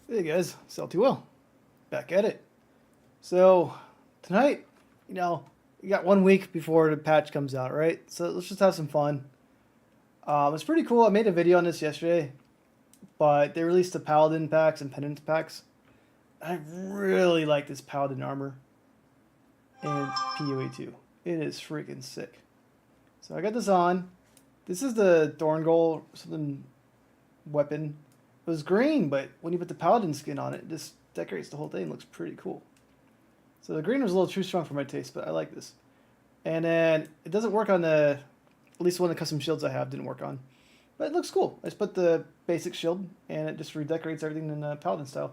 Hey guys, Salty Will, back at it. So tonight, you got 1 week before the patch comes out, right? So let's just have some fun. It's pretty cool. I made a video on this yesterday, but they released the Paladin packs and Penance packs. I really like this Paladin armor in PoE 2. It is freaking sick. So I got this on. This is the Thorngol something weapon. It was green, but when you put the Paladin skin on it, it just decorates the whole thing. It looks pretty cool. So the green was a little too strong for my taste, but I like this. And then it doesn't work on at least one of the custom shields I have didn't work on. But it looks cool. I just put the basic shield, and it just redecorates everything in Paladin style.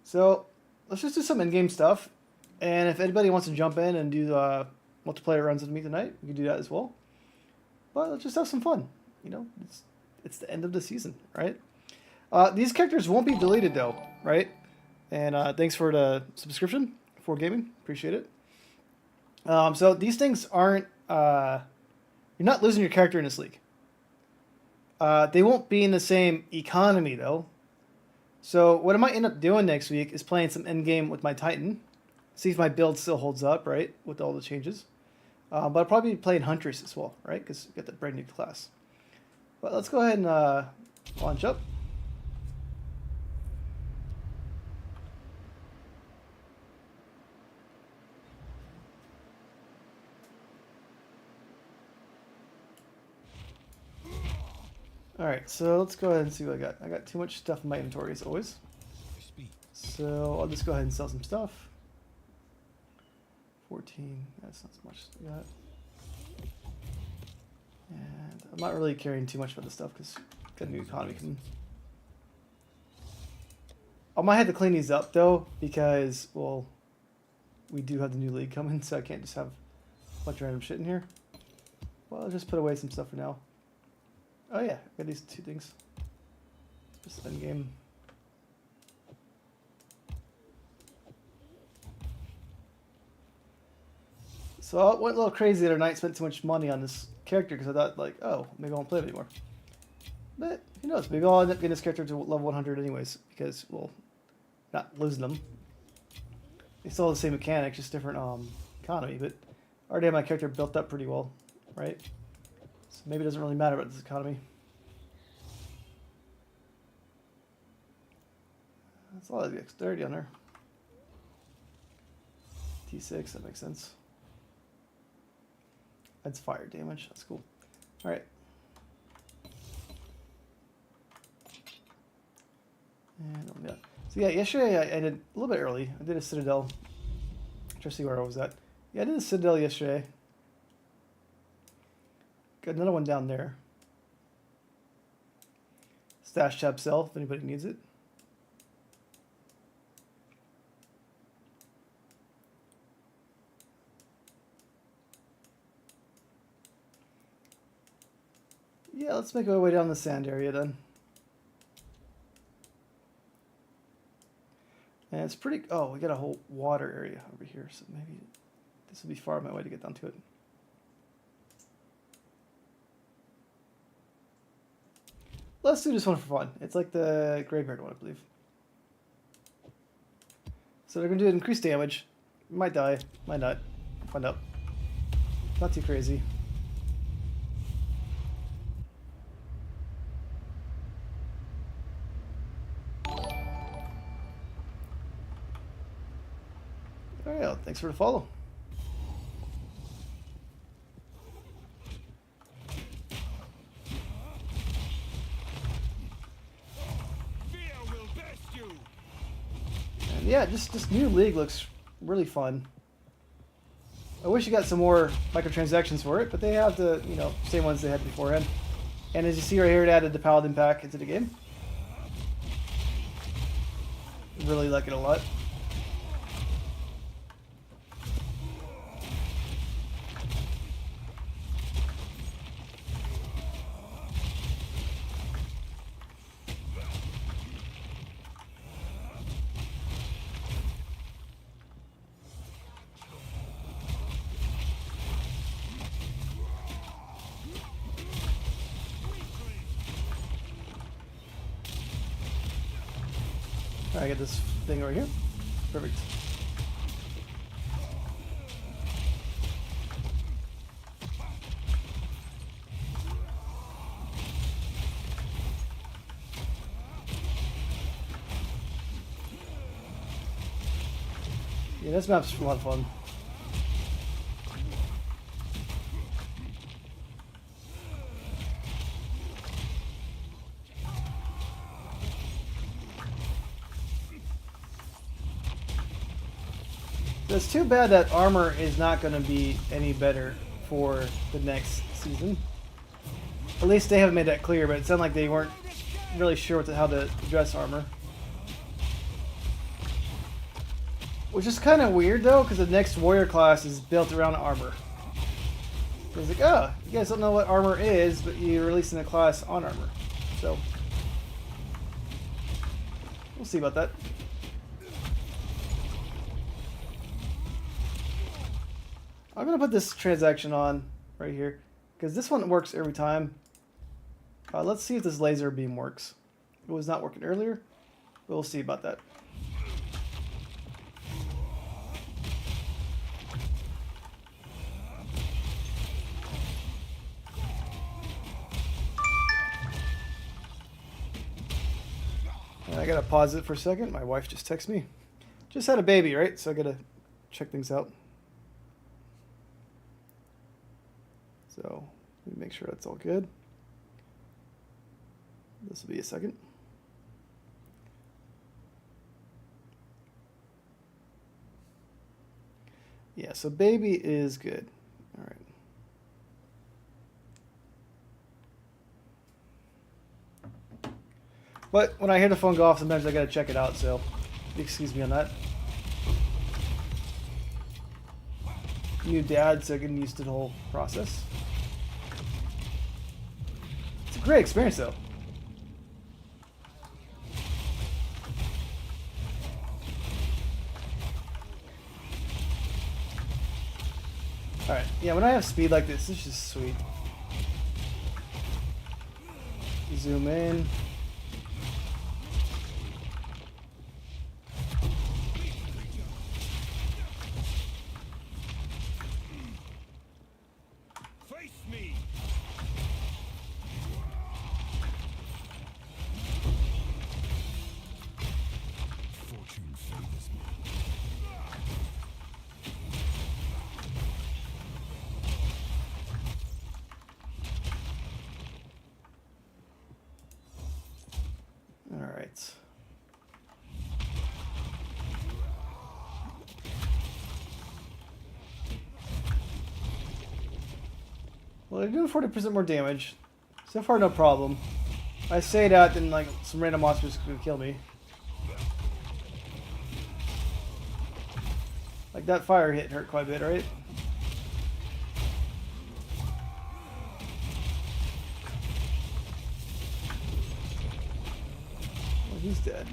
So let's just do some in-game stuff. And if anybody wants to jump in and do multiplayer runs with me tonight, we can do that as well. But let's just have some fun. It's the end of the season, right? These characters won't be deleted though, right? And thanks for the subscription for gaming. Appreciate it. So these things aren't... you're not losing your character in this league. They won't be in the same economy though. So what I might end up doing next week is playing some endgame with my Titan. See if my build still holds up, right? With all the changes. But I'll probably be playing Huntress as well, right? Because we got that brand new class. But let's go ahead and launch up. Alright, so let's go ahead and see what I got. I got too much stuff in my inventory as always. So I'll just go ahead and sell some stuff. 14, that's not so much as I got. And I'm not really caring too much about this stuff because got a new economy coming. I might have to clean these up though because, well, we do have the new league coming, so I can't just have a bunch of random shit in here. Well, I'll just put away some stuff for now. Oh yeah, I got these two things. Just end game. So I went a little crazy the other night, spent too much money on this character because I thought like, oh, maybe I won't play it anymore. But who knows, maybe I'll end up getting this character to level 100 anyways because, well, not losing them. They still have the same mechanics, just different economy, but I already have my character built up pretty well, right? So maybe it doesn't really matter about this economy. That's a lot of dexterity on there. T6, that makes sense. That's fire damage, that's cool. Alright. And yeah. So yeah, yesterday I did a little bit early. I did a Citadel. Try to see where I was at. Yeah, I did a Citadel yesterday. Got another one down there. Stash tab sell if anybody needs it. Yeah, let's make our way down the sand area then. And it's pretty... Oh, we got a whole water area over here, so maybe this will be far my way to get down to it. Let's do this one for fun. It's like the graveyard one, I believe. So they're going to do increased damage. Might die, might not. Find out. Not too crazy. Alright, thanks for the follow. And yeah, this new league looks really fun. I wish you got some more microtransactions for it, but they have the, same ones they had beforehand. And as you see right here, it added the Paladin pack into the game. Really like it a lot. I get this thing over here. Perfect. Yeah, this map's a lot of fun. It's too bad that armor is not going to be any better for the next season. At least they haven't made that clear, but it sounded like they weren't really sure how to address armor. Which is kind of weird though, because the next warrior class is built around armor. It's like, oh, you guys don't know what armor is, but you're releasing a class on armor. So, we'll see about that. I'm going to put this transaction on right here, because this one works every time. Let's see if this laser beam works. It was not working earlier, but we'll see about that. And I got to pause it for a second. My wife just texted me. Just had a baby, right? So I got to check things out. So let me make sure that's all good. This will be a second. Yeah, so baby is good. All right. But when I hear the phone go off, sometimes I gotta check it out, so excuse me on that. New dad, so getting used to the whole process. It's a great experience, though. Alright, yeah, when I have speed like this, it's just sweet. Zoom in. Alright. Well, they're doing 40% more damage. So far, no problem. I say that, then like some random monsters could kill me. Like that fire hit hurt quite a bit, right? Well, he's dead.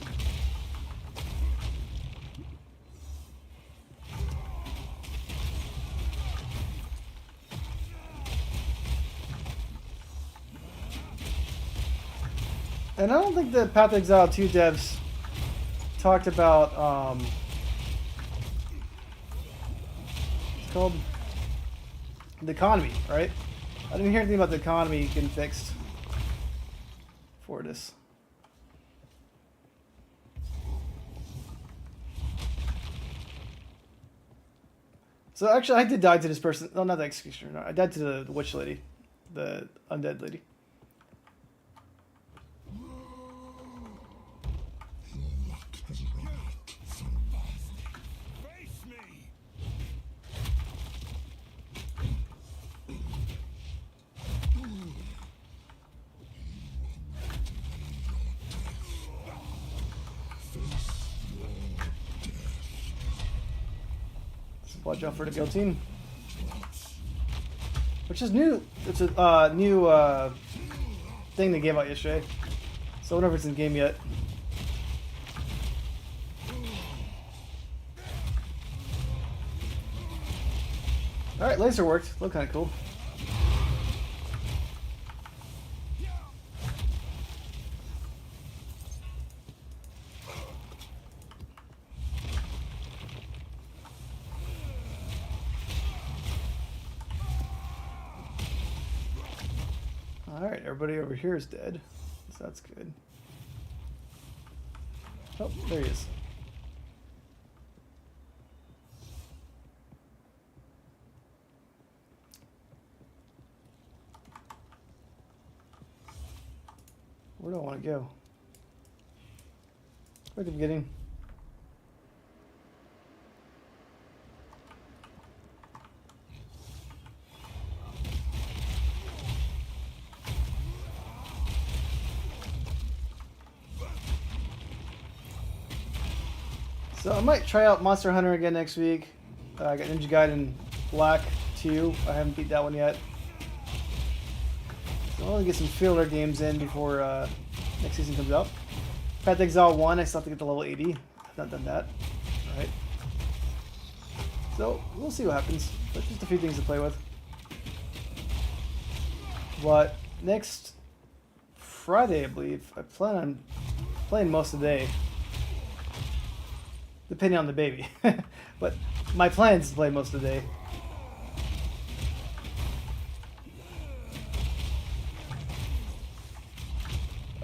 And I don't think the Path of Exile 2 devs talked about, it's called the economy, right? I didn't hear anything about the economy getting fixed for this. So actually, I did die to this person. No, not the executioner. No, I died to the witch lady, the undead lady. Watch out for the guillotine, which is new. It's a new thing they gave out yesterday, so I don't know if it's in game yet. All right, laser worked. Looked kind of cool. everybody over here is dead. So that's good. Oh, there he is. Where do I want to go? Right at the beginning. So I might try out Monster Hunter again next week. I got Ninja Gaiden Black 2. I haven't beat that one yet. So I want to get some filler games in before next season comes out. Path Exile 1, I still have to get to level 80. I've not done that. Alright. So we'll see what happens. But just a few things to play with. But next Friday, I believe, I plan on playing most of the day. Depending on the baby. But my plan is to play most of the day.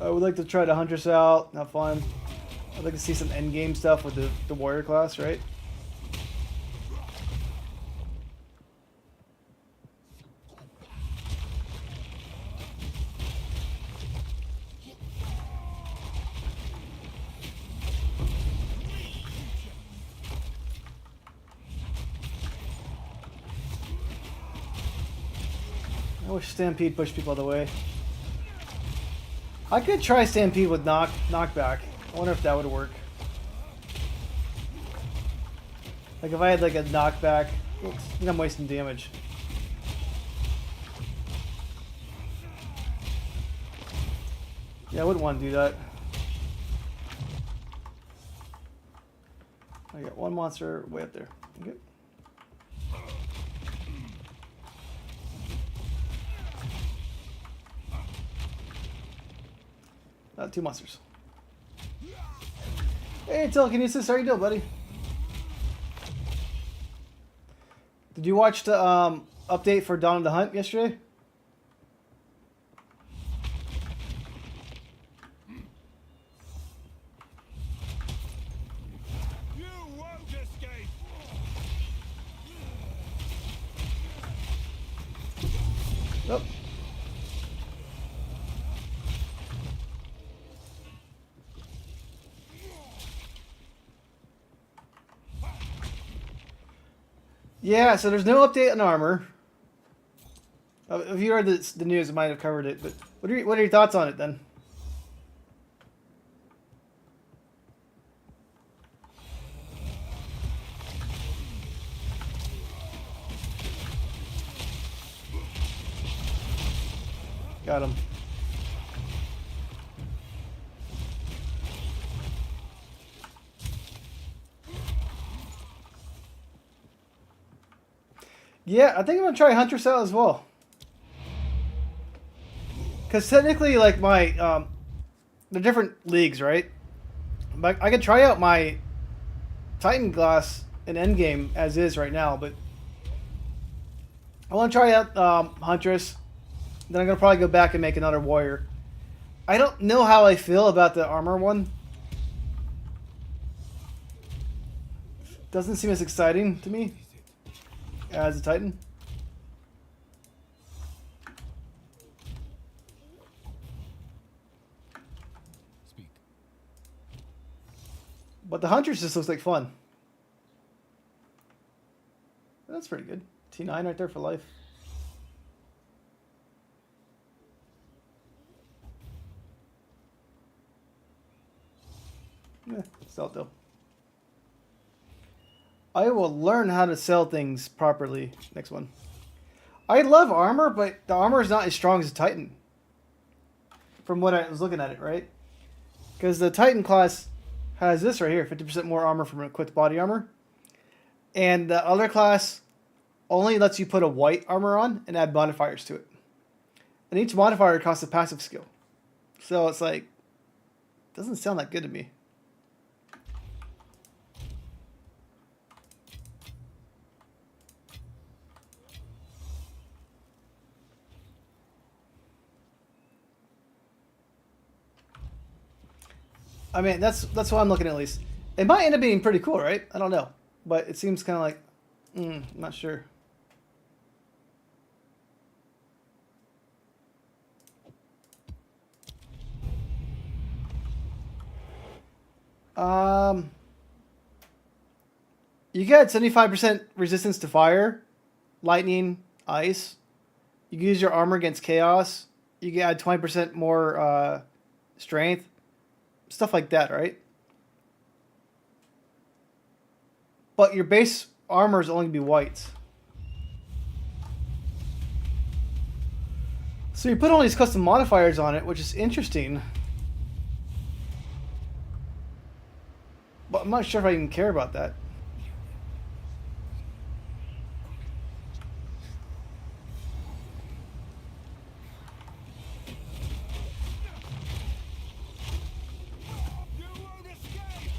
I would like to try to Huntress out, have fun. I'd like to see some endgame stuff with the warrior class, right? I wish Stampede pushed people out of the way. I could try Stampede with knockback. I wonder if that would work. Like if I had like a knockback. Oops, I think I'm wasting damage. Yeah, I wouldn't want to do that. I got one monster way up there. Okay. Two monsters. Hey, Telekinesis, how you doing, buddy? Did you watch the update for Dawn of the Hunt yesterday? You won't escape. Nope. Yeah, so there's no update on armor. If you read the news, I might have covered it. But what are your thoughts on it then? Got him. Yeah, I think I'm gonna try Huntress out as well. Because technically, like my, they're different leagues, right? But I could try out my Titan class in Endgame as is right now, but I want to try out Huntress. Then I'm gonna probably go back and make another warrior. I don't know how I feel about the armor one. Doesn't seem as exciting to me as a Titan. Speak. But the Huntress just looks like fun. That's pretty good. T9 right there for life. Yeah, sell it though. I will learn how to sell things properly. Next one. I love armor, but the armor is not as strong as a Titan. From what I was looking at it, right? Because the Titan class has this right here, 50% more armor from equipped body armor. And the other class only lets you put a white armor on and add modifiers to it. And each modifier costs a passive skill. So it's like, doesn't sound that good to me. I mean, that's what I'm looking at least. It might end up being pretty cool, right? I don't know, but it seems kind of like, I'm not sure. You get 75% resistance to fire, lightning, ice. You can use your armor against chaos. You can add 20% more strength, stuff like that, right? But your base armor is only gonna be white. So you put all these custom modifiers on it, which is interesting. But I'm not sure if I even care about that. You won't escape!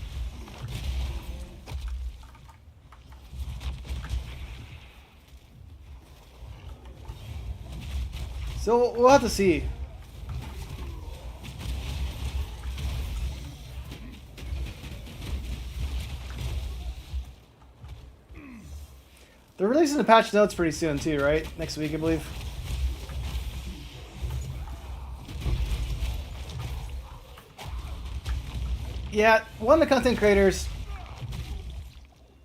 So we'll have to see. They're releasing the patch notes pretty soon too, right? Next week, I believe. Yeah, one of the content creators,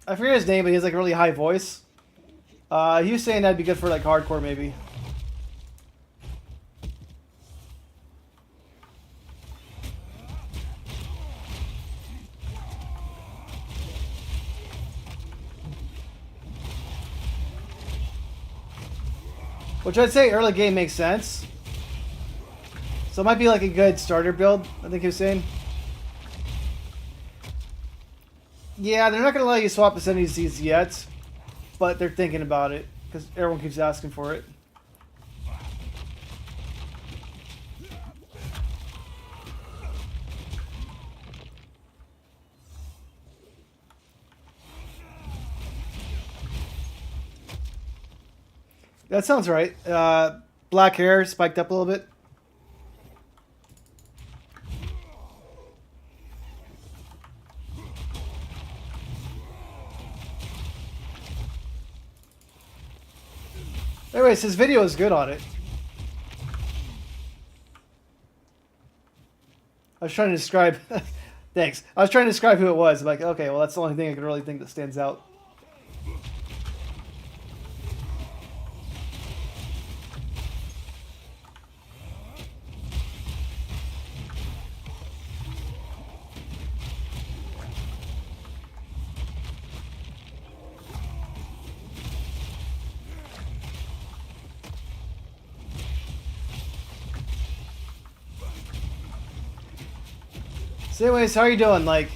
I forget his name, but he has like a really high voice. He was saying that'd be good for like hardcore maybe. Which I'd say early game makes sense. So it might be like a good starter build, I think he was saying. Yeah, they're not going to let you swap ascendancies yet, but they're thinking about it because everyone keeps asking for it. That sounds right. Black hair spiked up a little bit. Anyways, his video is good on it. I was trying to describe... Thanks. I was trying to describe who it was. I'm like, okay, well, that's the only thing I could really think that stands out. So anyways, how are you doing? Like,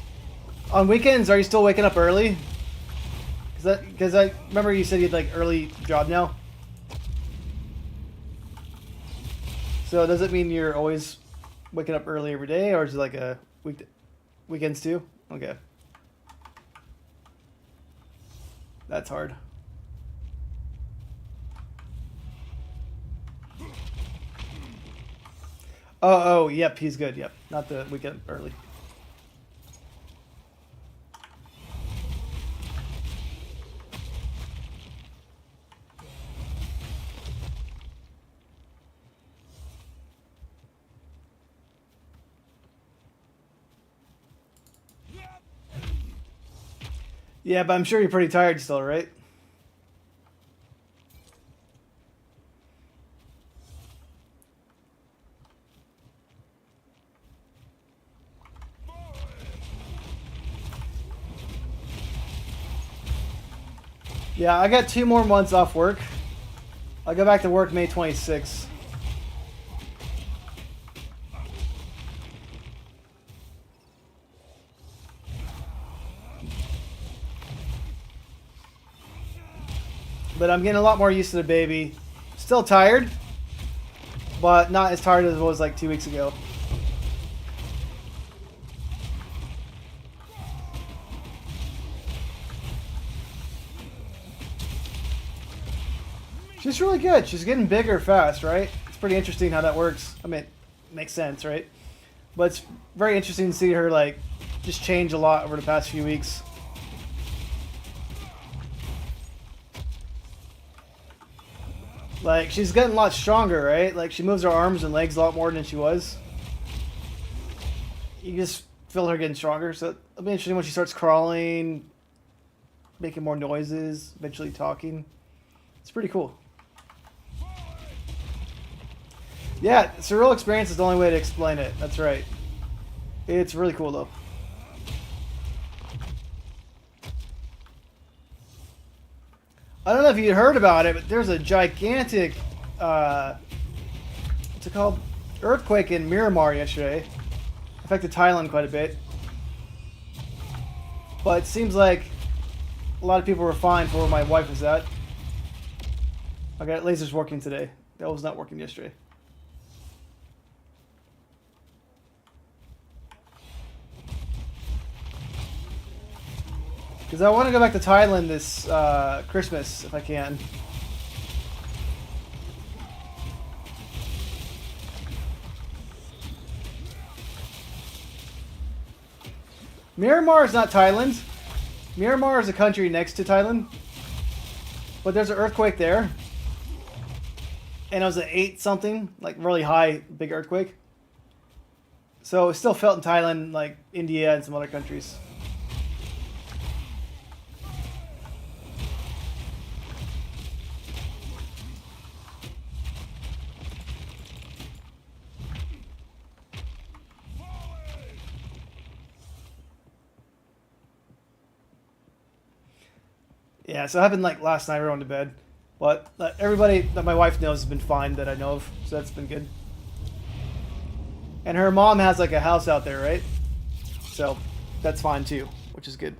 on weekends, are you still waking up early? Because I remember you said you had like early job now. So does it mean you're always waking up early every day, or is it like a weekends too? Okay. That's hard. Oh, yep, he's good, yep. Not the weekend early. Yeah, but I'm sure you're pretty tired still, right? Yeah, I got 2 more months off work. I'll go back to work May 26th. But I'm getting a lot more used to the baby. Still tired, but not as tired as it was like 2 weeks ago. She's really good. She's getting bigger fast, right? It's pretty interesting how that works. I mean, it makes sense, right? But it's very interesting to see her like just change a lot over the past few weeks. Like she's getting a lot stronger, right? Like she moves her arms and legs a lot more than she was. You just feel her getting stronger, so it'll be interesting when she starts crawling, making more noises, eventually talking. It's pretty cool. Yeah, surreal experience is the only way to explain it. That's right. It's really cool though. I don't know if you heard about it, but there's a gigantic, what's it called? Earthquake in Myanmar yesterday. Affected Thailand quite a bit. But it seems like a lot of people were fine for where my wife was at. I got lasers working today. That was not working yesterday. Because I want to go back to Thailand this Christmas if I can. Myanmar is not Thailand. Myanmar is a country next to Thailand. But there's an earthquake there. And it was an 8 something, like really high, big earthquake. So it still felt in Thailand, like India and some other countries. Yeah, so it happened like last night, everyone to bed. But everybody that my wife knows has been fine that I know of, so that's been good. And her mom has like a house out there, right? So that's fine too, which is good.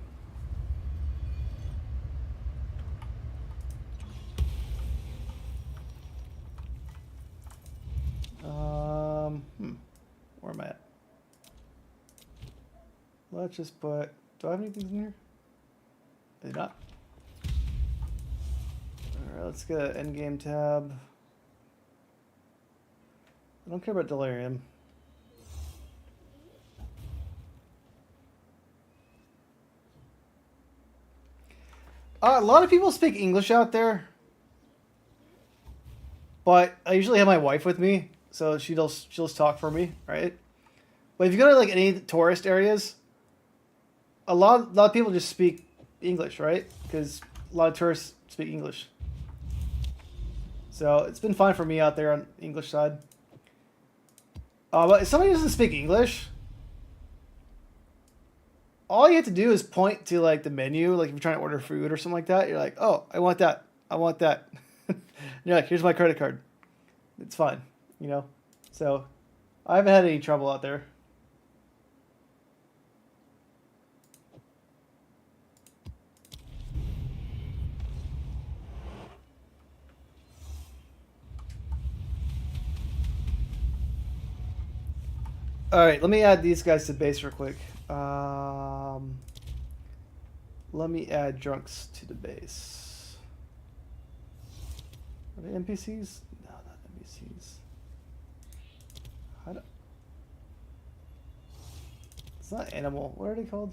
Where am I at? Let's just put. Do I have anything in here? I do not. Alright, let's get an endgame tab. I don't care about Delirium. A lot of people speak English out there. But I usually have my wife with me, so she'll just talk for me, right? But if you go to like any tourist areas, a lot of people just speak English, right? Because a lot of tourists speak English. So it's been fine for me out there on the English side. But if somebody doesn't speak English, all you have to do is point to like the menu, like if you're trying to order food or something like that. You're like, oh, I want that. I want that. And you're like, here's my credit card. It's fine, you know? So I haven't had any trouble out there. Alright, let me add these guys to base real quick. Let me add drunks to the base. Are they NPCs? No, not NPCs. How do... It's not animal. What are they called?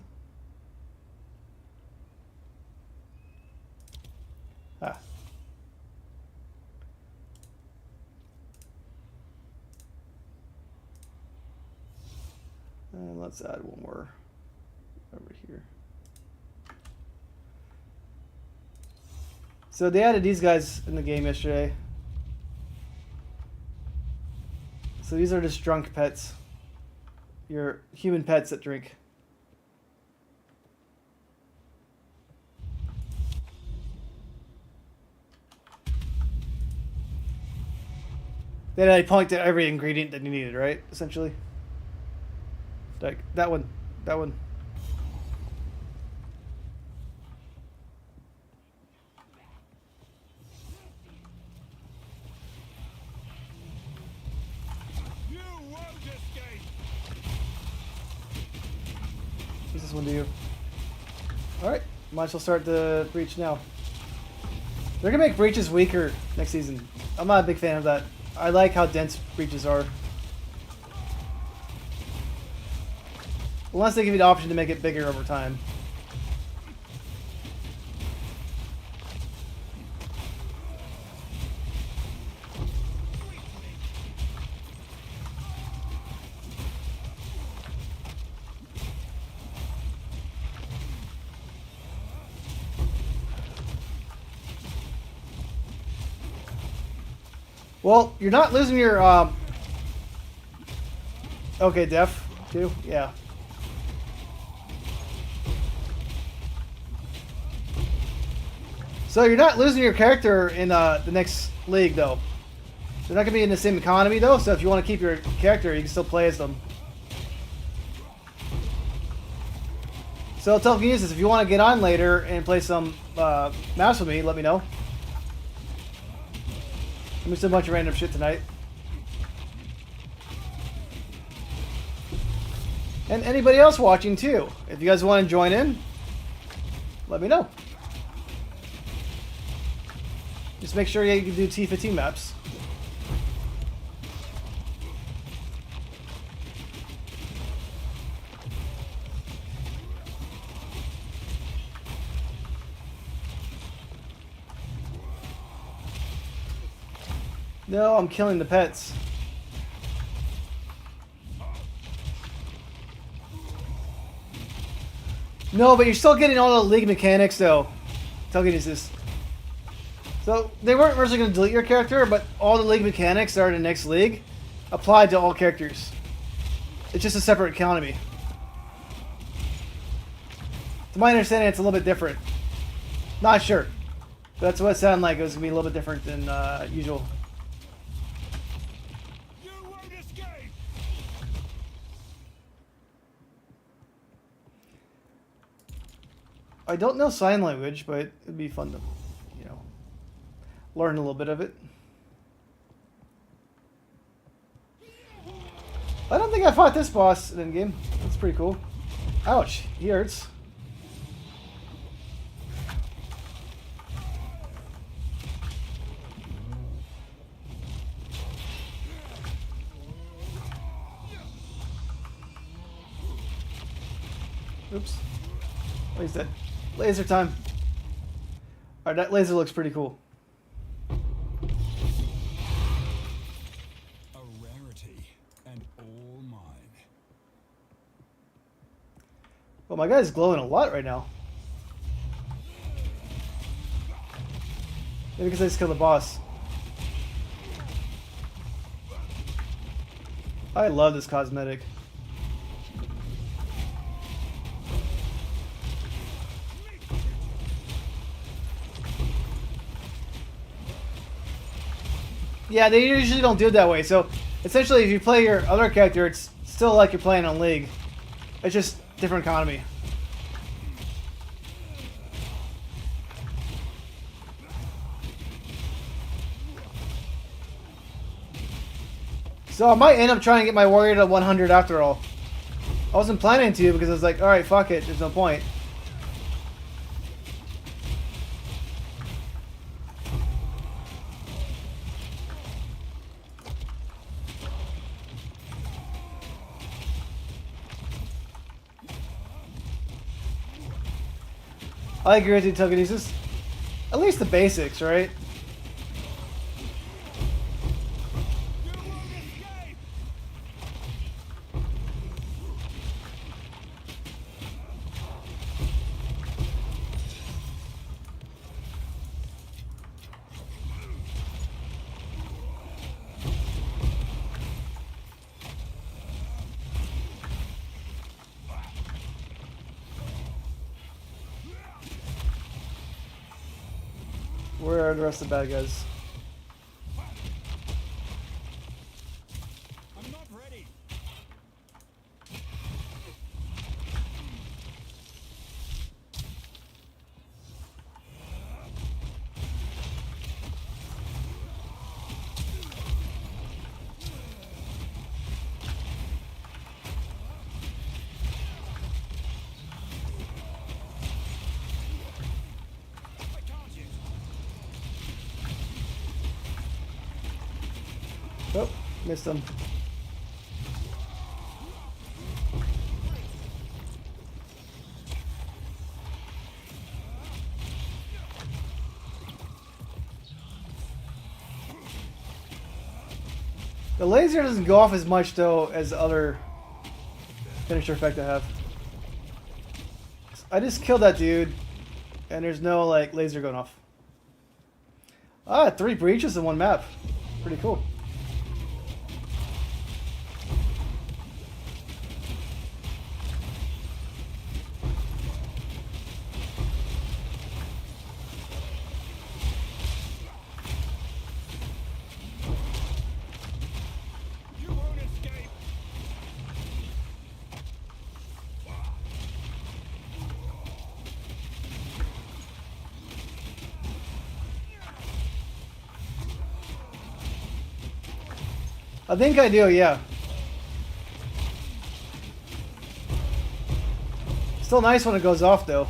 Ah. And let's add one more over here. So they added these guys in the game yesterday. So these are just drunk pets. Your human pets that drink. Then I point to every ingredient that you needed, right? Essentially. Like that one, that one. You won't escape. What's this one do? Alright, might as well start the breach now. They're gonna make breaches weaker next season. I'm not a big fan of that. I like how dense breaches are. Unless they give you the option to make it bigger over time. Well, you're not losing your, okay, def, too? Yeah. So you're not losing your character in the next league, though. They're not going to be in the same economy, though, so if you want to keep your character, you can still play as them. So telekinesis, if you want to get on later and play some maps with me, let me know. I missed a bunch of random shit tonight. And anybody else watching too. If you guys want to join in, let me know. Just make sure you can do T15 maps. No, I'm killing the pets. No, but you're still getting all the league mechanics, though. Telekinesis. So, they weren't originally going to delete your character, but all the league mechanics that are in the next league apply to all characters. It's just a separate economy. To my understanding, it's a little bit different. Not sure. But that's what it sounded like. It was going to be a little bit different than usual. I don't know sign language, but it'd be fun to, you know, learn a little bit of it. I don't think I fought this boss in game. That's pretty cool. Ouch, he hurts. Oops. Oh, he's dead. Laser time. Alright, that laser looks pretty cool. A rarity and all mine. Well, my guy's glowing a lot right now. Maybe because I just killed the boss. I love this cosmetic. Yeah, they usually don't do it that way. So, essentially, if you play your other character, it's still like you're playing on League. It's just different economy. So, I might end up trying to get my warrior to 100 after all. I wasn't planning to because I was like, alright, fuck it, there's no point. I agree with you, telekinesis. At least the basics, right? Where are the rest of the bad guys? I'm not ready. Oh, missed him. The laser doesn't go off as much though as the other finisher effect I have. I just killed that dude, and there's no like laser going off. Ah, 3 breaches in one map. Pretty cool. You won't escape. I think I do, yeah. Still nice when it goes off though.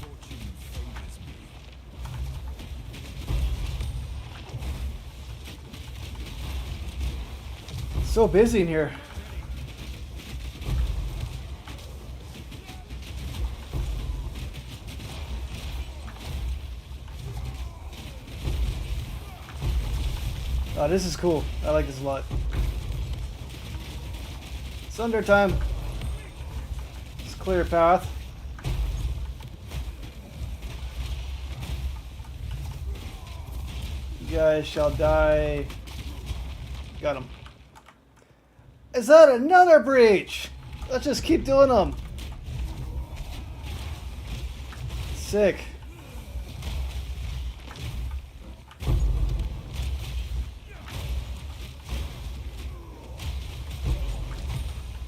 Fortune favors me. So busy in here. Oh, this is cool. I like this a lot. Thunder time. Let's clear a path. You guys shall die. Got him. Is that another breach? Let's just keep doing them. Sick.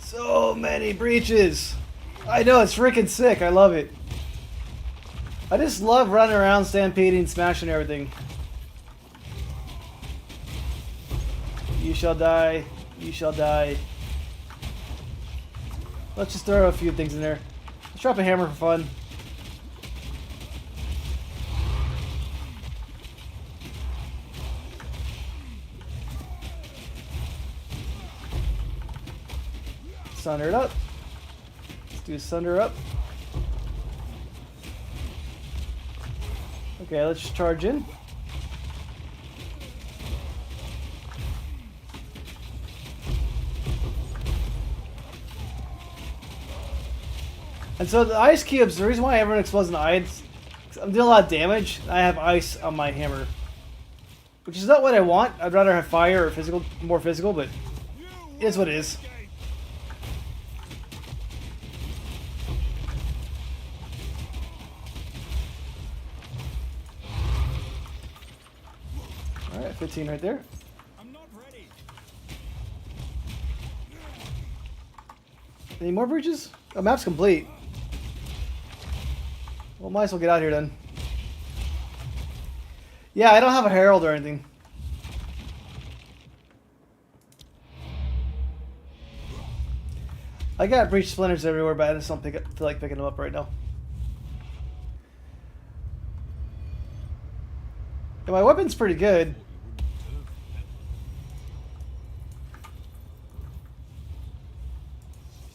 So many breaches. I know, it's freaking sick. I love it. I just love running around, stampeding, smashing everything. You shall die. You shall die. Let's just throw a few things in there. Let's drop a hammer for fun. Sunder it up. Let's do sunder up. Okay, let's just charge in. And so the ice cubes, the reason why everyone explodes in the ice, I'm doing a lot of damage. I have ice on my hammer, which is not what I want. I'd rather have fire or physical, more physical, but it's what it is. All right, 15 right there. I'm not ready. Any more breaches? Oh, map's complete. Well, might as well get out of here then. Yeah, I don't have a herald or anything. I got breach splinters everywhere, but I just don't feel like picking them up right now. And my weapon's pretty good.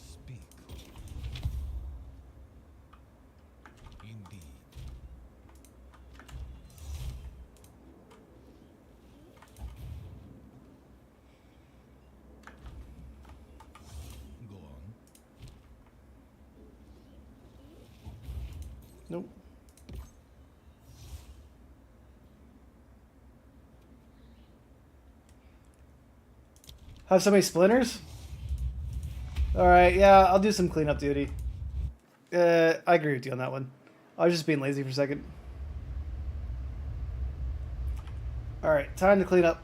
Speak. Indeed. Go on. Nope. Have so many splinters? Alright, yeah, I'll do some cleanup duty. I agree with you on that one. I was just being lazy for a second. Alright, time to clean up.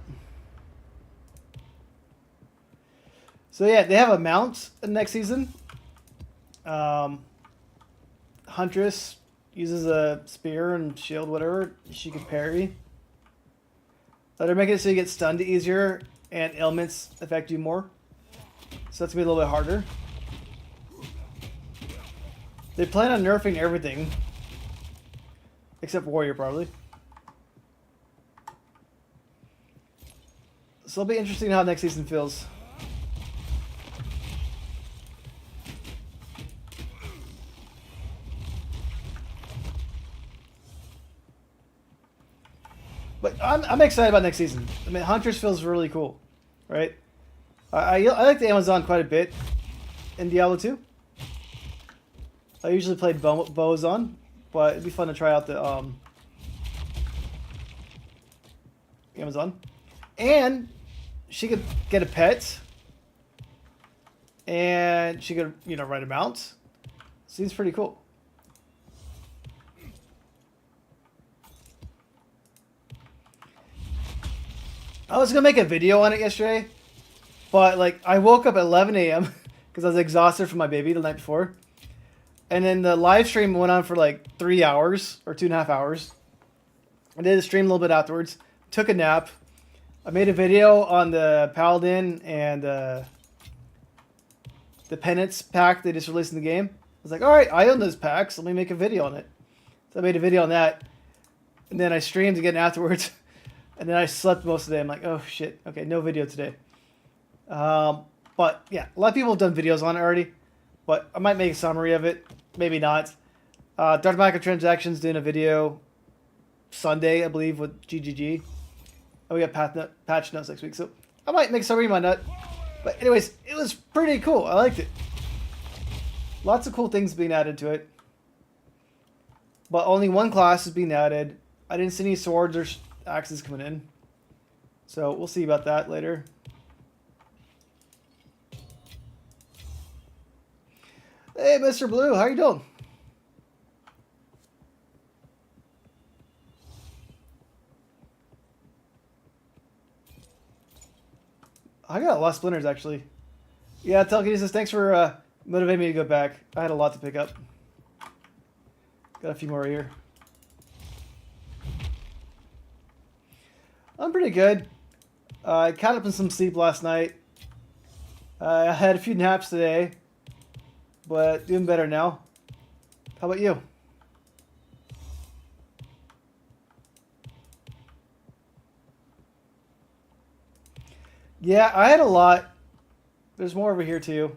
So yeah, they have a mount next season. Huntress uses a spear and shield, whatever. She can parry. They're making it so you get stunned easier and ailments affect you more. So that's gonna be a little bit harder. They plan on nerfing everything. Except Warrior, probably. So it'll be interesting how next season feels. But I'm excited about next season. I mean, Hunters feels really cool, right? I like the Amazon quite a bit in Diablo 2. I usually played bows on, but it'd be fun to try out the Amazon. And she could get a pet, and she could, you know, ride a mount. Seems pretty cool. I was gonna make a video on it yesterday, but like I woke up at 11 a.m. because I was exhausted from my baby the night before, and then the live stream went on for like 3 hours or 2.5 hours. I did a stream a little bit afterwards. Took a nap. I made a video on the Paladin and the Penance pack they just released in the game. I was like, all right, I own those packs. Let me make a video on it. So I made a video on that, and then I streamed again afterwards. And then I slept most of the day. I'm like, oh shit, okay, no video today. But yeah, a lot of people have done videos on it already. But I might make a summary of it, maybe not. Dark Microtransactions doing a video Sunday, I believe, with GGG. And we got patch notes next week, so I might make a summary, might not. But anyways, it was pretty cool. I liked it. Lots of cool things being added to it. But only one class is being added. I didn't see any swords or axes coming in. So we'll see about that later. Hey, Mr. Blue, how you doing? I got a lot of splinters, actually. Yeah, Telekinesis, thanks for motivating me to go back. I had a lot to pick up. Got a few more here. I'm pretty good. I caught up in some sleep last night. I had a few naps today, but doing better now. How about you? Yeah, I had a lot. There's more over here too.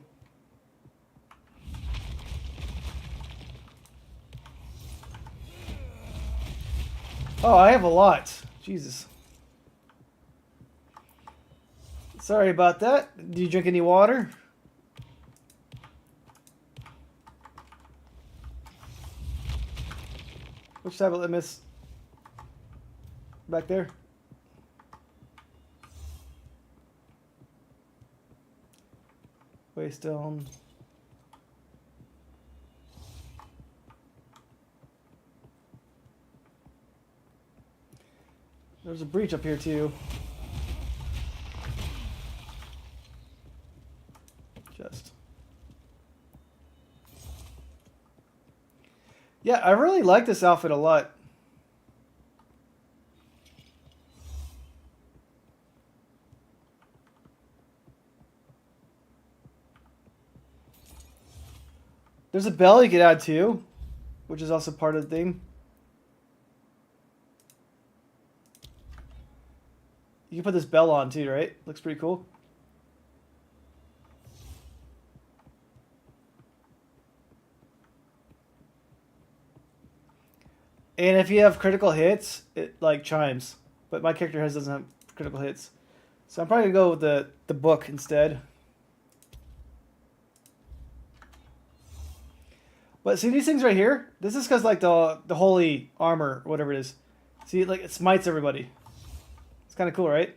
Oh, I have a lot. Jesus. Sorry about that. Did you drink any water? Which tablet did I miss? Back there? Waystone. There's a breach up here too. Just. Yeah, I really like this outfit a lot. There's a bell you could add too, which is also part of the theme. You can put this bell on too, right? Looks pretty cool. And if you have critical hits, it like chimes. But my character doesn't have critical hits. So I'm probably gonna go with the book instead. But see these things right here? This is because like the holy armor, or whatever it is. See, like it smites everybody. It's kind of cool, right?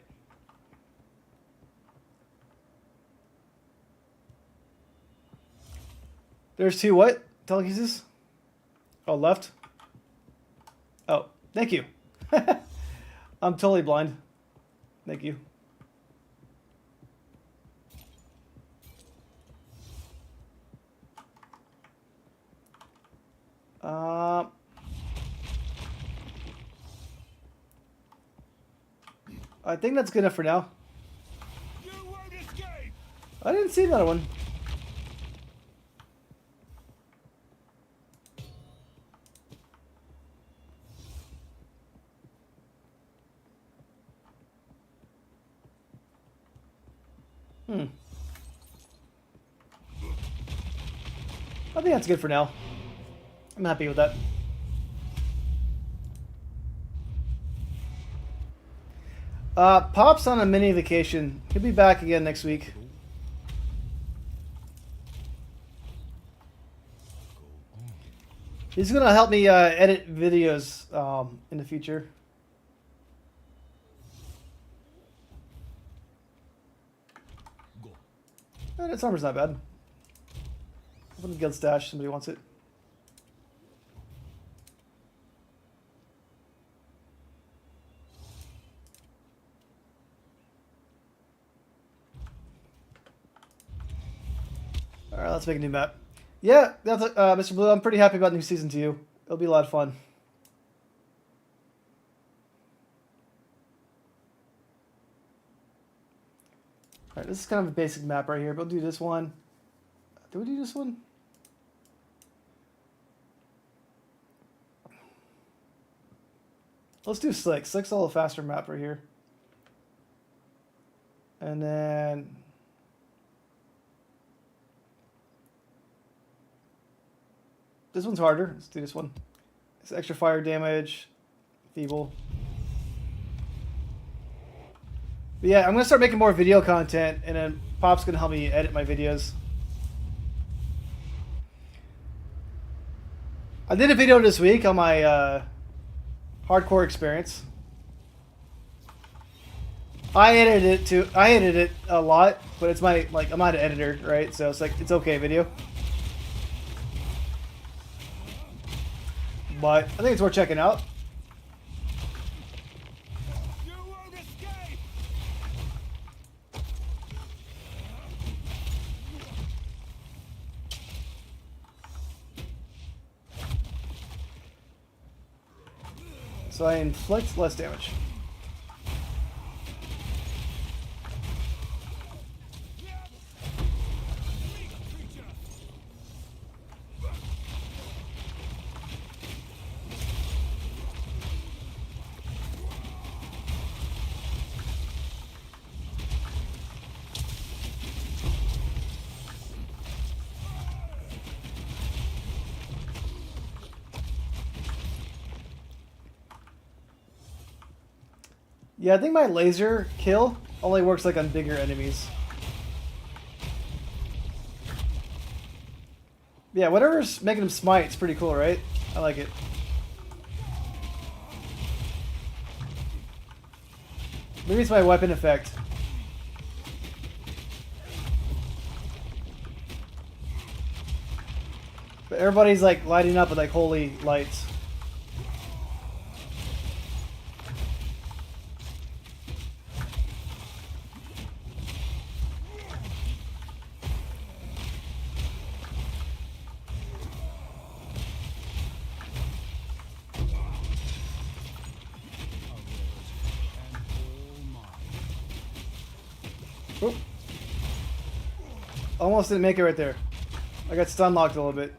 There's two what? Telekinesis? Oh, left? Oh, thank you. I'm totally blind. Thank you. I think that's good enough for now. You won't escape. I didn't see another one. I think that's good for now. I'm happy with that. Pop's on a mini vacation. He'll be back again next week. He's gonna help me edit videos in the future. That armor's not bad. Open the guild stash. Somebody wants it. All right, let's make a new map. Yeah, that's Mr. Blue. I'm pretty happy about new season 2. It'll be a lot of fun. All right, this is kind of a basic map right here, but we'll do this one. Did we do this one? Let's do Slick. Slick's a little faster map right here. And then this one's harder. Let's do this one. It's extra fire damage, feeble. But yeah, I'm gonna start making more video content, and then Pop's gonna help me edit my videos. I did a video this week on my hardcore experience. I edited it a lot, but it's my I'm not an editor, right? So it's it's okay video. But I think it's worth checking out. You won't escape! So I inflict less damage. Yeah, I think my laser kill only works on bigger enemies. Yeah, whatever's making them smite, it's pretty cool, right? I like it. Maybe it's my weapon effect. But everybody's lighting up with holy lights. Oop. Almost didn't make it right there. I got stun locked a little bit.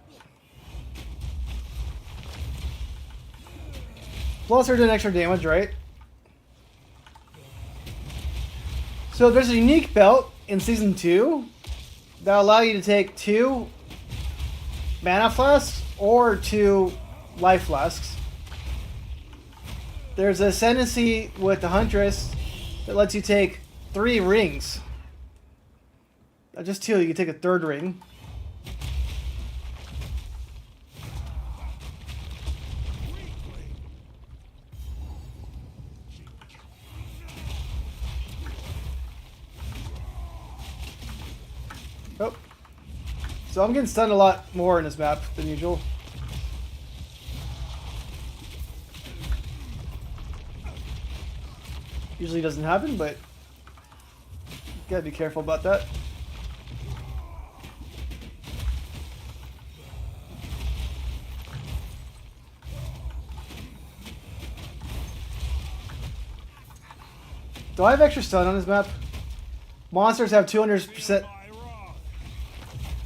Plus we're doing extra damage, right? So there's a unique belt in Season 2 that allow you to take 2 mana flasks or 2 life flasks. There's a ascendancy with the Huntress that lets you take 3 rings. Not just 2, you can take a 3rd ring. Oh. So I'm getting stunned a lot more in this map than usual. Usually doesn't happen, but you gotta be careful about that. Do I have extra stun on this map? Monsters have 200%.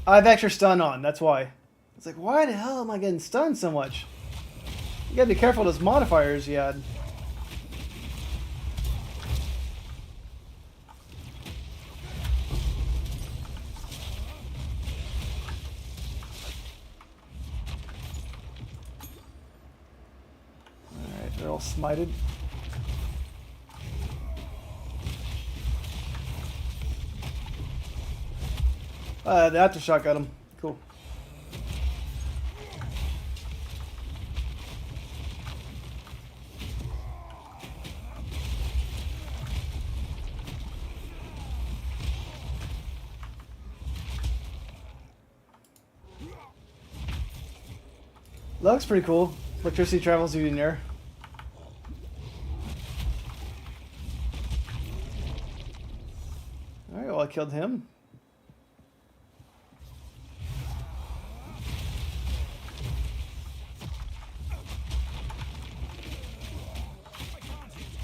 I have extra stun on, that's why. It's why the hell am I getting stunned so much? You gotta be careful with those modifiers you had. Alright, they're all smited. The aftershock got him. Cool. Looks pretty cool. Electricity travels through the air. Alright, well I killed him.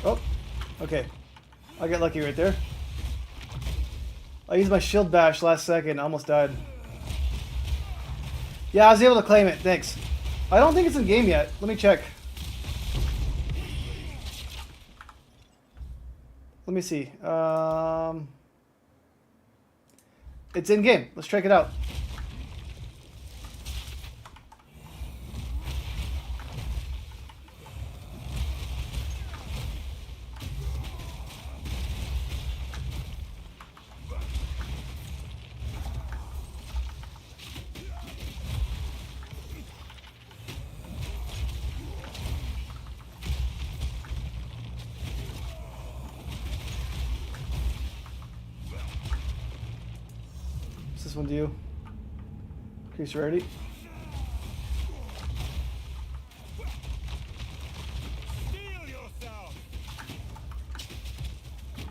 Oh, okay. I got lucky right there. I used my shield bash last second, almost died. Yeah, I was able to claim it, thanks. I don't think it's in game yet. Let me check. Let me see. It's in game. Let's check it out. What's this one do? Increase rarity. Steel yourself.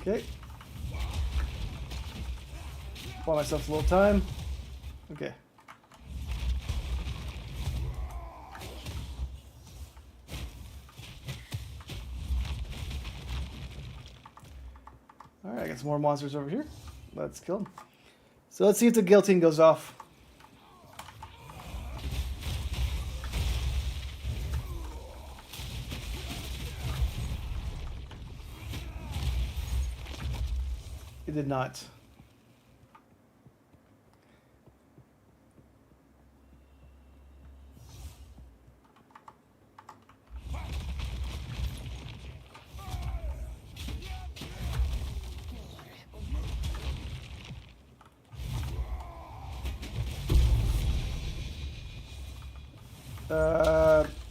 Okay. Buy myself a little time. Okay. Alright, I got some more monsters over here. Let's kill them. So let's see if the guillotine goes off. It did not.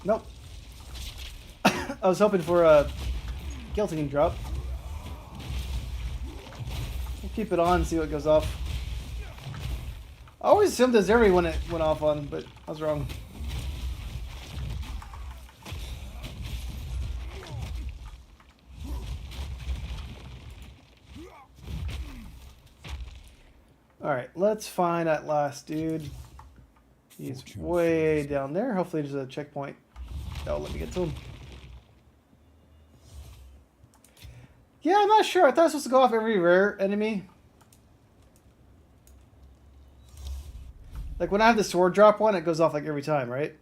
Nope. I was hoping for a guillotine drop. We'll keep it on and see what goes off. I always assumed Delirium when it went off on, but I was wrong. Alright, let's find that last dude. He's way down there. Hopefully there's a checkpoint. Oh, let me get to him. Yeah, I'm not sure. I thought it was supposed to go off every rare enemy. Like when I have the sword drop one, it goes off like every time, right?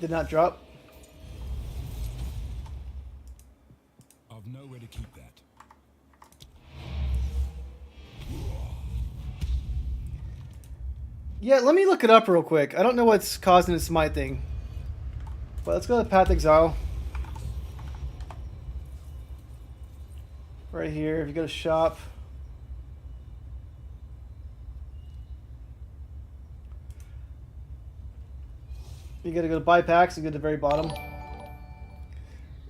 Did not drop. I've nowhere to keep that. Yeah, let me look it up real quick. I don't know what's causing this smite thing. But let's go to Path Exile. Right here, if you go to shop. You gotta go to buy packs and go to the very bottom.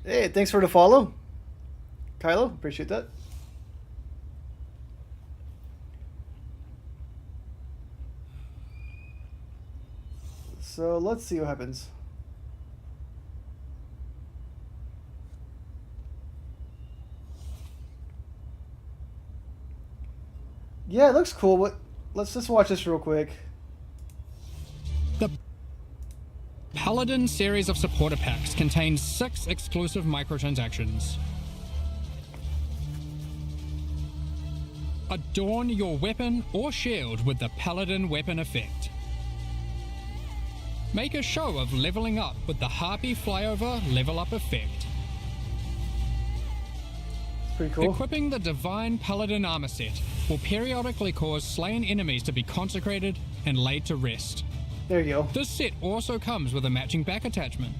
Hey, thanks for the follow. Kylo, appreciate that. So let's see what happens. Yeah, it looks cool, but let's just watch this real quick. The Paladin series of supporter packs contains 6 exclusive microtransactions. Adorn your weapon or shield with the Paladin weapon effect. Make a show of leveling up with the Harpy Flyover level up effect. It's pretty cool. Equipping the Divine Paladin armor set will periodically cause slain enemies to be consecrated and laid to rest. There you go. This set also comes with a matching back attachment.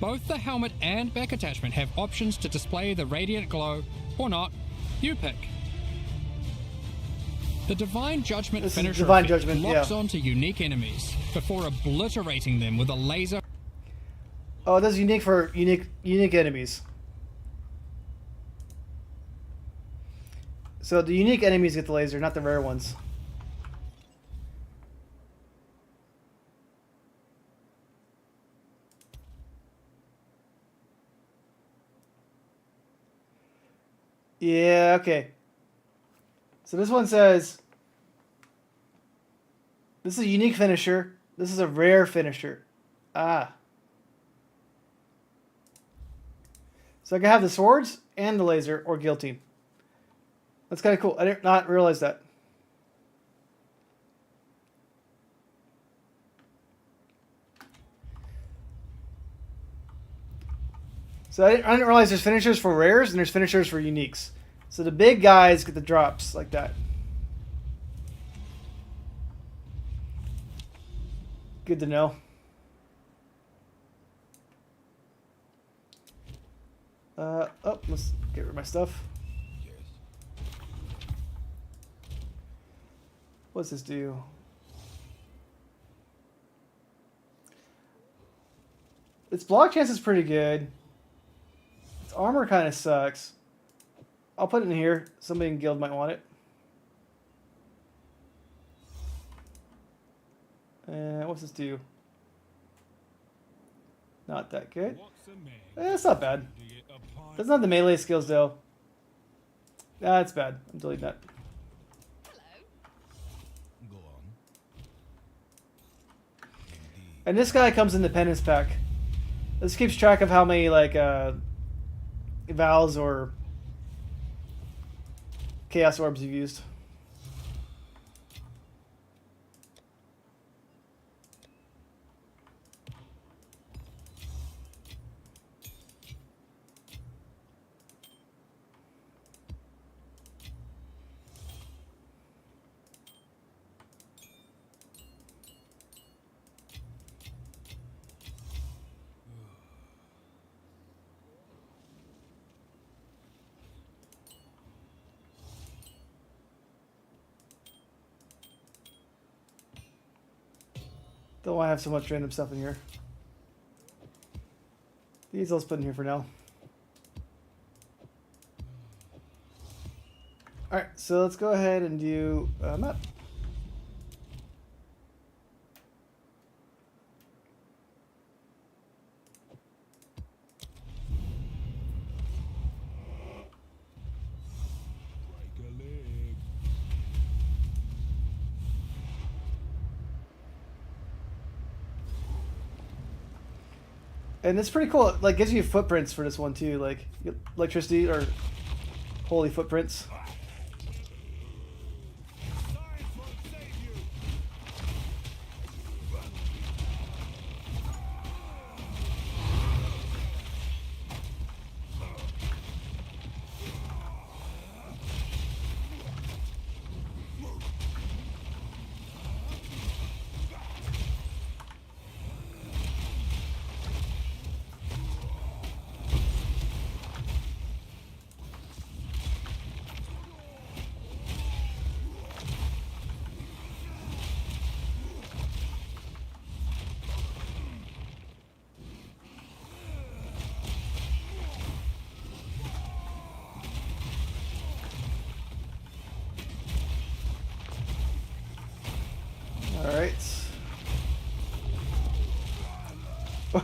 Both the helmet and back attachment have options to display the radiant glow, or not, you pick. The Divine Judgment This is finisher Divine effect Judgment, locks yeah. onto unique enemies before obliterating them with a laser. Oh, that's unique for unique enemies. So the unique enemies get the laser, not the rare ones. Yeah, okay. So this one says this is a unique finisher. This is a rare finisher. Ah. So I can have the swords and the laser or guillotine. That's kind of cool. I did not realize that. So I didn't realize there's finishers for rares and there's finishers for uniques. So the big guys get the drops like that. Good to know. Oh, let's get rid of my stuff. What's this do? Its block chance is pretty good. Its armor kind of sucks. I'll put it in here. Somebody in guild might want it. What's this do? Not that good. It's not bad. That's not the melee skills though. That's bad. I'm deleting that. Go on. And this guy comes in the penance pack. This keeps track of how many like vows or chaos orbs you've used. Don't want to have so much random stuff in here. These I'll put in here for now. Alright, so let's go ahead and do a map. Break a leg. And it's pretty cool. It like gives you footprints for this one too, like electricity or holy footprints. Science won't save you. Alright.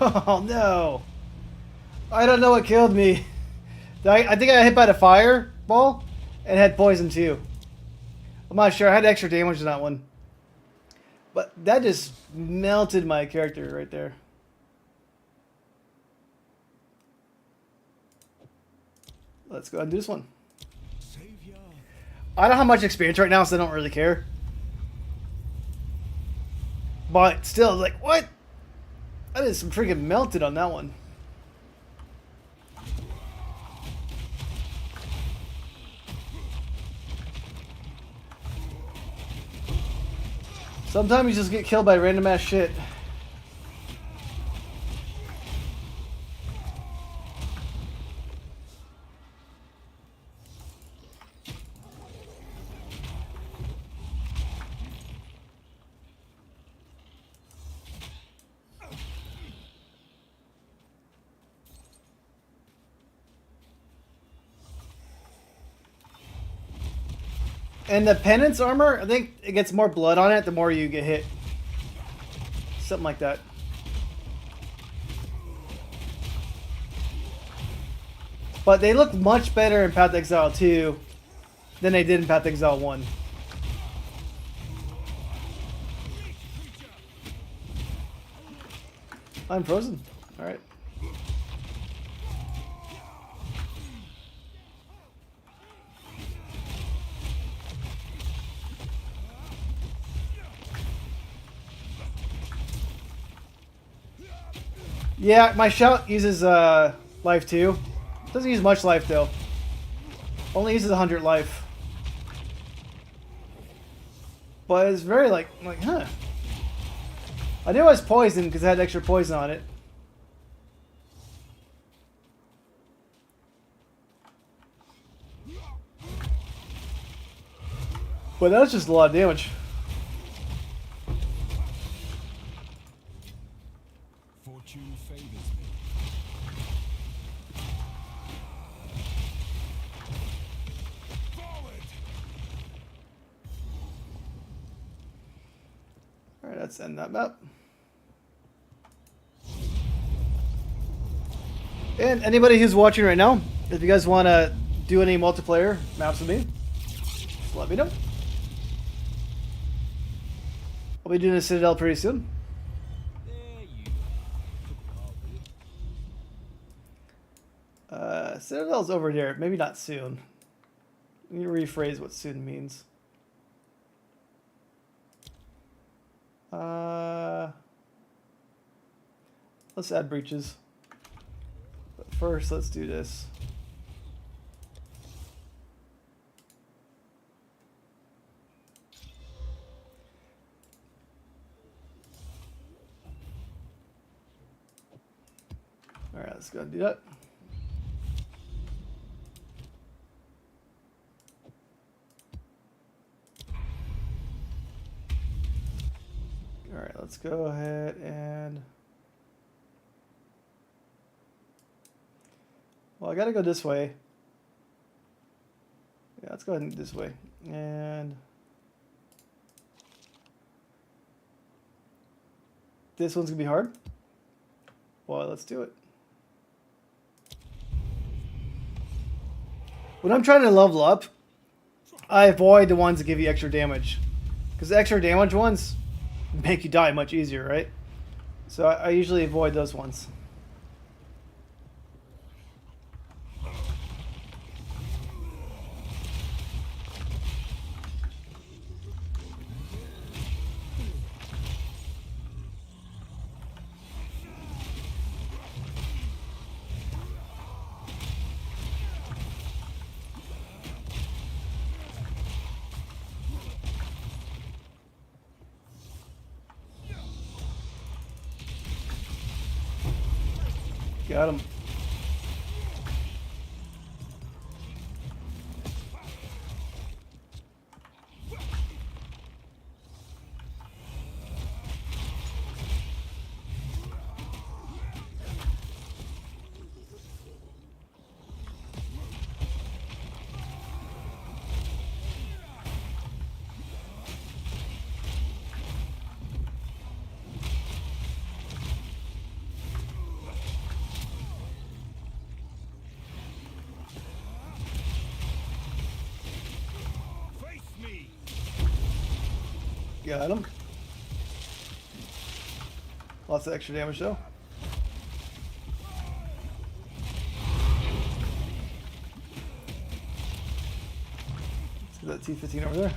Oh no! I don't know what killed me. I think I got hit by the fireball and had poison too. I'm not sure. I had extra damage on that one. But that just melted my character right there. Let's go ahead and do this one. Savior. I don't have much experience right now, so I don't really care. But still, like, what? That is some freaking melted on that one. Sometimes you just get killed by random ass shit. And the penance armor, I think it gets more blood on it the more you get hit. Something like that. But they look much better in Path to Exile 2 than they did in Path to Exile 1. I'm frozen. Alright. Yeah, my shout uses life too. Doesn't use much life though. Only uses 100 life. But it's very like huh. I knew it was poison because it had extra poison on it. But that was just a lot of damage. Fortune favors me. Forward. Alright, let's end that map. And anybody who's watching right now, if you guys want to do any multiplayer maps with me, just let me know. I'll be doing a Citadel pretty soon. There you are. Citadel's over there. Maybe not soon. Let me rephrase what soon means. Let's add breaches. But first, let's do this. Alright, let's go and do that. Alright, let's go ahead and... Well, I gotta go this way. Yeah, let's go ahead and this way. And... This one's gonna be hard. Well, let's do it. When I'm trying to level up, I avoid the ones that give you extra damage. Because the extra damage ones make you die much easier, right? So I usually avoid those ones. Got him. Face me. Got him. Lots of extra damage though. Let's get that T-15 over there.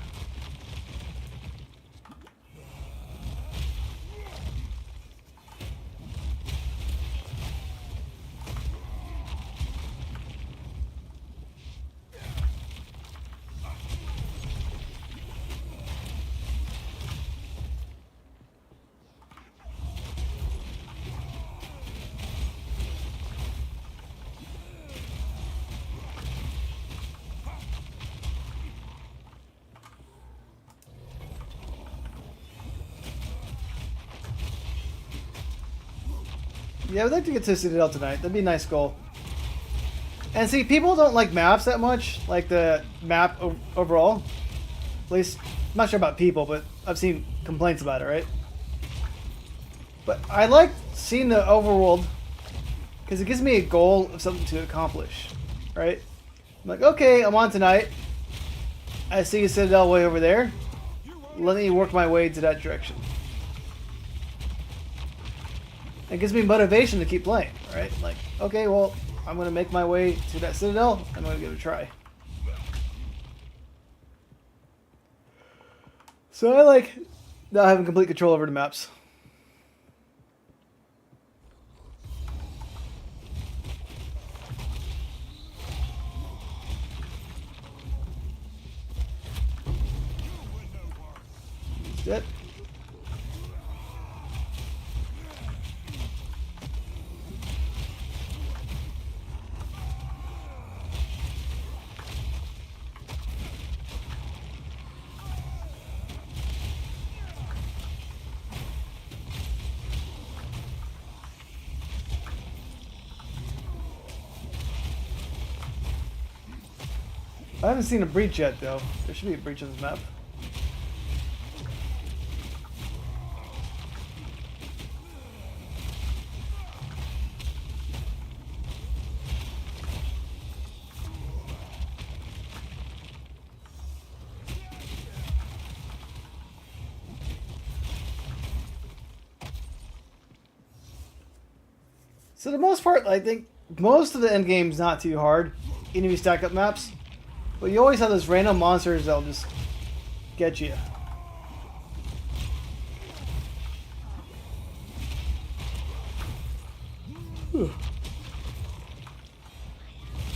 Yeah, I'd like to get to Citadel tonight. That'd be a nice goal. And see, people don't like maps that much, like the map overall. At least, I'm not sure about people, but I've seen complaints about it, right? But I like seeing the overworld because it gives me a goal of something to accomplish, right? I'm like, okay, I'm on tonight. I see a Citadel way over there. Let me work my way to that direction. It gives me motivation to keep playing, right? Like, okay, well, I'm going to make my way to that Citadel. I'm going to give it a try. So I like not having complete control over the maps. That's it. I haven't seen a breach yet, though. There should be a breach on this map. So the most part, I think most of the end game's not too hard, even if you stack up maps. But you always have those random monsters that'll just get you.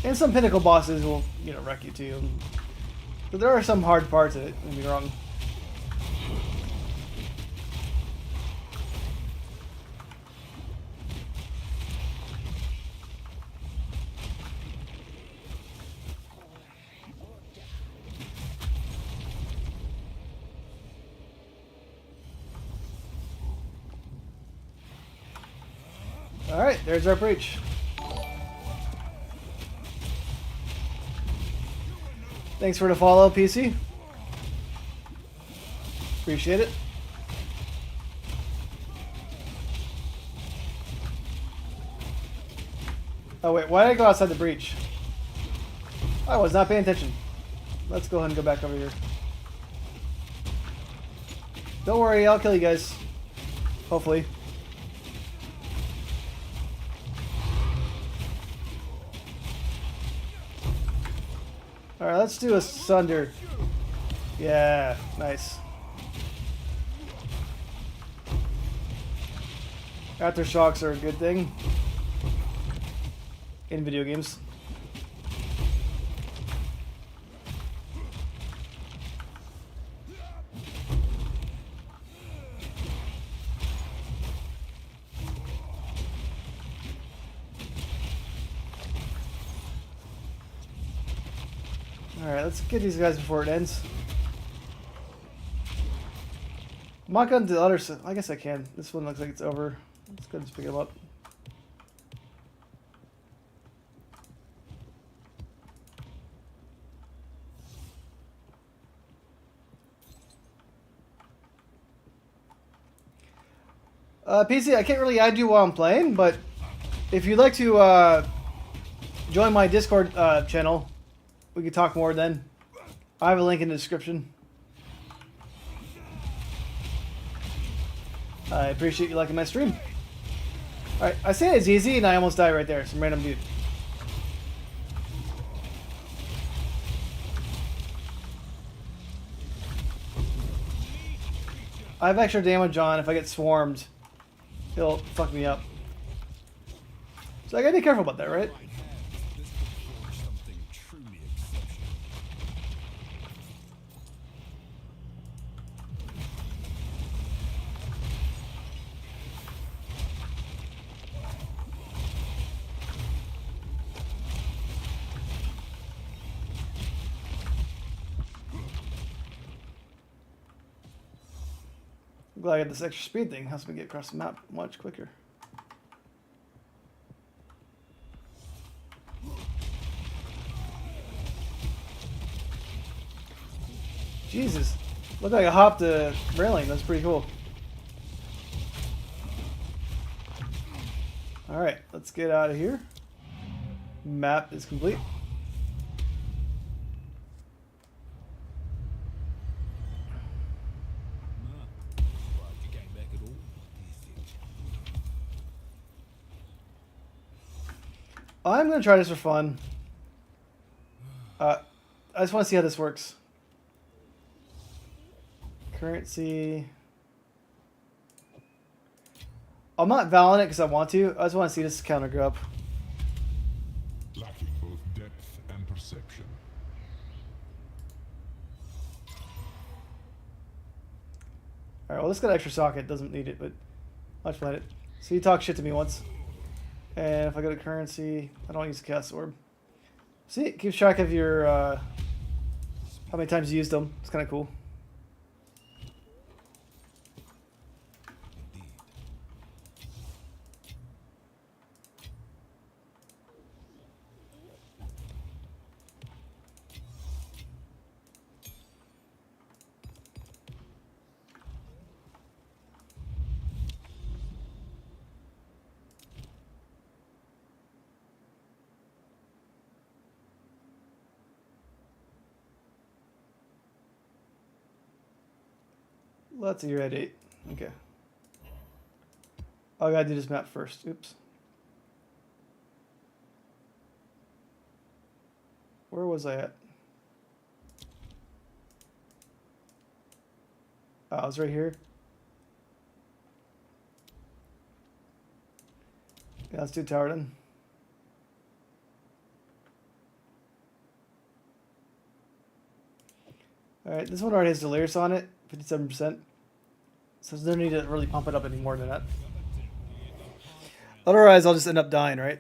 And some pinnacle bosses will, you know, wreck you too. But there are some hard parts of it, don't get me wrong. Alright, there's our breach. Thanks for the follow, PC. Appreciate it. Oh wait, why did I go outside the breach? I was not paying attention. Let's go ahead and go back over here. Don't worry, I'll kill you guys. Hopefully. Alright, let's do a Sunder. Yeah, nice. Aftershocks are a good thing in video games. Alright, let's get these guys before it ends. I'm not going to the other side. I guess I can. This one looks like it's over. Let's go and just pick them up. PC, I can't really add you while I'm playing, but if you'd like to join my Discord channel, we can talk more then. I have a link in the description. I appreciate you liking my stream. Alright, I say it's easy and I almost died right there. Some random dude. I have extra damage on. If I get swarmed, he'll fuck me up. So I gotta be careful about that, right? I'm glad I got this extra speed thing. Helps me get across the map much quicker. Jesus. Looked like I hopped the railing. That's pretty cool. Alright, let's get out of here. Map is complete. Glad you came back at all. I'm going to try this for fun. I just want to see how this works. Currency. I'm not valing it because I want to. I just want to see this counter go up. Lacking both depth and perception. Alright, well, this got an extra socket. Doesn't need it, but I'll just let it. So you talk shit to me once. And if I go to currency, I don't use the cast orb. See, it keeps track of your, how many times you used them. It's kind of cool. Let's see, you're at 8. Okay. Oh, I gotta do this map first. Oops. Where was I at? Oh, I was right here. Yeah, let's do tower then. Alright, this one already has Delirium on it, 57%. So there's no need to really pump it up any more than that. Otherwise, I'll just end up dying, right?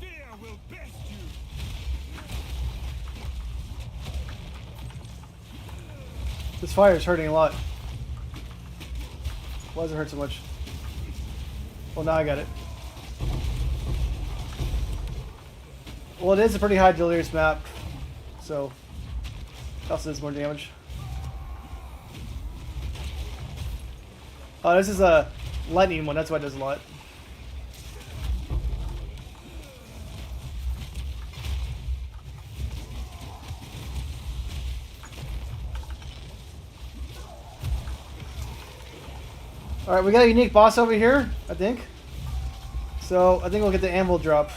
Fear will best you. This fire is hurting a lot. Why does it hurt so much? Well, now I got it. Well, it is a pretty high Delirium map, so it also does more damage. Oh, this is a lightning one. That's why it does a lot. Alright, we got a unique boss over here, I think. So, I think we'll get the anvil drop.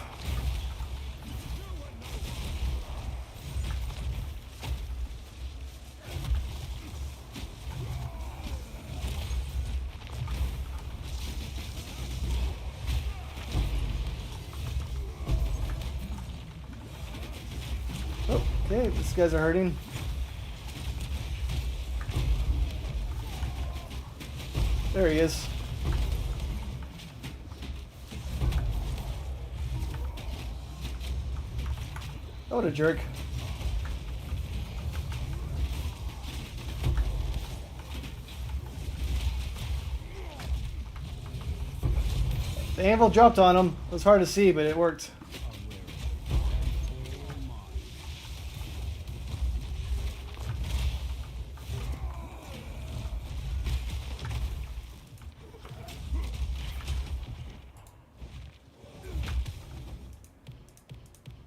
Okay, these guys are hurting. There he is. Oh, what a jerk. The anvil dropped on him. It was hard to see, but it worked.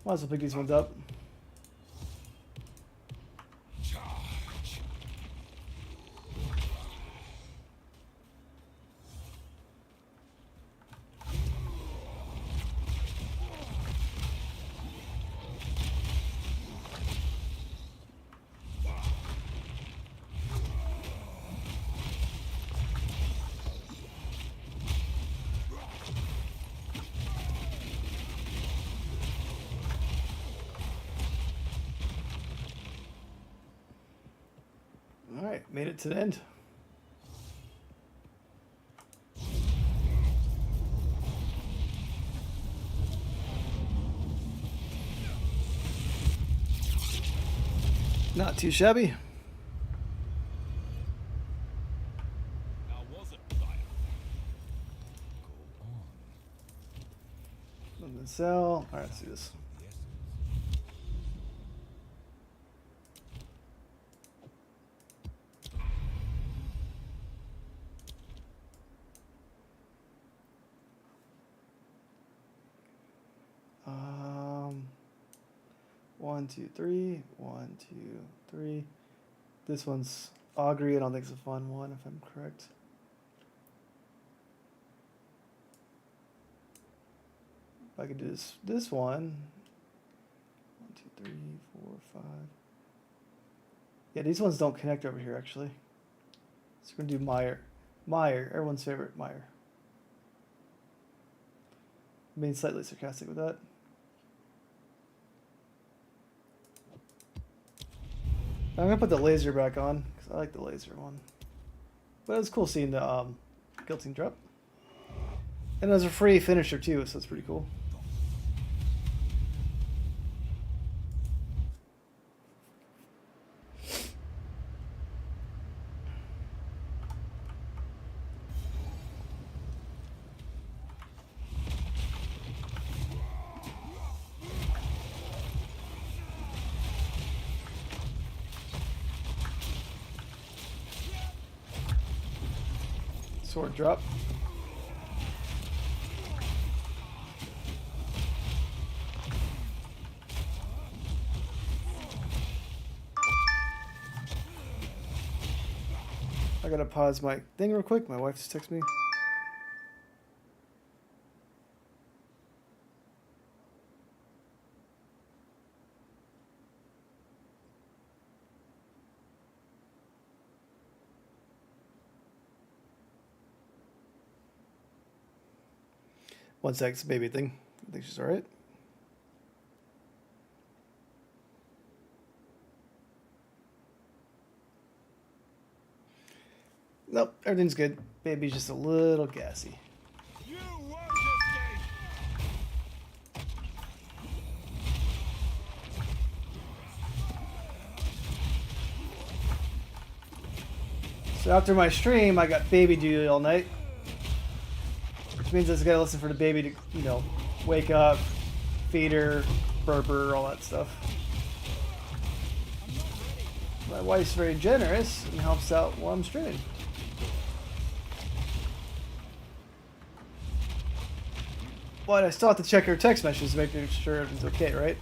Might as well pick these ones up. Charge. Alright, made it to the end. Not too shabby. Something sell. Alright, let's do this. One, two, three. 1, 2, 3. This one's Augury. I don't think it's a fun one, if I'm correct. If I could do this one. 1, 2, 3, 4, 5. Yeah, these ones don't connect over here actually. So we're gonna do Meyer. Meyer, everyone's favorite Meyer. I'm being slightly sarcastic with that. I'm gonna put the laser back on because I like the laser one. But it was cool seeing the guillotine drop. And it was a free finisher too, so it's pretty cool. Sword drop. I gotta pause my thing real quick. My wife just texted me. One sec, it's a baby thing. I think she's alright. Nope, everything's good. Baby's just a little gassy. You won't escape. So after my stream, I got baby duty all night. Which means I just gotta listen for the baby to, you know, wake up, feed her, burp her, all that stuff. My wife's very generous and helps out while I'm streaming. But I still have to check her text messages to make sure everything's okay, right?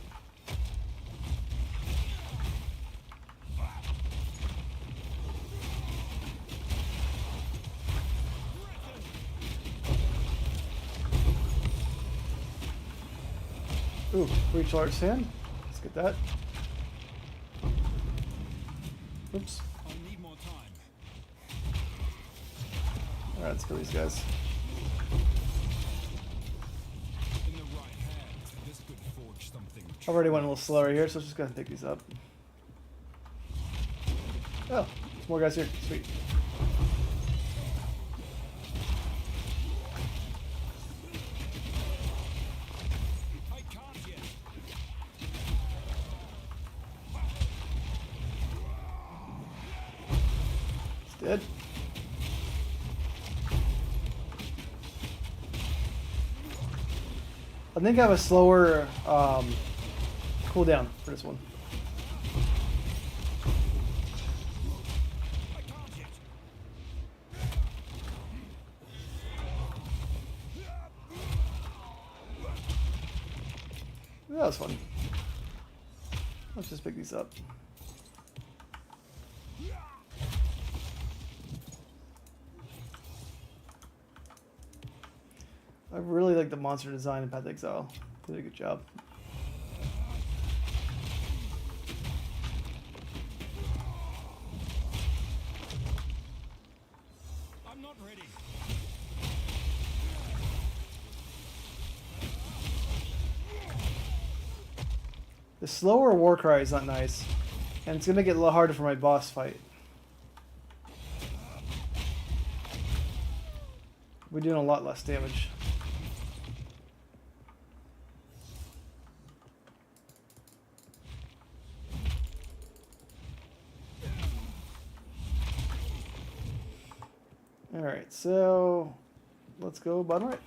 Ooh, reach large sand. Let's get that. Oops. I'll need more time. Alright, let's kill these guys. In the right hands, this could forge something. I already went a little slower here, so let's just go ahead and pick these up. Oh, there's more guys here. Sweet. I can't yet. It's dead. I think I have a slower cooldown for this one. I can't yet. That was fun. Let's just pick these up. I really like the monster design in Path to Exile. Did a good job. I'm not ready. The slower war cry is not nice, and it's gonna make it a little harder for my boss fight. We're doing a lot less damage. Alright, so let's go bottom right.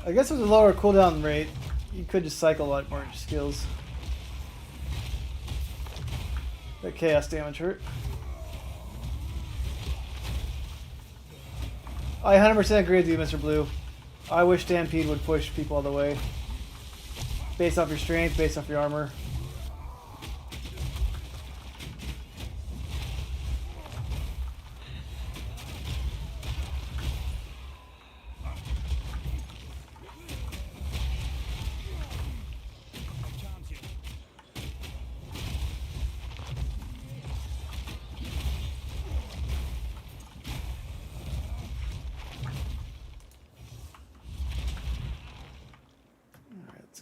I guess with a lower cooldown rate, you could just cycle a lot more skills. That chaos damage hurt. I 100% agree with you, Mr. Blue. I wish Stampede would push people all the way. Based off your strength, based off your armor.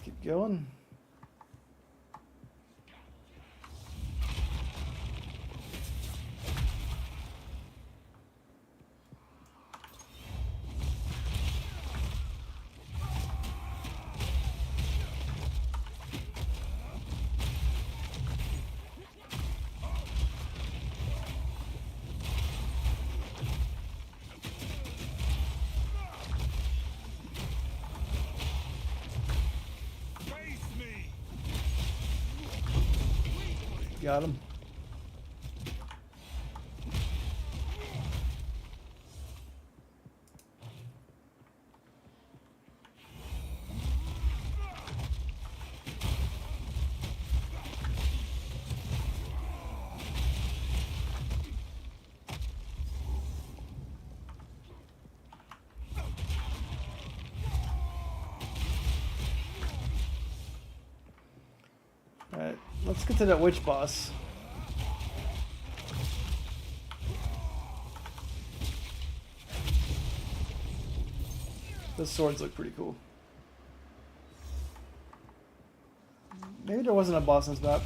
Keep going. Got him. Alright, let's get to that witch boss. Those swords look pretty cool. Maybe there wasn't a boss on this map.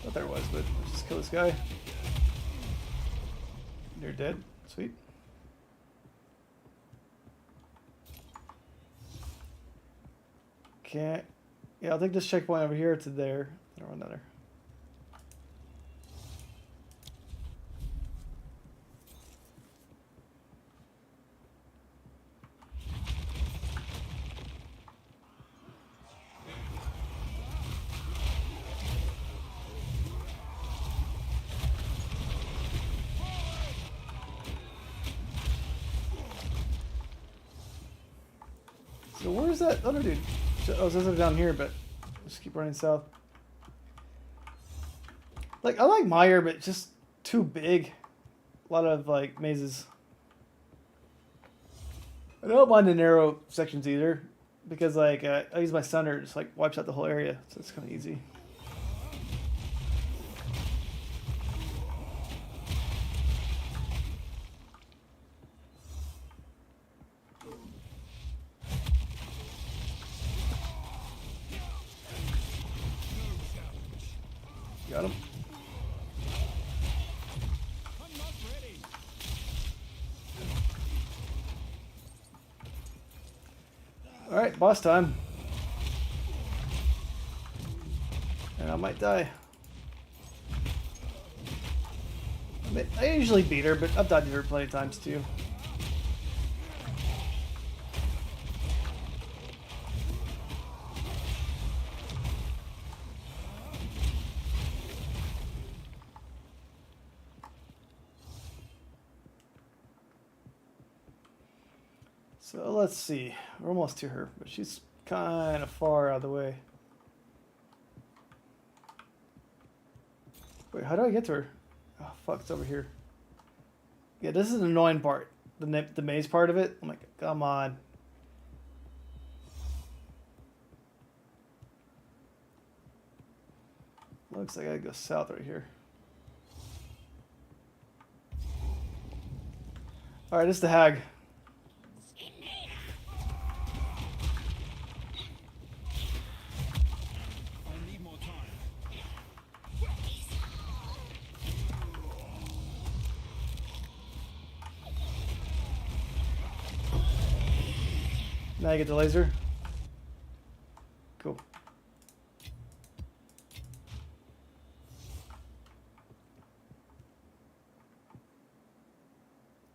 Thought there was, but let's just kill this guy. You're dead. Sweet. Can't. Yeah, I'll take this checkpoint over here to there. Or another. So where's that other dude? Oh, those are down here, but just keep running south. Like, I like Meyer, but it's just too big. A lot of, like, mazes. I don't mind the narrow sections either, because, like, I use my stunner, it just, like, wipes out the whole area, so it's kind of easy. Got him. I'm not ready. Alright, boss time. And I might die. I usually beat her, but I've died to her plenty of times too. So let's see. We're almost to her, but she's kind of far out of the way. Wait, how do I get to her? Oh, fuck, it's over here. Yeah, this is an annoying part. The maze part of it. I'm like, come on. Looks like I gotta go south right here. Alright, this is the hag. Now you get the laser. Cool.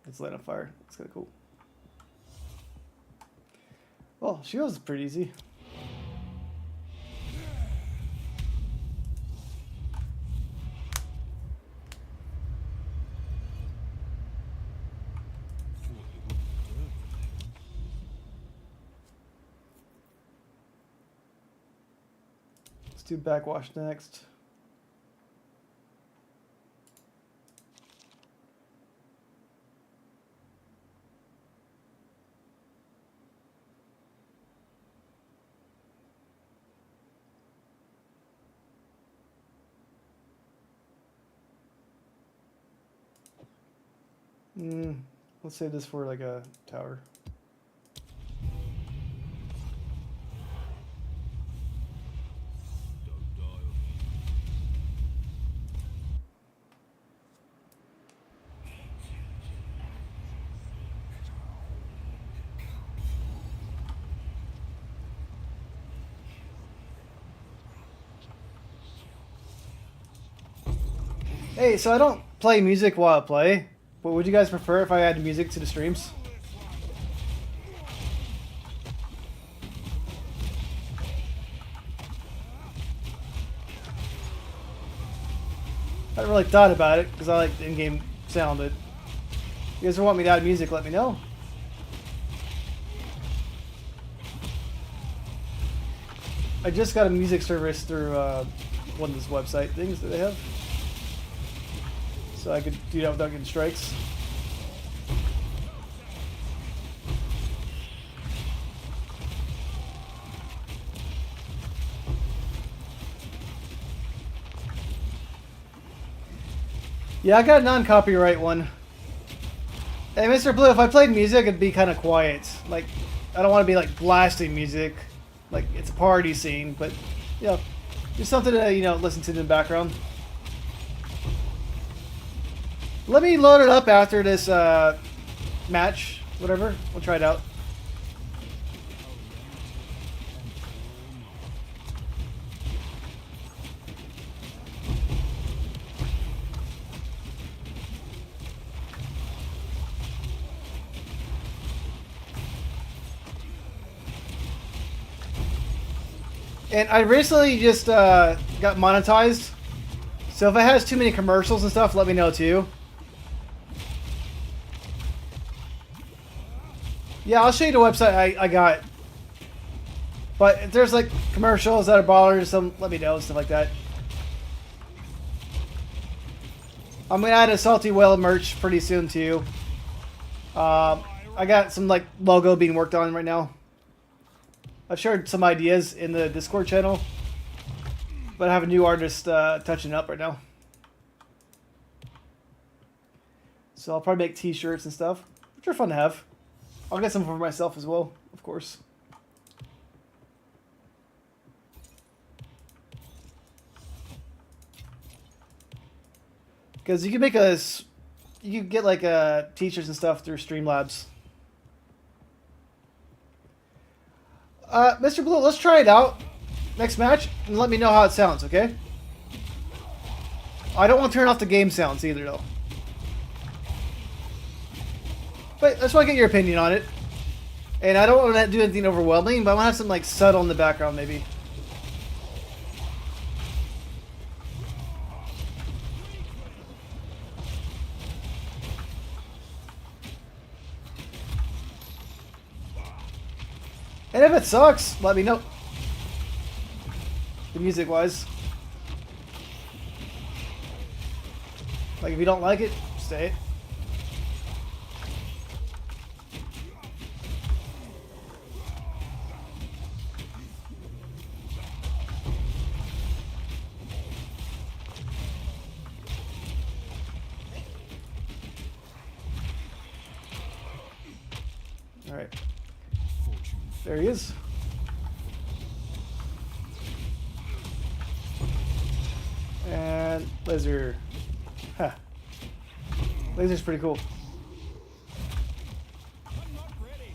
It's light on fire. It's kind of cool. Well, she was pretty easy. Let's do backwash next. Let's save this for like a tower. Hey, so I don't play music while I play, but would you guys prefer if I add music to the streams? I haven't really thought about it because I like the in-game sound, but if you guys want me to add music, let me know. I just got a music service through one of those website things that they have. So I could do that without getting strikes. Yeah, I got a non-copyright one. Hey, Mr. Blue, if I played music, it'd be kind of quiet. Like, I don't want to be like blasting music, like it's a party scene. But, you know, just something to listen to in the background. Let me load it up after this match, whatever. We'll try it out. And I recently just got monetized. So if it has too many commercials and stuff, let me know too. Yeah, I'll show you the website I got. But if there's like commercials that are bothering some, let me know, stuff like that. I'm gonna add a Salty Whale merch pretty soon too. I got some like logo being worked on right now. I've shared some ideas in the Discord channel, but I have a new artist touching up right now. So I'll probably make t-shirts and stuff, which are fun to have. I'll get some for myself as well, of course. Because you can make you can get like t-shirts and stuff through Streamlabs. Mr. Blue, let's try it out next match and let me know how it sounds, okay? I don't want to turn off the game sounds either, though. But I just want to get your opinion on it. And I don't want to do anything overwhelming, but I want to have something like subtle in the background, maybe. And if it sucks, let me know. The music-wise. Like, if you don't like it, stay. All right. There he is. And laser. Huh. Laser's pretty cool. I'm not ready.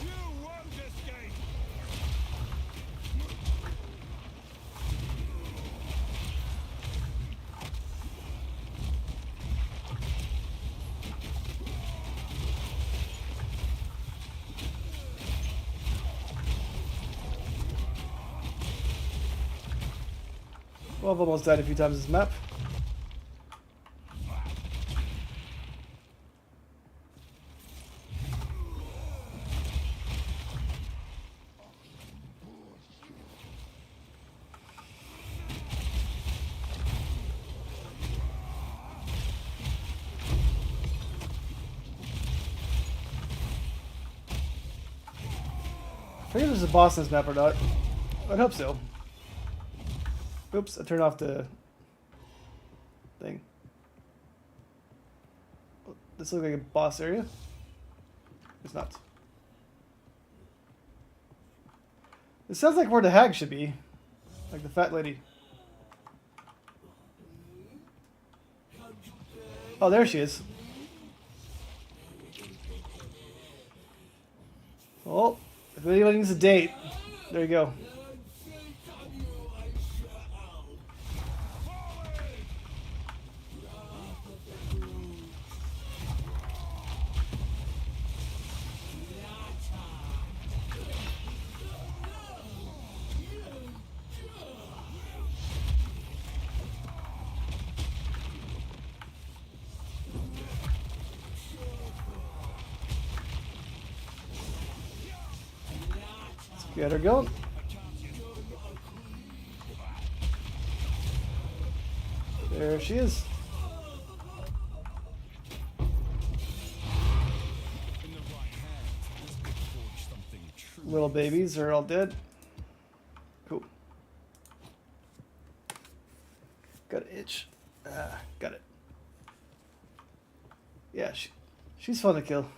You won't escape. Well, I've almost died a few times this map. I forget if there's a boss in this map or not. I'd hope so. Oops, I turned off the thing. This looks like a boss area. It's not. It sounds like where the hag should be. Like the fat lady. Oh, there she is. Well, if anybody needs a date, there you go. Get her going. There she is. In the right hands, this could forge something true. Little babies are all dead. Cool. Got an itch. Got it. Yeah, she's fun to kill.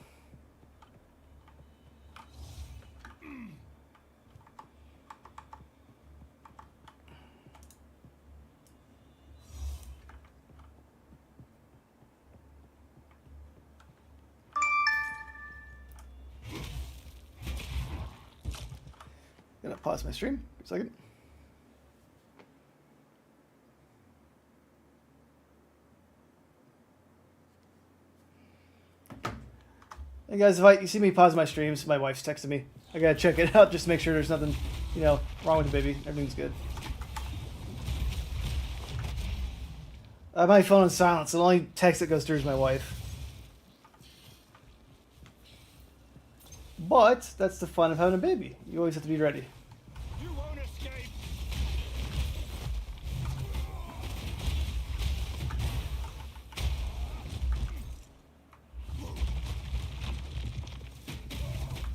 Gonna pause my stream for a second. Hey guys, if you see me pause my streams, my wife's texting me. I gotta check it out just to make sure there's nothing, wrong with the baby. Everything's good. I have my phone on silent, so the only text that goes through is my wife. But that's the fun of having a baby. You always have to be ready. You won't escape.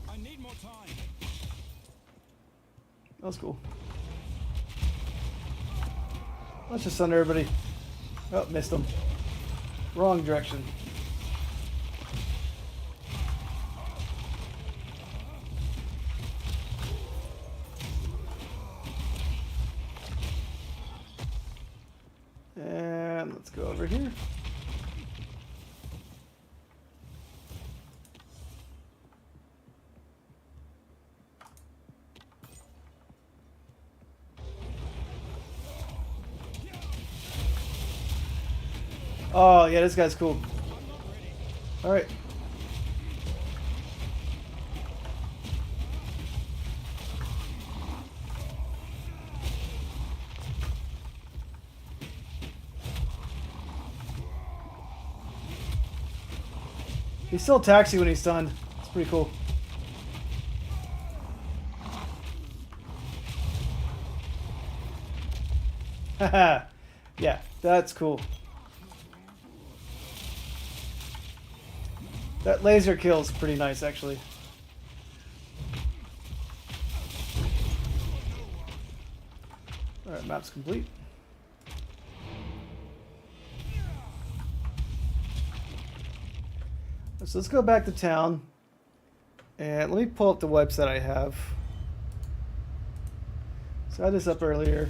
I need more time. That was cool. Let's just send everybody. Oh, missed them. Wrong direction. And let's go over here. Oh, yeah, this guy's cool. Alright. He still attacks you when he's stunned. It's pretty cool. Haha. Yeah, that's cool. That laser kill's pretty nice, actually. Alright, map's complete. So let's go back to town. And let me pull up the website I have. So I had this up earlier.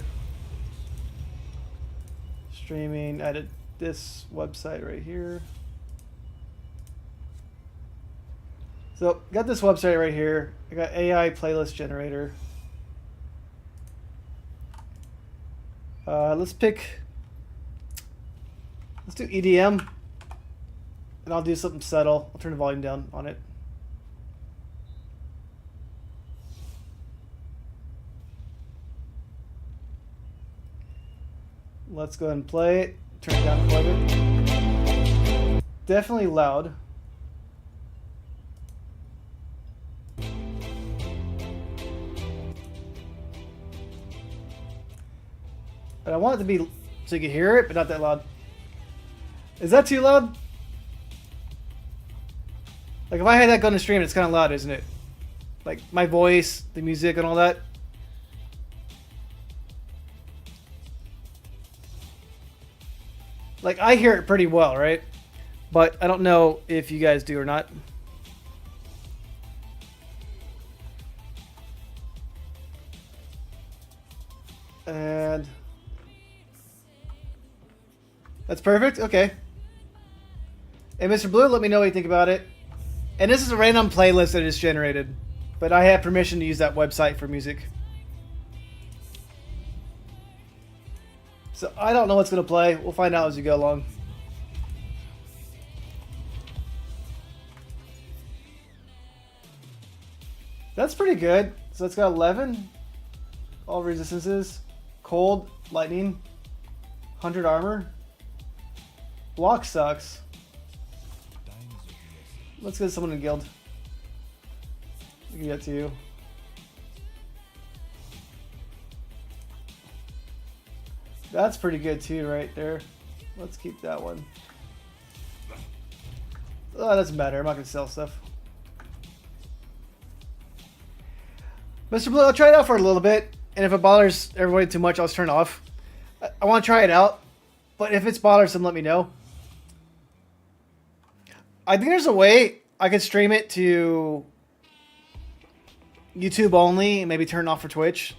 Streaming. I added this website right here. So, got this website right here. I got AI playlist generator. Let's do EDM. And I'll do something subtle. I'll turn the volume down on it. Let's go ahead and play it. Turn it down quite a bit. Definitely loud. And I want it to be so you can hear it, but not that loud. Is that too loud? Like if I had that going to stream, it's kind of loud, isn't it? Like my voice, the music, and all that. Like I hear it pretty well, right? But I don't know if you guys do or not. And that's perfect. Okay. Hey, Mr. Blue, let me know what you think about it. And this is a random playlist that is generated, but I have permission to use that website for music. So I don't know what's going to play. We'll find out as we go along. That's pretty good. So it's got 11. All resistances. Cold, lightning, 100 armor. Block sucks. Let's get someone in guild. We can get to you. That's pretty good too, right there. Let's keep that one. Oh, that doesn't matter. I'm not gonna sell stuff. Mr. Blue, I'll try it out for a little bit, and if it bothers everybody too much, I'll just turn it off. I want to try it out, but if it's bothersome, let me know. I think there's a way I could stream it to YouTube only and maybe turn it off for Twitch.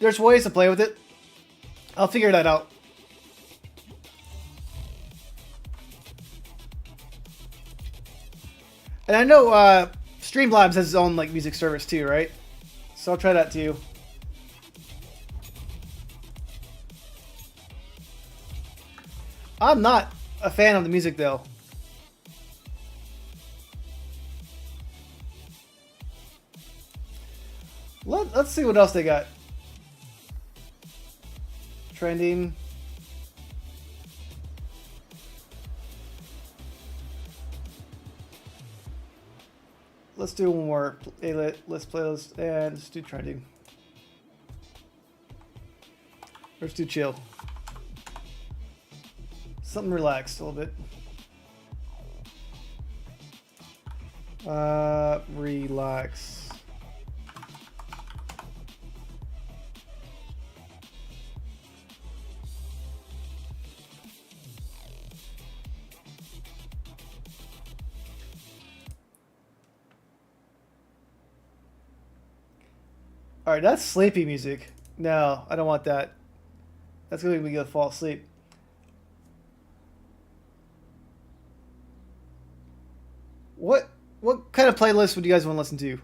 There's ways to play with it. I'll figure that out. And I know Streamlabs has its own like music service too, right? So I'll try that too. I'm not a fan of the music though. Let's see what else they got. Trending. Let's do one more list playlist and let's do trending. Let's do chill. Something relaxed a little bit. Relax. All right, that's sleepy music. No, I don't want that. That's gonna make me go fall asleep. What kind of playlist would you guys want to listen to?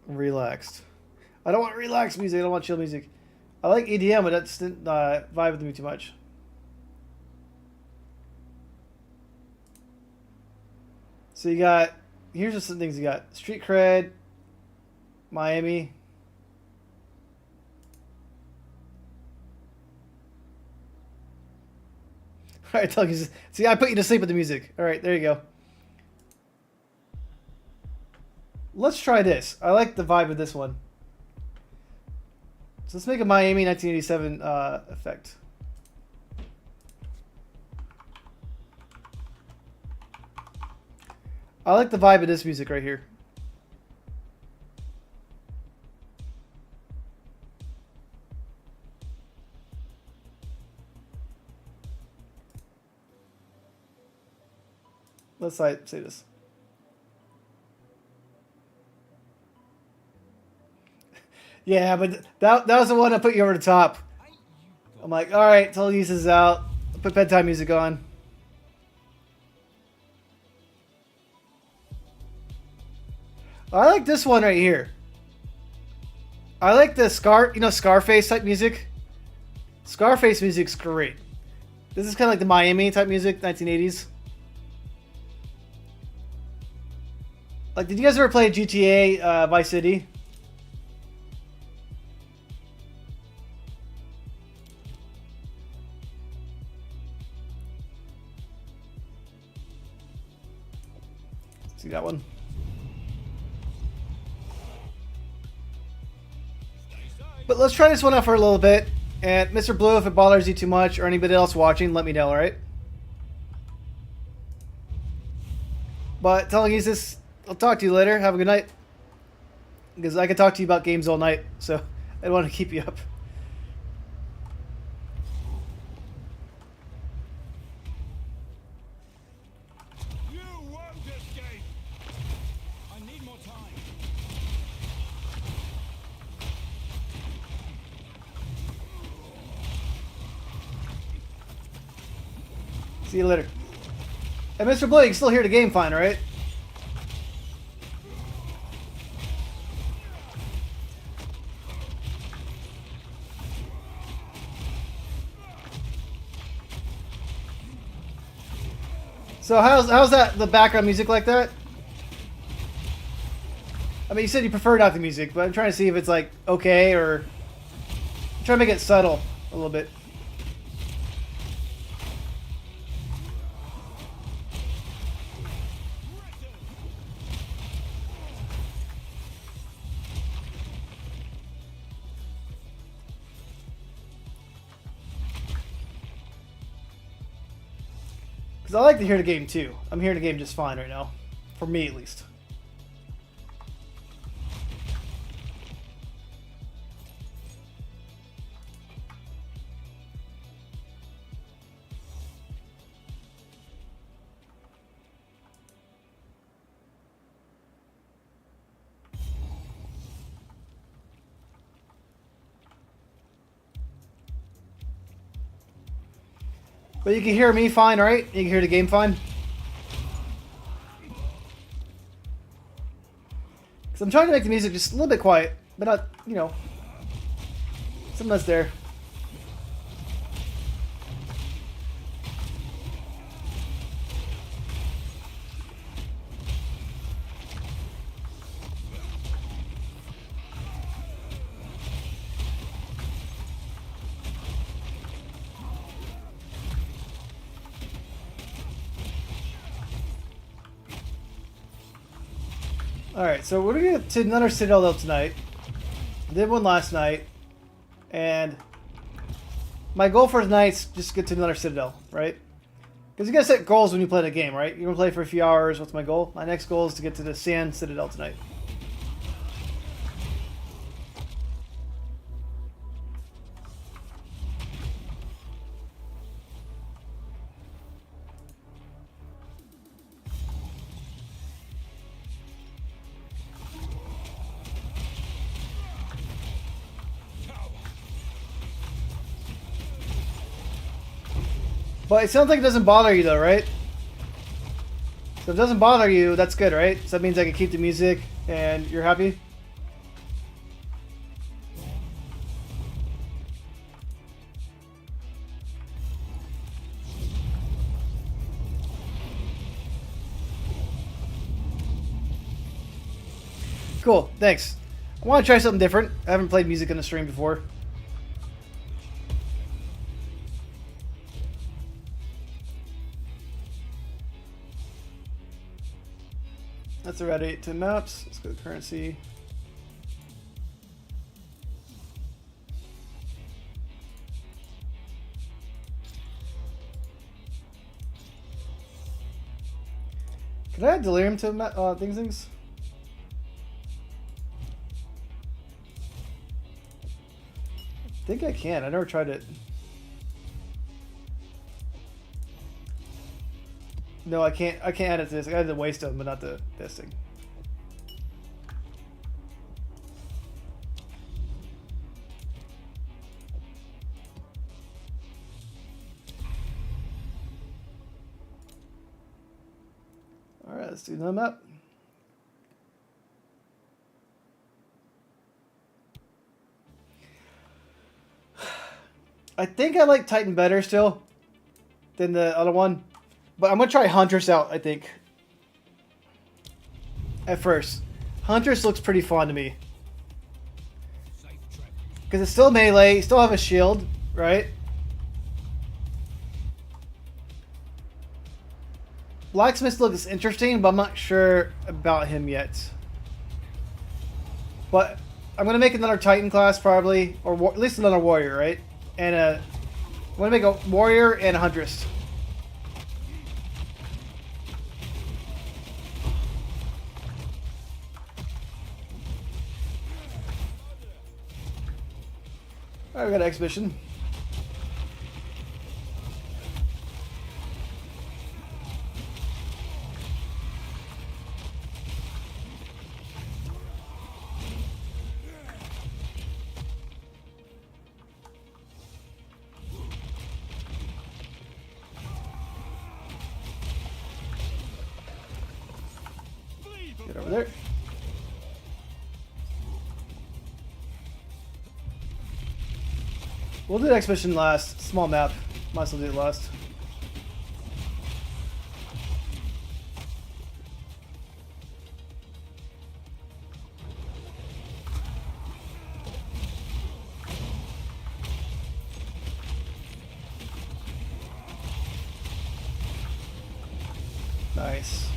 Relaxed. I don't want relaxed music. I don't want chill music. I like EDM, but that didn't vibe with me too much. So you got, here's just some things you got. Street Cred, Miami. All right, see, I put you to sleep with the music. All right, there you go. Let's try this. I like the vibe of this one. So let's make a Miami 1987 effect. I like the vibe of this music right here. Let's say this. Yeah, but that was the one that put you over the top. I'm like, all right, till Elise is out. I'll put bedtime music on. I like this one right here. I like the Scarface type music. Scarface music's great. This is kind of like the Miami type music, 1980s. Like, did you guys ever play GTA Vice City? do that one. But let's try this one out for a little bit. And Mr. Blue, if it bothers you too much, or anybody else watching, let me know, alright? But telling you this, I'll talk to you later. Have a good night. Because I could talk to you about games all night, so I don't want to keep you up. You won't escape. I need more time. See you later. Hey, Mr. Blue, you can still hear the game fine, right? So how's that, the background music like that? I mean, you said you prefer not the music, but I'm trying to see if it's like okay, or I'm trying to make it subtle a little bit. Because I like to hear the game too. I'm hearing the game just fine right now. For me at least. But you can hear me fine, right? You can hear the game fine? Because I'm trying to make the music just a little bit quiet, but not, you know, something that's there. Alright, so we're gonna get to another Citadel tonight. Did one last night. And my goal for tonight's just to get to another Citadel, right? Because you gotta set goals when you play the game, right? You're gonna play for a few hours. What's my goal? My next goal is to get to the Sand Citadel tonight. But it sounds like it doesn't bother you though, right? So if it doesn't bother you, that's good, right? So that means I can keep the music and you're happy? Cool, thanks. I want to try something different. I haven't played music on the stream before. That's around 8 to maps. Let's go to currency. Can I add Delirium to things? I think I can. I never tried it. No, I can't. I can't add it to this. I added the waste of them, but not the this thing. All right, let's do the map. I think I like Titan better still than the other one. But I'm going to try Huntress out, I think. At first. Huntress looks pretty fun to me. Because it's still melee, you still have a shield, right? Blacksmith looks interesting, but I'm not sure about him yet. But I'm gonna make another Titan class probably, or at least another warrior, right? And I'm gonna make a warrior and a huntress. All right, we got an exhibition. Get over there. We'll do the exhibition last. Small map. Might as well do it last. Nice.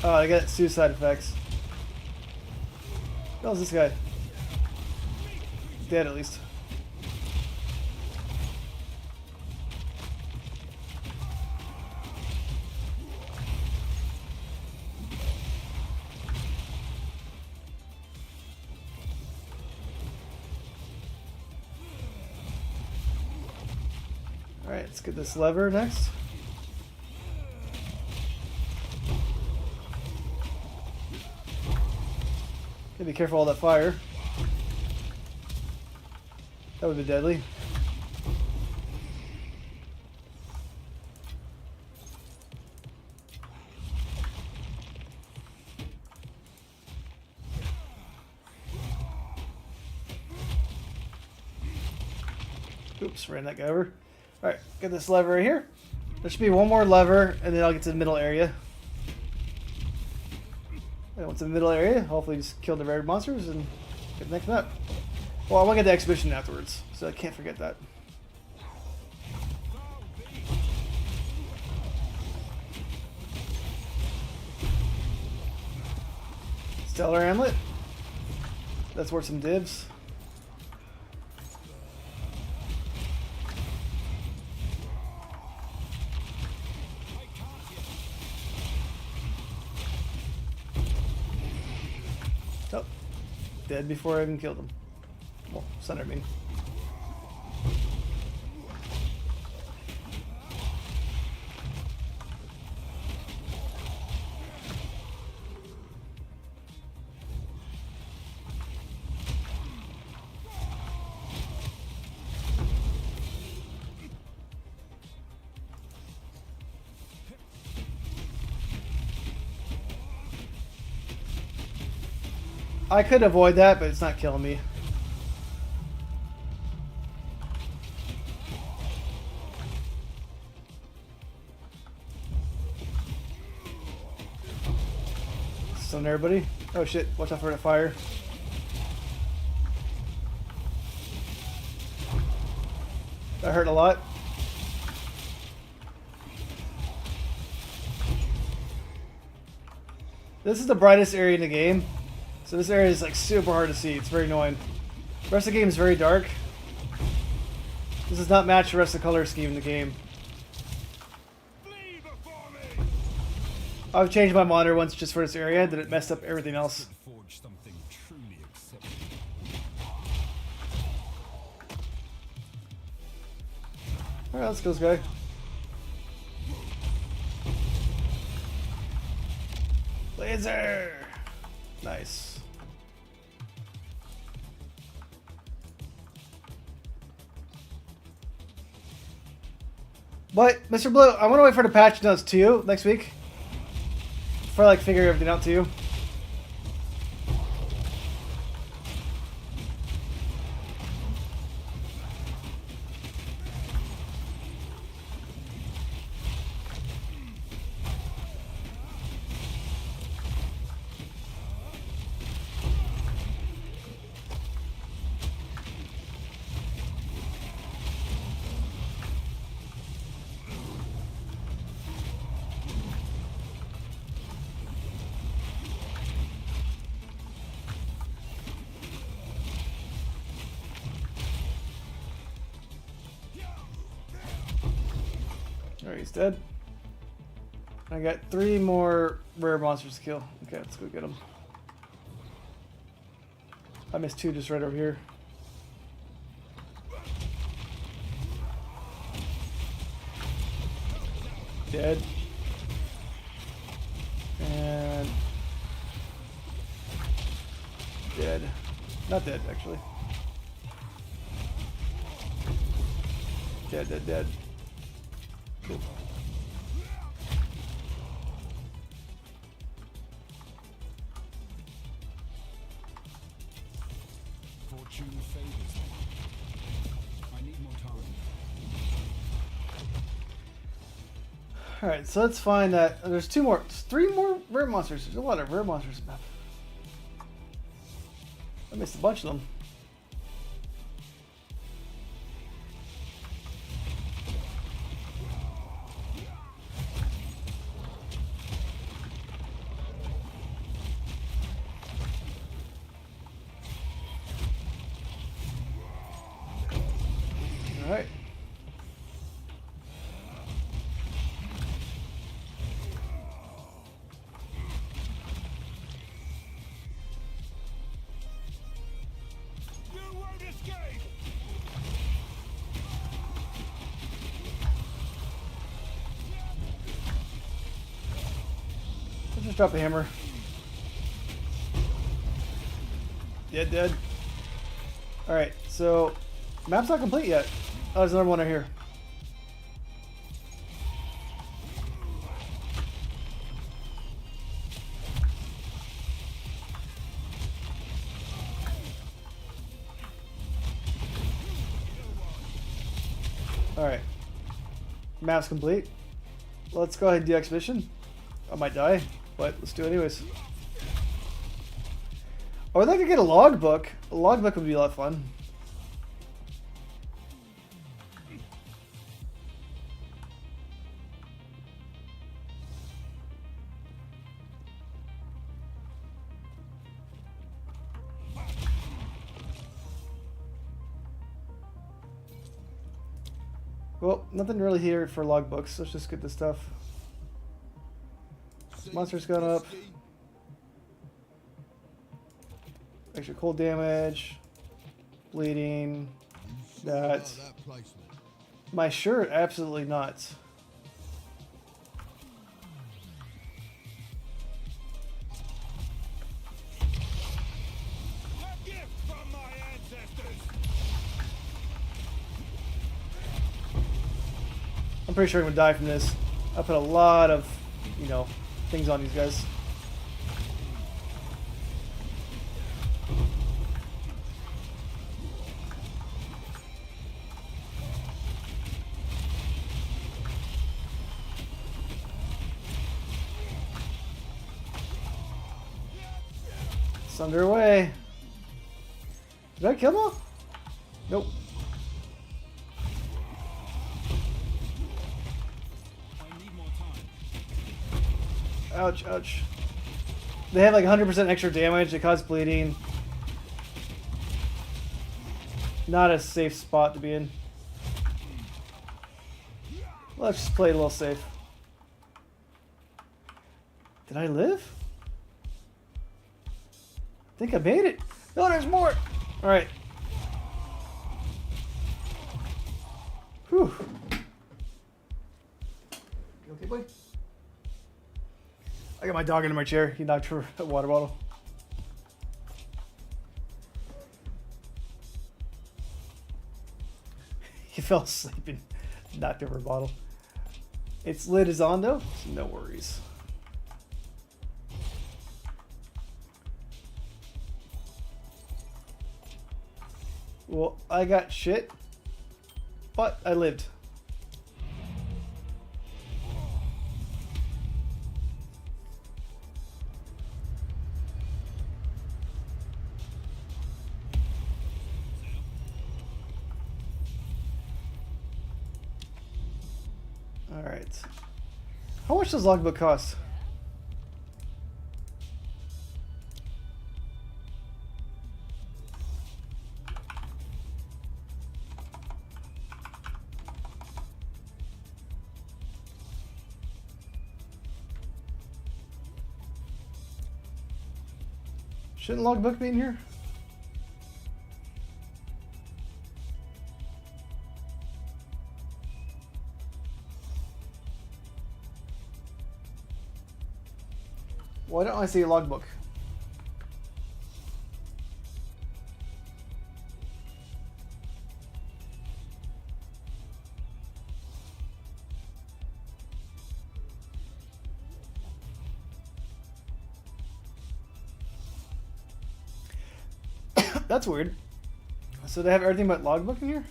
Oh, I got suicide effects. What was this guy? Dead at least. Alright, let's get this lever next. Gotta be careful of that fire. That would be deadly. Oops, ran that guy over. Alright, get this lever right here. There should be one more lever, and then I'll get to the middle area. And once in the middle area, hopefully just kill the rare monsters and get the next map. Well, I want to get the exhibition afterwards, so I can't forget that. Stellar Amulet. That's worth some divs. Oh, dead before I even killed him. Well, center me. I could avoid that, but it's not killing me. Stun everybody. Oh shit, watch out for the fire. That hurt a lot. This is the brightest area in the game. So this area is like super hard to see. It's very annoying. The rest of the game is very dark. This does not match the rest of the color scheme in the game. Flee before me! I've changed my monitor once just for this area, then it messed up everything else. Forge something truly exceptional. Alright, let's go, this guy. Laser! Nice. But, Mr. Blue, I want to wait for the patch notes too next week. Before I like figure everything out too. Alright, he's dead. I got 3 more rare monsters to kill. Okay, let's go get them. I missed 2 just right over here. Dead. And dead. Not dead, actually. Dead, dead, dead. Cool. Fortune favors me. I need more time. Alright, so let's find that. There's 3 more rare monsters. There's a lot of rare monsters in the map. I missed a bunch of them. Alright. You won't escape! Let's just drop a hammer. Dead, dead. Alright, so map's not complete yet. Oh, there's another one right here. Alright. Map's complete. Let's go ahead and do exhibition. I might die, but let's do it anyways. I would like to get a logbook. A logbook would be a lot of fun. Well, nothing really here for logbooks. Let's just get this stuff. Monster's gone up. Extra cold damage. Bleeding. That. My shirt, absolutely not. A gift from my ancestors! I'm pretty sure I'm gonna die from this. I put a lot of, things on these guys. It's underway. Did I kill them all? Nope. I need more time. Ouch, ouch. They have like 100% extra damage. They cause bleeding. Not a safe spot to be in. Let's just play it a little safe. Did I live? I think I made it. No, there's more. All right. Whew. You okay, boy? I got my dog into my chair. He knocked her a water bottle. He fell asleep and knocked over a bottle. Its lid is on though, so no worries. Well, I got shit, but I lived. All right. How much does logbook cost? Shouldn't logbook be in here? Why don't I see a logbook? That's weird. So they have everything but logbook in here?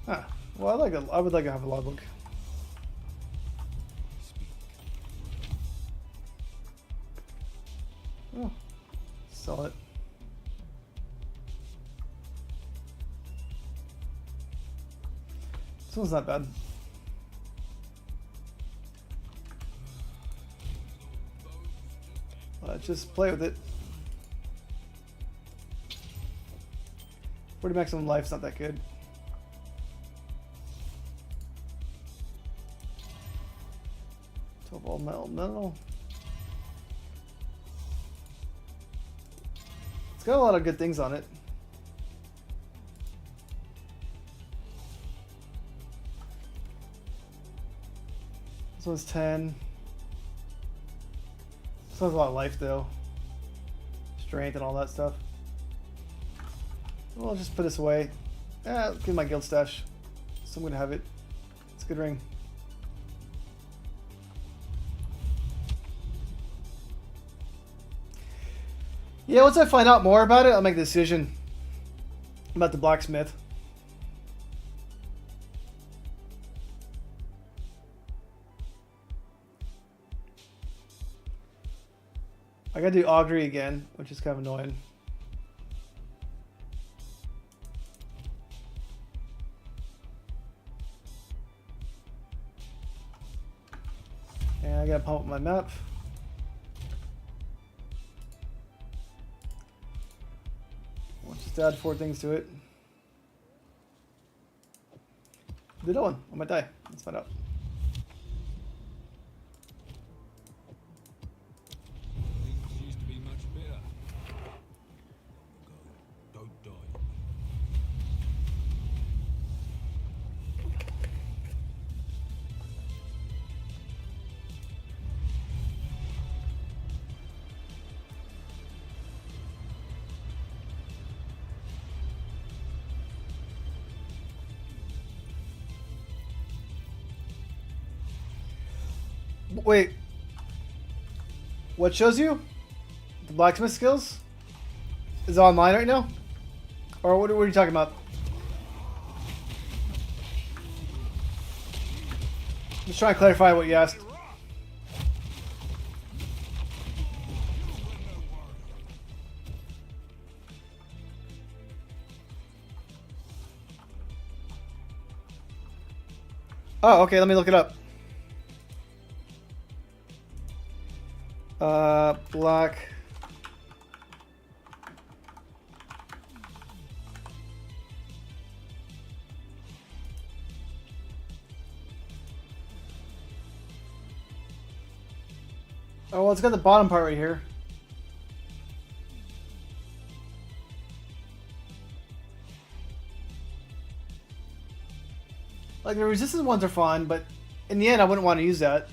Huh. Well, I would like to have a logbook. Oh, sell it. This one's not bad. Just play with it. 40 maximum life's not that good. All metal. It's got a lot of good things on it. This one's 10. This one's a lot of life though. Strength and all that stuff. Well, I'll just put this away. Give my guild stash. So I'm gonna have it. It's a good ring. Yeah, once I find out more about it, I'll make a decision about the blacksmith. I gotta do augury again, which is kind of annoying. And I gotta pump up my map. Just add 4 things to it. Do that one. I might die. Let's find out. Things used to be much better. Don't die. Wait. What shows you? The blacksmith skills? Is it online right now? Or what are you talking about? Just trying to clarify what you asked. Oh, okay, let me look it up. Black. Oh, well, it's got the bottom part right here. Like, the resistance ones are fine, but in the end, I wouldn't want to use that.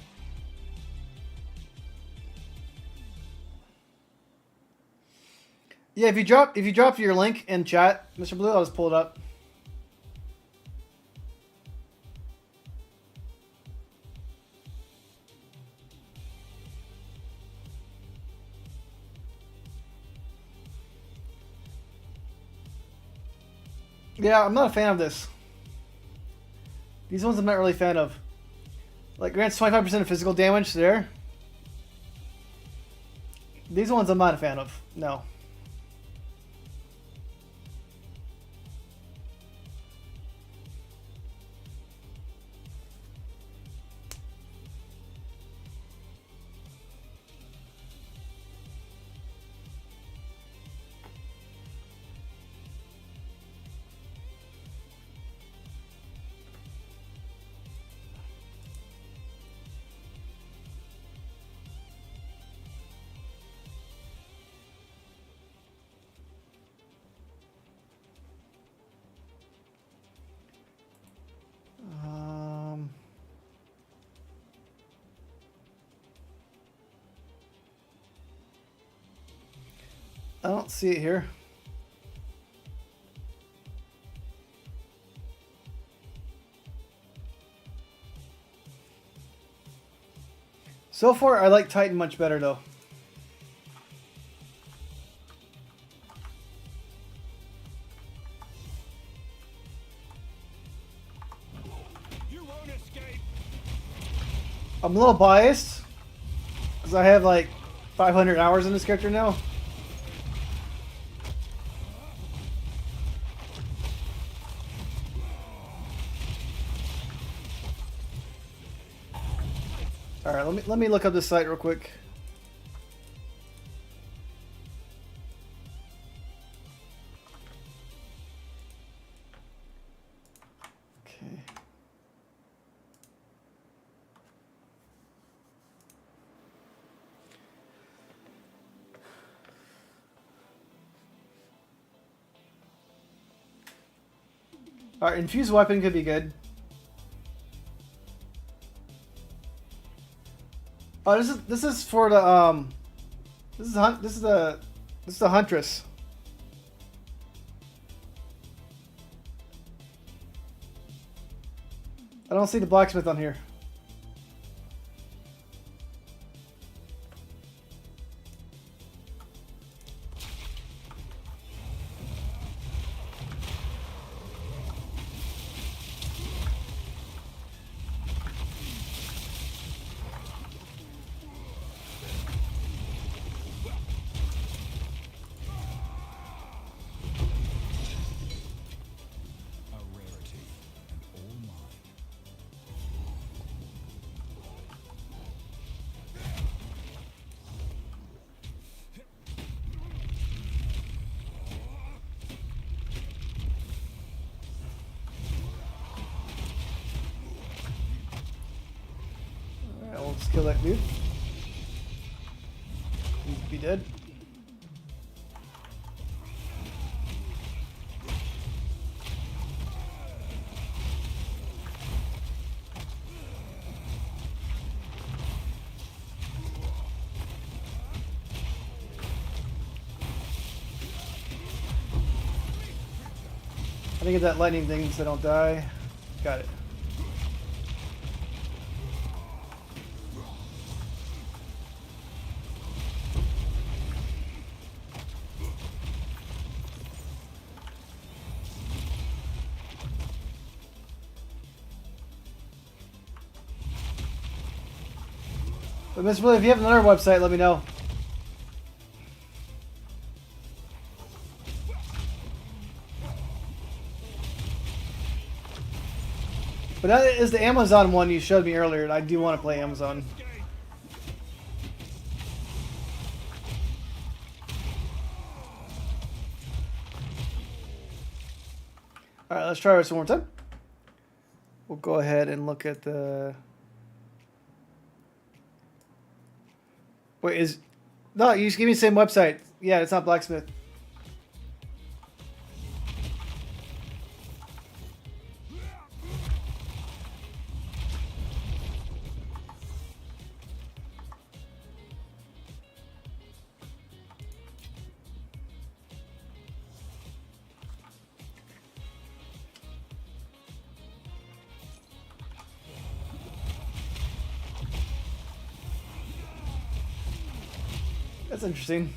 Yeah, if you drop your link in chat, Mr. Blue, I'll just pull it up. Yeah, I'm not a fan of this. These ones I'm not really a fan of. Like, grants 25% of physical damage there. These ones I'm not a fan of. No. I don't see it here. So far, I like Titan much better, though. You won't escape. I'm a little biased because I have like 500 hours in this character now. All right, let me look up this site real quick. Okay. All right, infused weapon could be good. Oh, this is for the this is the huntress. I don't see the blacksmith on here. A rarity, and all mine. Alright, we'll just kill that dude. He's be dead. I think of that lightning thing so I don't die. Got it. But Miss Willie, if you have another website, let me know. But that is the Amazon one you showed me earlier, and I do want to play Amazon. Alright, let's try this one more time. We'll go ahead and look at the... Wait, is... No, you just give me the same website. Yeah, it's not Blacksmith. That's interesting.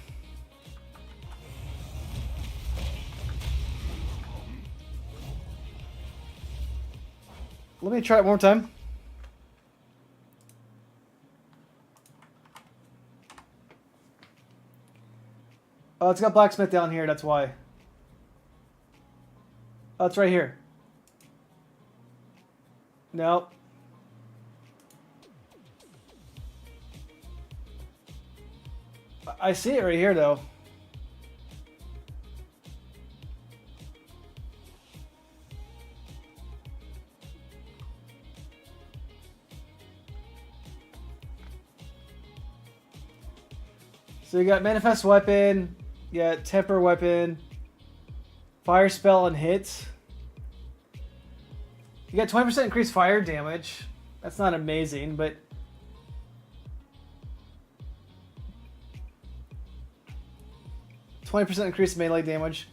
Let me try it one more time. Oh, it's got blacksmith down here, that's why. Oh, it's right here. Nope. I see it right here, though. So you got manifest weapon, you got temper weapon, fire spell and hits. You got 20% increased fire damage. That's not amazing, but 20% increased melee damage.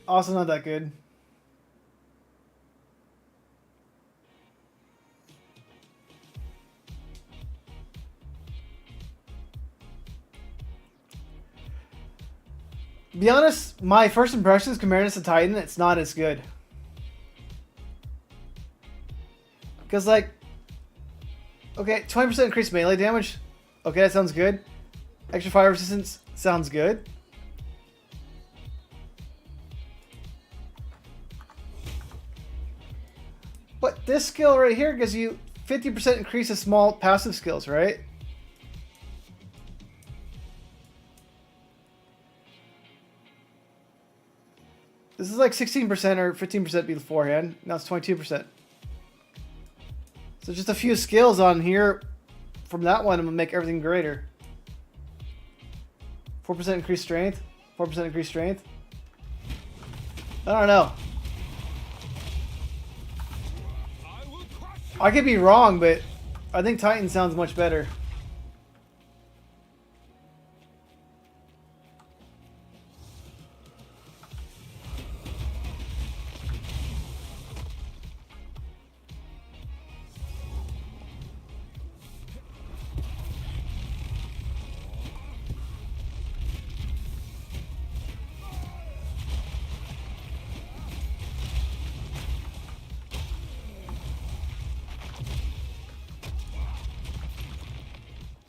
Also not that good. To be honest, my first impressions comparing this to Titan, it's not as good. Because, like, okay, 20% increased melee damage. Okay, that sounds good. Extra fire resistance sounds good. But this skill right here gives you 50% increase of small passive skills, right? This is like 16% or 15% beforehand. Now it's 22%. So just a few skills on here from that one, I'm gonna make everything greater. 4% increased strength. 4% increased strength. I don't know. I could be wrong, but I think Titan sounds much better.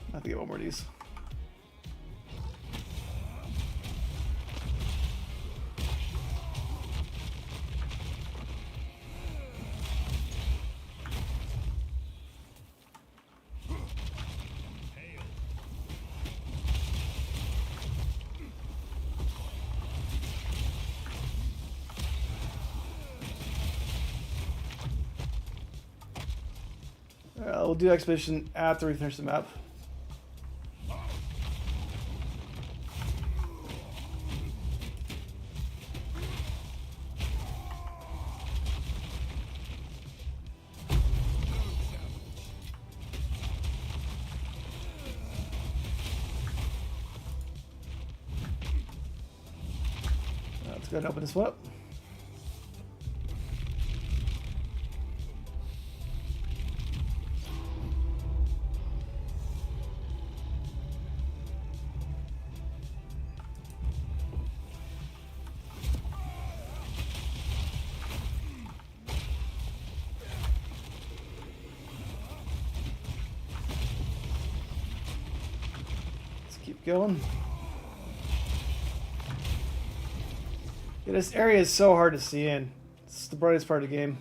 I have to get one more of these. We'll do expedition after we finish the map. Let's go ahead and open this one up. Let's keep going. Yeah, this area is so hard to see in. It's the brightest part of the game.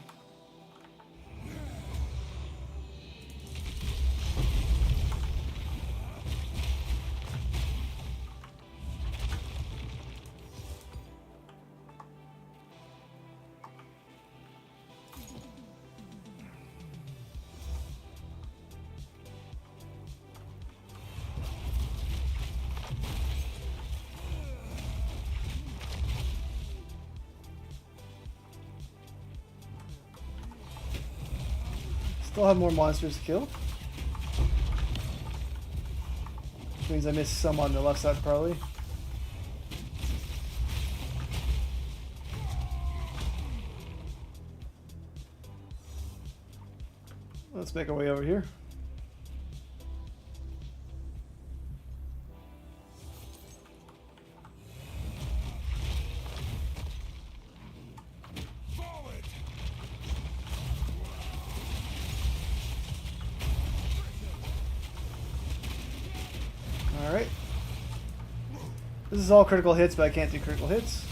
Still have more monsters to kill. Which means I missed some on the left side probably. Let's make our way over here. Alright. This is all critical hits, but I can't do critical hits.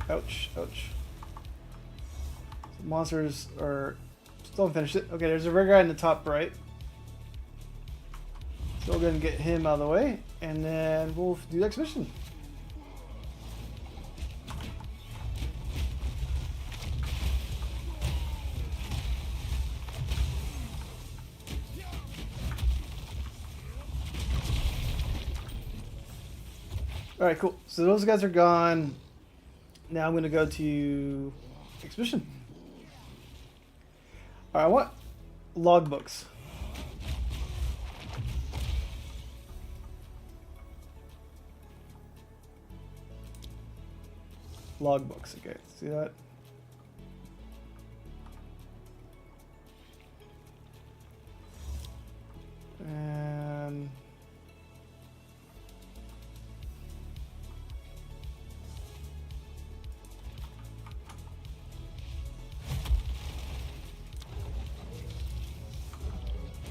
Ouch, ouch. Monsters are still unfinished. It. Okay, there's a rare guy in the top right. So we're going to get him out of the way, and then we'll do the exhibition. All right, cool. So those guys are gone. Now I'm going to go to Exhibition. All right, I want logbooks. Logbooks. Okay, see that? And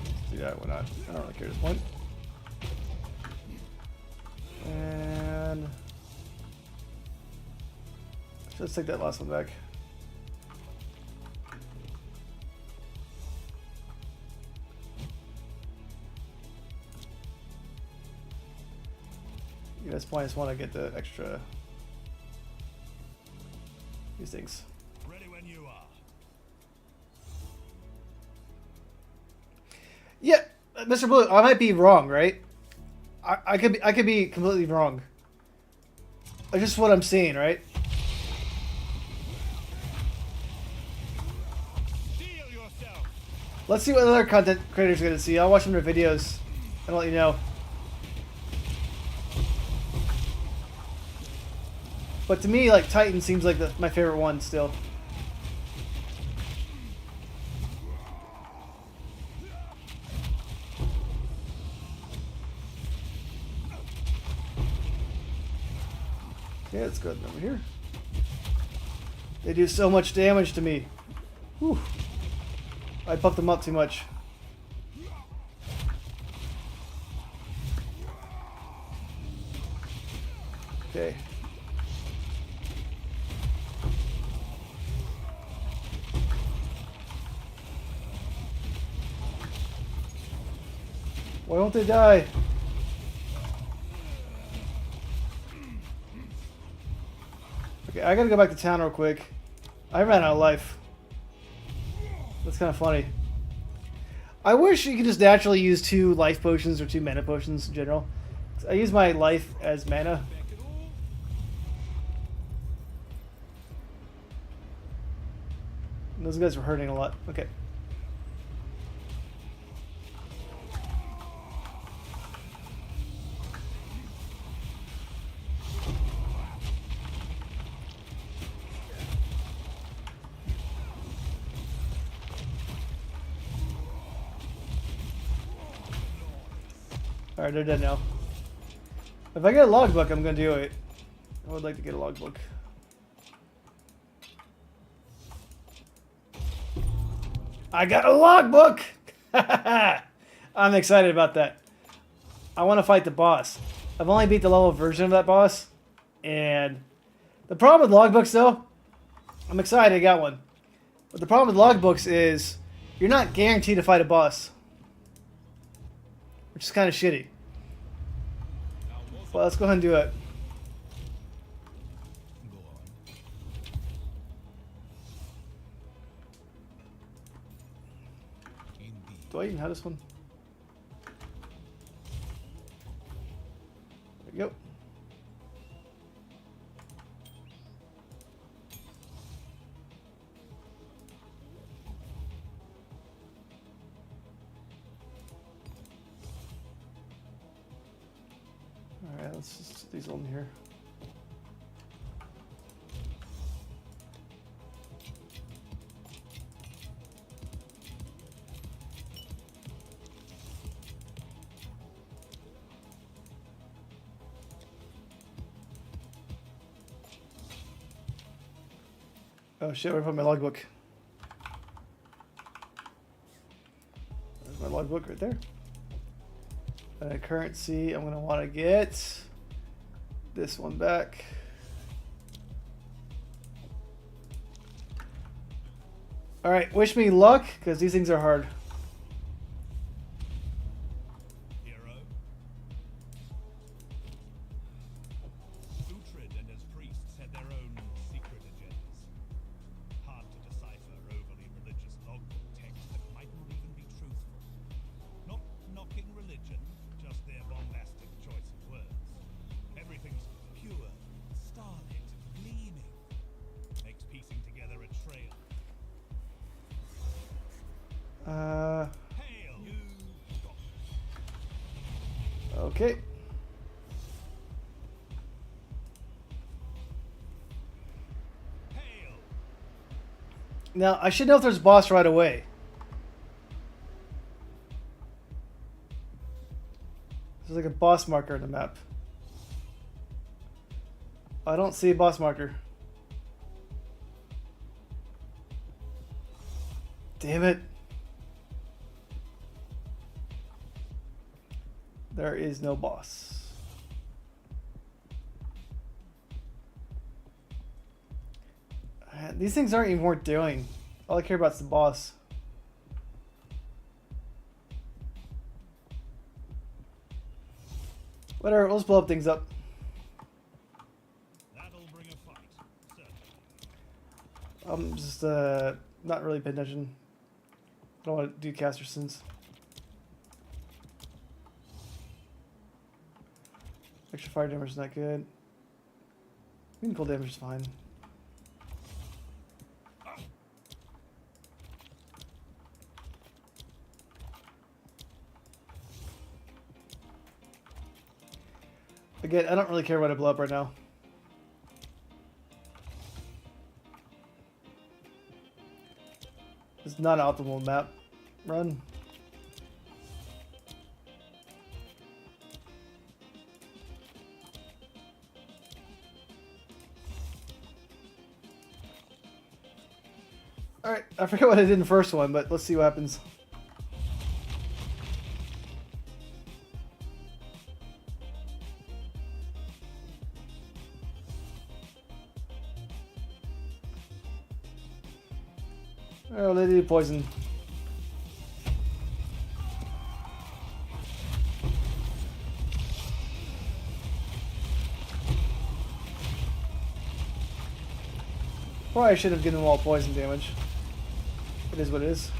let's do that. Why not? I don't really care at this point. And let's take that last one back. At this point, I just want to get the extra these things. Ready when you are. Yeah, Mr. Blue, I might be wrong, right? I could be completely wrong. That's just what I'm seeing, right? Steel yourself. Let's see what other content creators are gonna see. I'll watch some of their videos and let you know. But to me, like Titan seems like my favorite one still. Okay, let's go over here. They do so much damage to me. Whew. I buffed them up too much. Okay. Why won't they die? Okay, I gotta go back to town real quick. I ran out of life. That's kind of funny. I wish you could just naturally use 2 life potions or 2 mana potions in general. I use my life as mana. And those guys were hurting a lot. Okay. Alright, they're dead now. If I get a logbook, I'm gonna do it. I would like to get a logbook. I got a logbook! I'm excited about that. I want to fight the boss. I've only beat the level version of that boss. And the problem with logbooks, though, I'm excited I got one. But the problem with logbooks is you're not guaranteed to fight a boss. Which is kind of shitty. Well, let's go ahead and do it. Do I even have this one? There we go. Alright, let's just put these on here. Oh shit, where did I put my logbook? There's my logbook right there. And currency, I'm going to want to get this one back. Alright, wish me luck, because these things are hard. Uh, Hail. okay. Hail. Now, I should know if there's a boss right away. There's like a boss marker on the map. I don't see a boss marker. Damn it. There is no boss. These things aren't even worth doing. All I care about is the boss. Whatever, let's blow up things up. That'll bring a fight. Certainly. I'm just not really paying attention. I don't want to do caster sins. Extra fire damage is not good. Meaningful damage is fine. Again, I don't really care what I blow up right now. It's not an optimal map run. Alright, I forget what I did in the first one, but let's see what happens. Oh, they did poison. Probably should have given them all poison damage. It is what it is.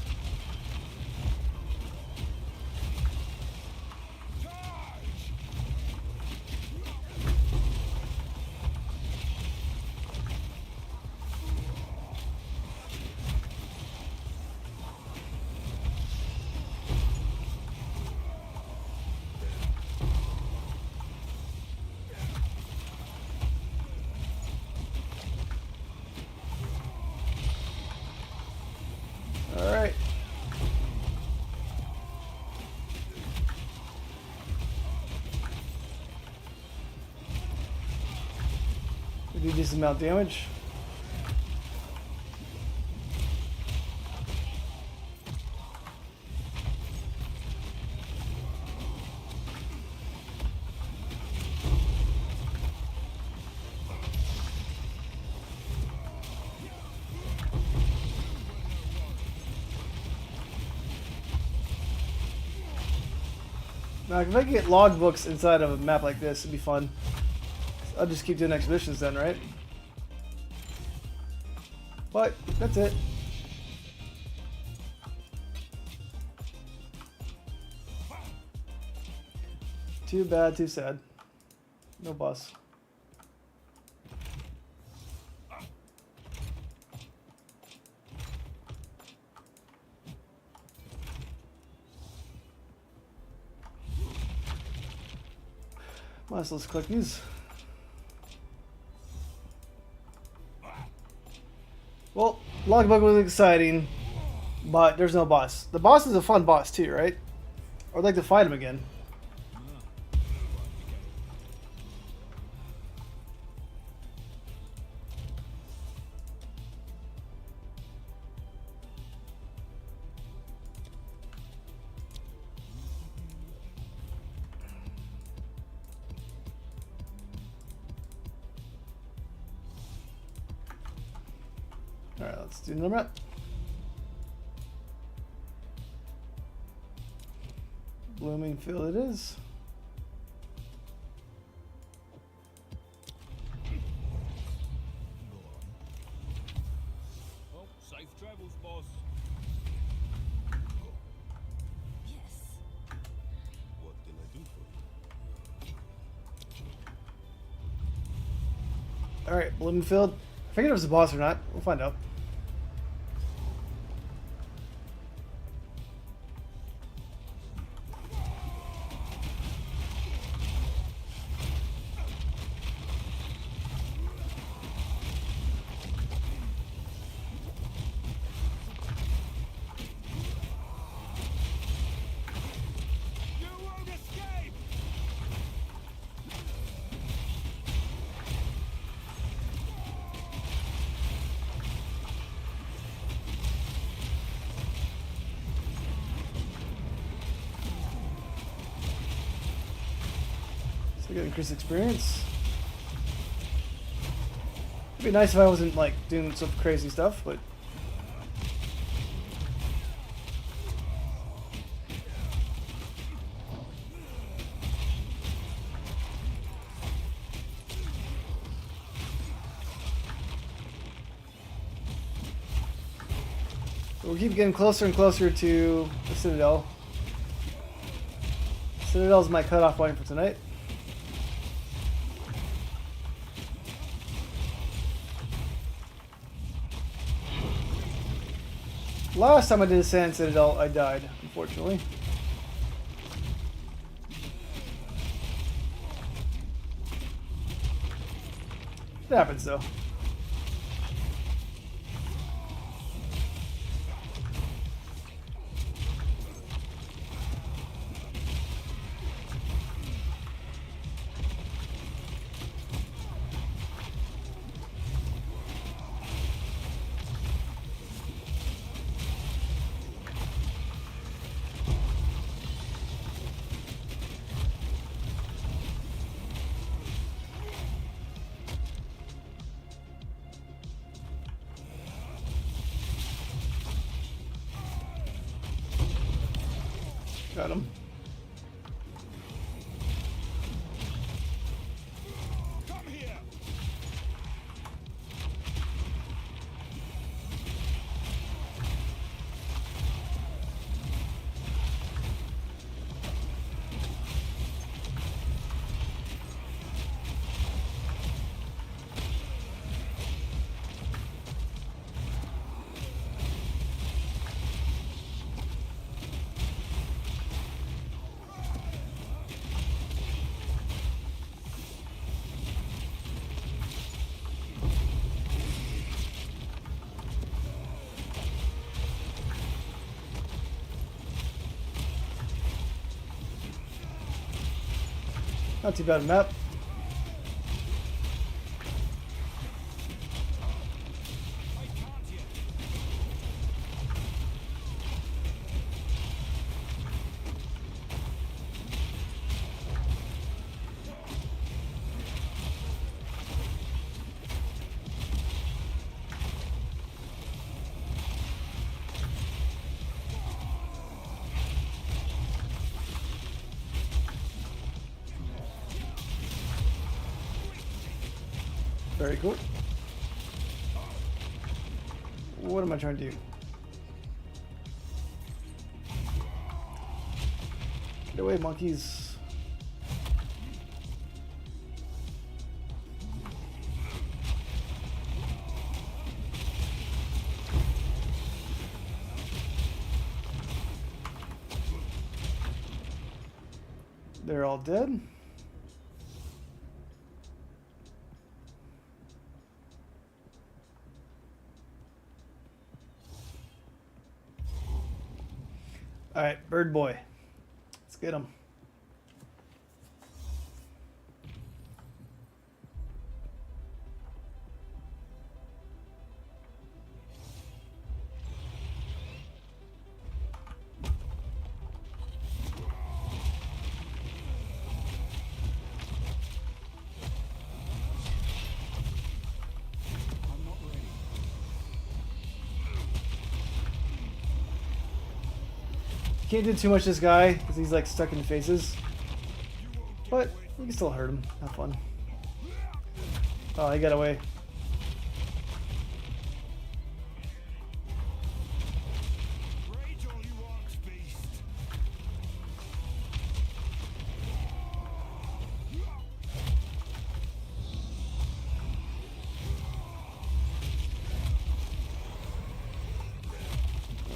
Alright. We do decent amount of damage. Now, if I could get logbooks inside of a map like this, it'd be fun. I'll just keep doing expeditions then, right? But, that's it. Too bad, too sad. No boss. Might as well just click these. Well, logbook was exciting, but there's no boss. The boss is a fun boss too, right? I'd like to fight him again. Alright, let's do another map. Blooming Field it is. Well, safe travels, boss. Yes. What can I do for you? Alright, Blooming Field. I forget if it was a boss or not. We'll find out. We got increased experience. It'd be nice if I wasn't like doing some crazy stuff, but we'll keep getting closer and closer to the Citadel. Citadel's my cutoff point for tonight. Last time I did a Sand Citadel, I died, unfortunately. It happens though. Got him. Come here. Not too bad a map. I can't yet. Very cool. What am I trying to do? Get away, monkeys. They're all dead. Alright, Bird Boy. Let's get him. I'm not ready. Can't do too much to this guy because he's like stuck in the faces. But you can still hurt him. Have fun. Oh, he got away. Rage all you want, beast.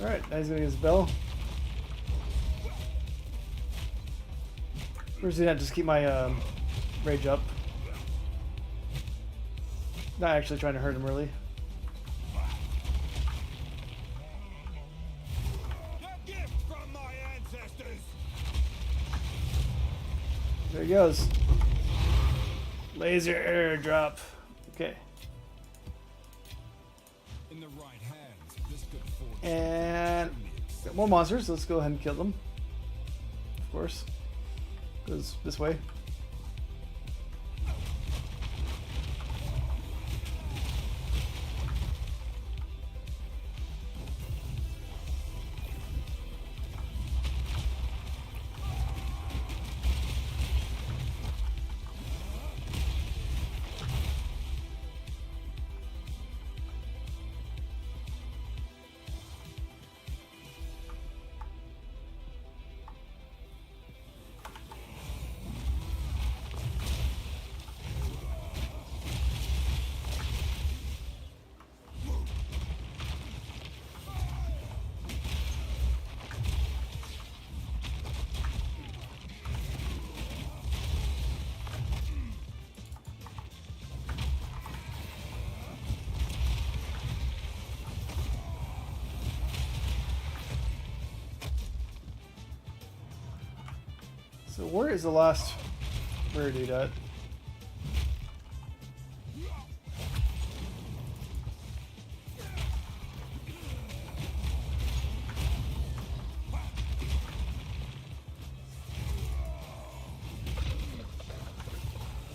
Alright, now he's gonna get his bell. First, I just keep my rage up. Not actually trying to hurt him, really. A gift from my ancestors. There he goes. Laser airdrop. Okay. In the right hands, this could forge. And got more monsters, so let's go ahead and kill them. Of course. Goes this way. So where is the last rare dude at?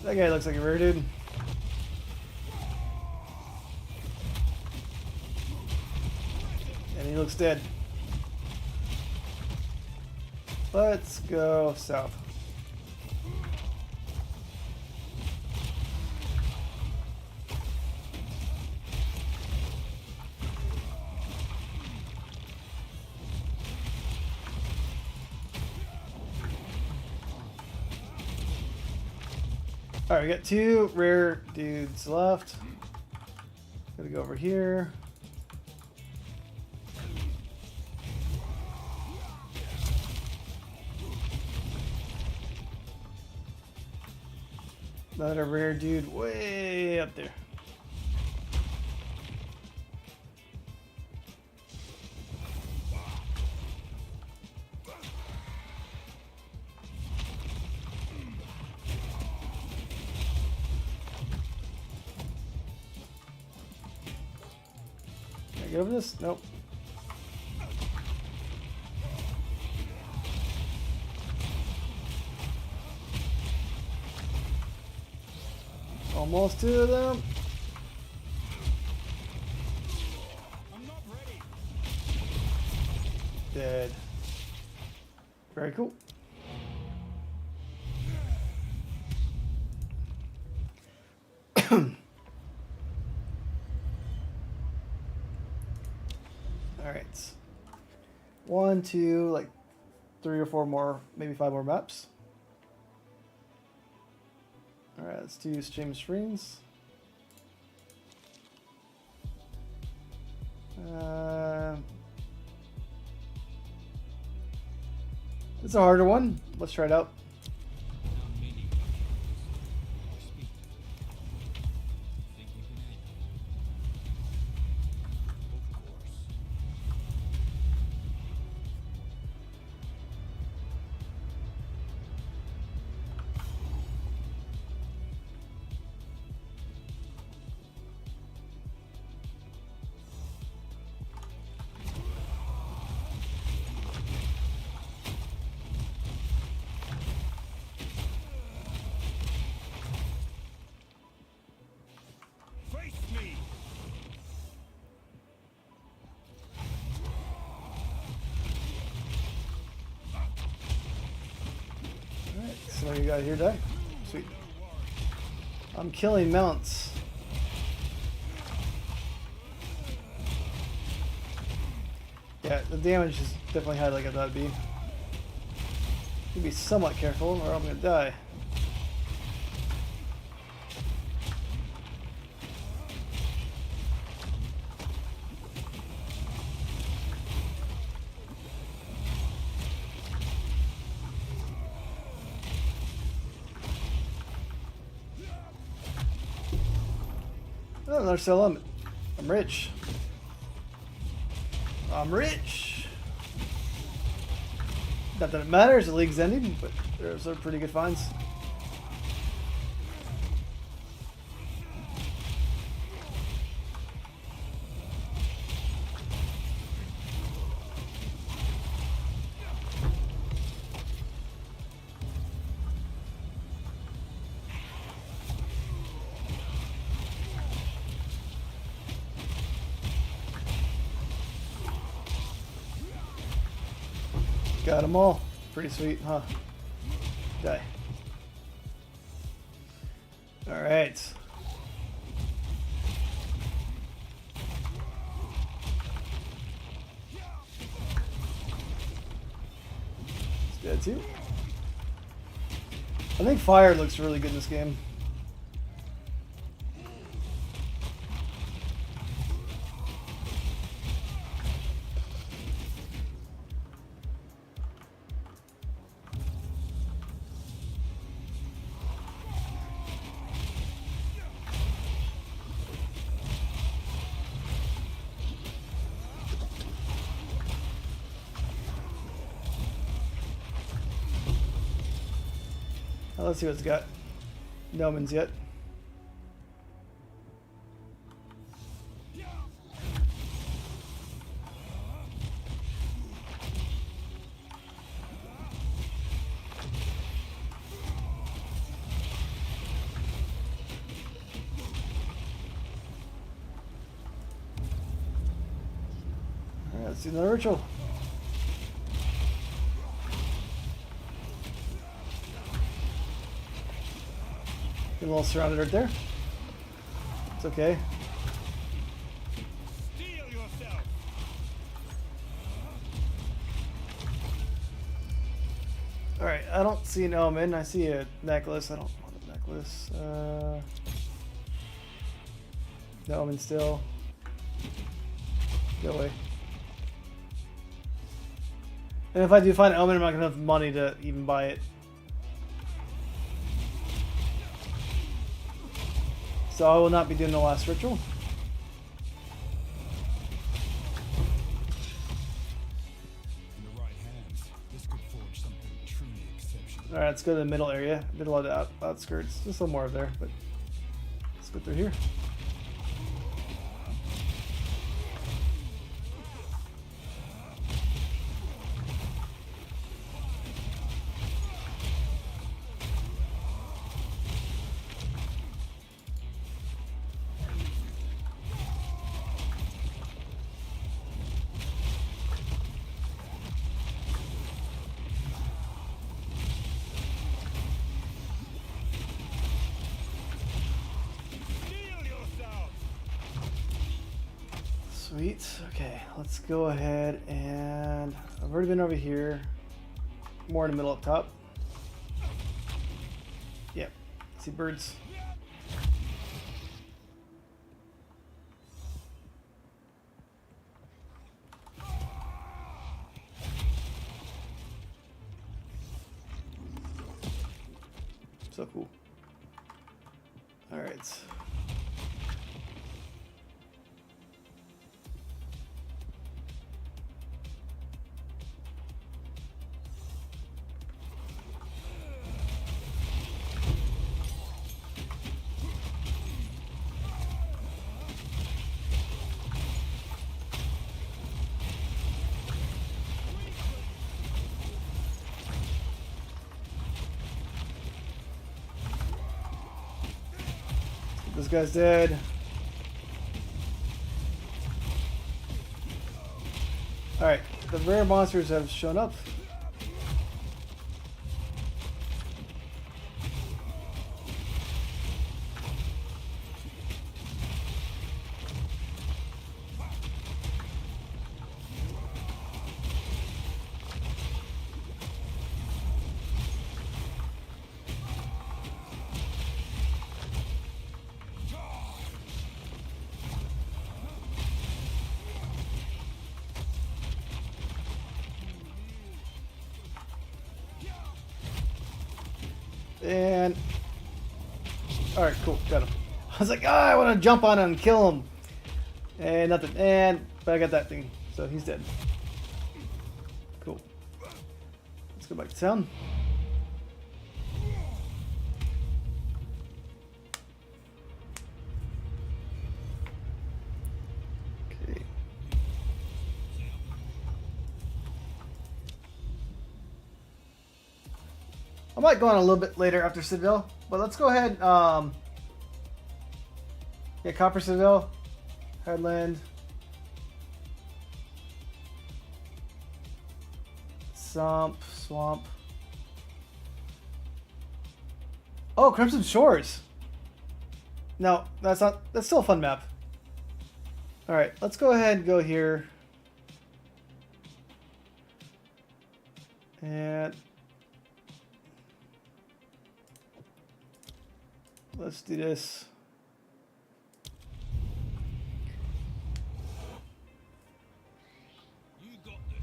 That guy looks like a rare dude. And he looks dead. Let's go south. Alright, we got 2 rare dudes left. Gotta go over here. Another rare dude way up there. Can I get over this? Nope. Almost 2 of them. I'm not ready. Dead. Very cool. Alright. 1, 2, like 3 or 4 more, maybe 5 more maps. Alright, let's do stream screens. It's a harder one. Let's try it out. Face me. Alright, so what you got here today? Sweet. I'm killing mounts. Yeah, the damage is definitely high like I thought it'd be. Need to be somewhat careful or I'm gonna die. Oh, another cell limit. I'm rich. I'm rich. Not that it matters, the league's ending, but those are pretty good finds. Got them all. Pretty sweet, huh? Die. Alright. It's dead too. I think fire looks really good in this game. Well, let's see what's got. No omens yet. Alright, let's do another ritual. Get a little surrounded right there. It's okay. Steel yourself. Alright, I don't see an omen. I see a necklace. I don't want a necklace. No omen still. Go away. And if I do find an omen, I'm not gonna have money to even buy it. So I will not be doing the last ritual. In the right hands, this could forge something truly exceptional. Alright, let's go to the middle area. Did a lot of outskirts. Just a little more of there, but let's go through here. Steel yourself. Sweet. Okay, let's go ahead and I've already been over here. More in the middle up top. Yep. See birds. So cool. All right. This guy's dead. Alright, the rare monsters have shown up. And alright, cool, got him. I was like, I want to jump on him and kill him. And nothing. But I got that thing. So he's dead. Cool. Let's go back to town. Okay. I might go on a little bit later after Citadel, but let's go ahead. Yeah, Copper Citadel, Headland, Swamp. Oh, Crimson Shores. No, that's not. That's still a fun map. All right, let's go ahead and go here. And let's do this. You got this.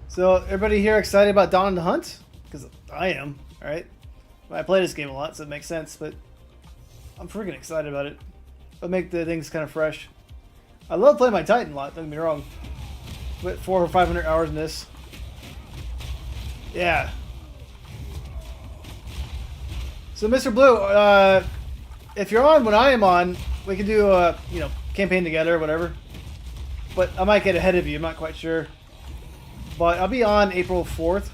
So, everybody here excited about Dawn of the Hunt? Because I am, alright? I play this game a lot, so it makes sense, but I'm freaking excited about it. It'll make the things kind of fresh. I love playing my Titan a lot, don't get me wrong. Split 400 or 500 hours in this. Yeah. So, Mr. Blue, if you're on when I am on, we can do a campaign together or whatever. But I might get ahead of you. I'm not quite sure. But I'll be on April 4th.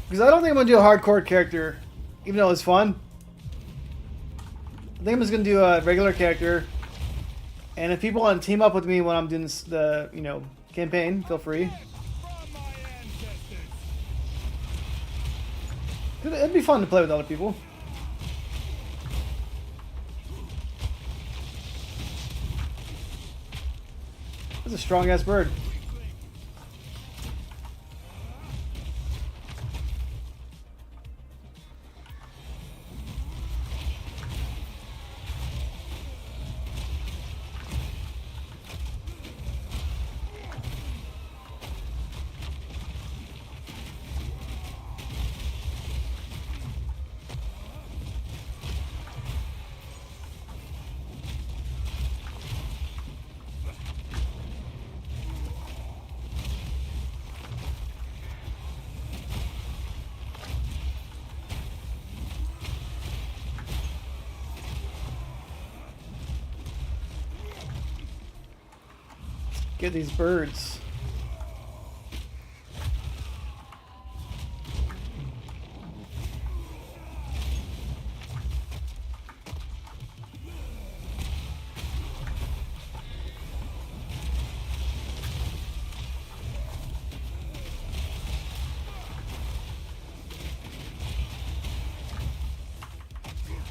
Because I don't think I'm going to do a hardcore character, even though it's fun. I think I'm just going to do a regular character. And if people want to team up with me when I'm doing this, the campaign, feel free. It'd be fun to play with other people. That's a strong ass bird. Get these birds.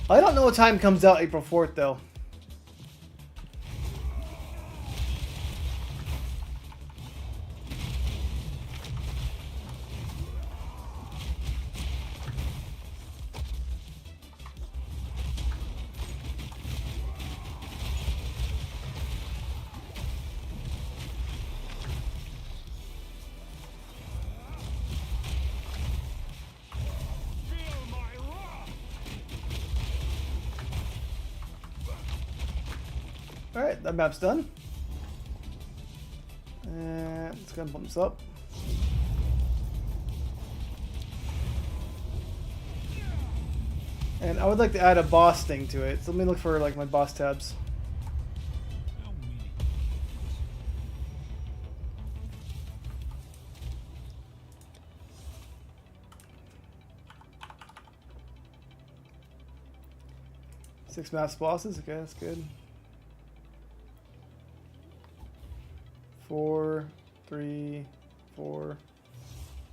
I don't know what time comes out April 4th though. Alright, that map's done. And let's go and bump this up. And I would like to add a boss thing to it. So let me look for like my boss tabs. Six mass bosses, okay, that's good. 4, 3, 4,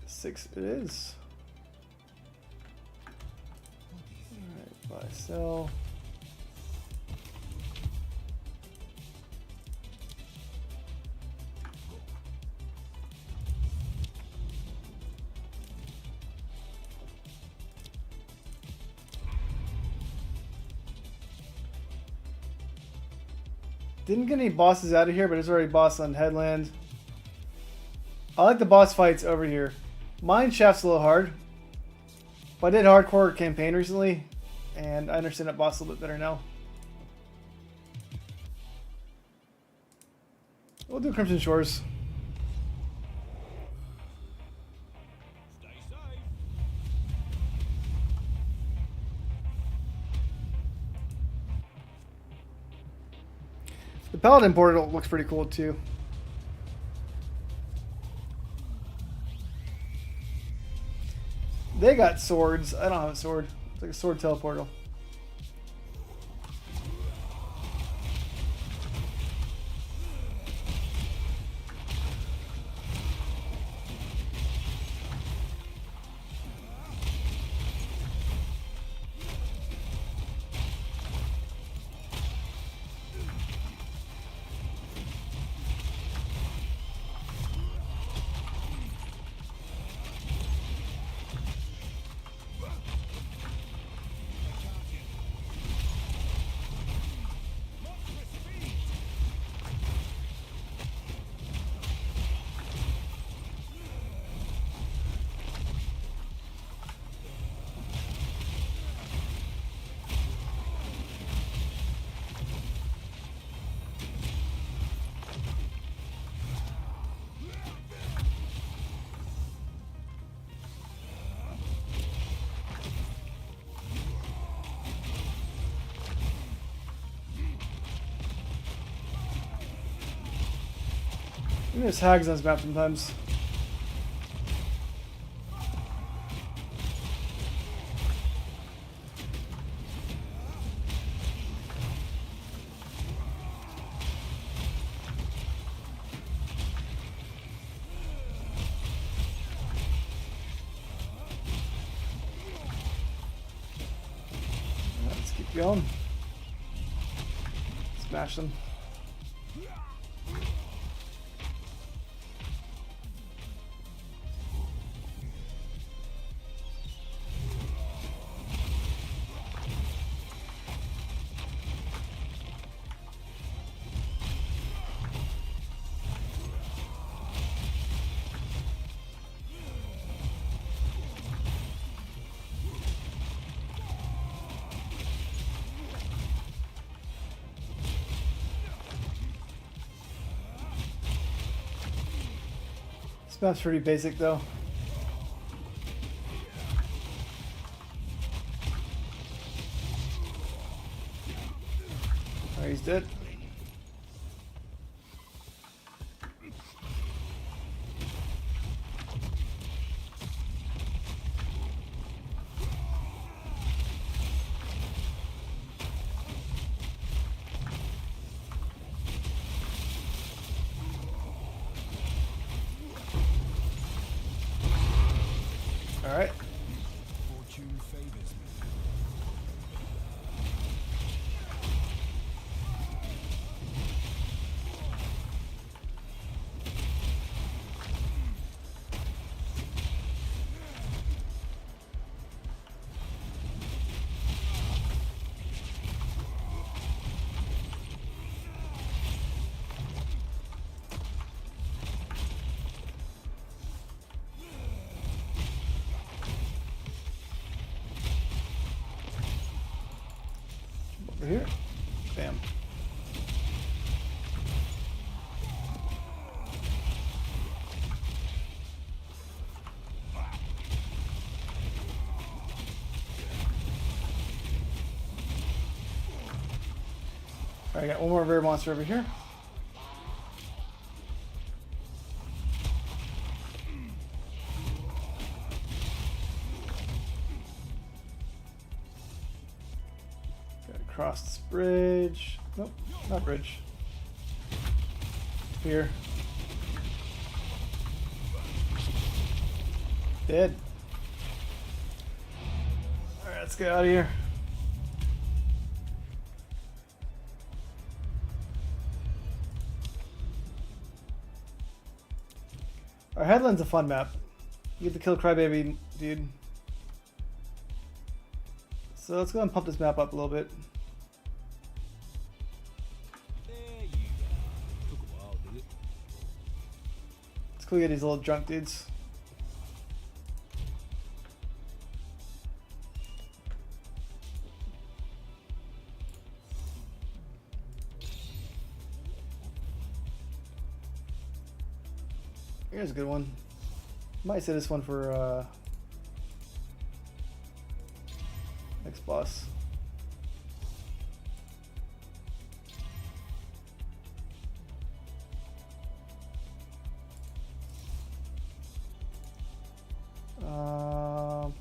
6 it is. Alright, buy, sell. Didn't get any bosses out of here, but there's already boss on Headland. I like the boss fights over here. Mine Shaft's a little hard. But I did hardcore campaign recently, and I understand that boss a little bit better now. We'll do Crimson Shores. The Paladin portal looks pretty cool too. They got swords. I don't have a sword. It's like a sword teleportal. There's hags on this map sometimes. Let's keep going. Smash them. This map's pretty basic though. Alright, he's dead. Alright. Fortune favors me. Over here. Bam. Alright, I got one more rare monster over here. Gotta cross this bridge. Nope, not bridge. Here. Dead. Alright, let's get out of here. Our headland's a fun map. You get to kill Crybaby, dude. So let's go and pump this map up a little bit. There you go. Took a while, did it? Let's go get these little drunk dudes. Here's a good one. Might say this one for next boss. Are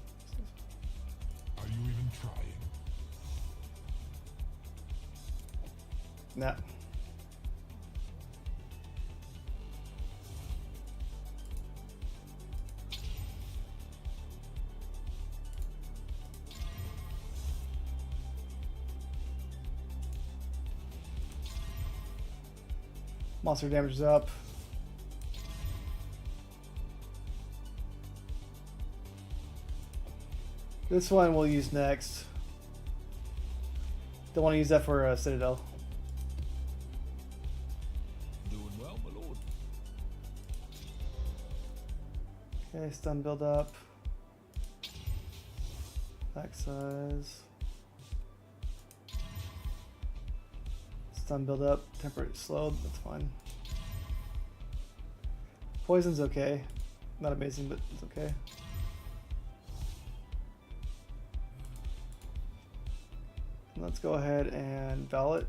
you even trying? Nah. Monster damage is up. This one we'll use next. Don't want to use that for Citadel. Doing well, my lord. Okay, stun build up. Attack size. Stun build up. Temporary slowed. That's fine. Poison's okay. Not amazing, but it's okay. Let's go ahead and Valet.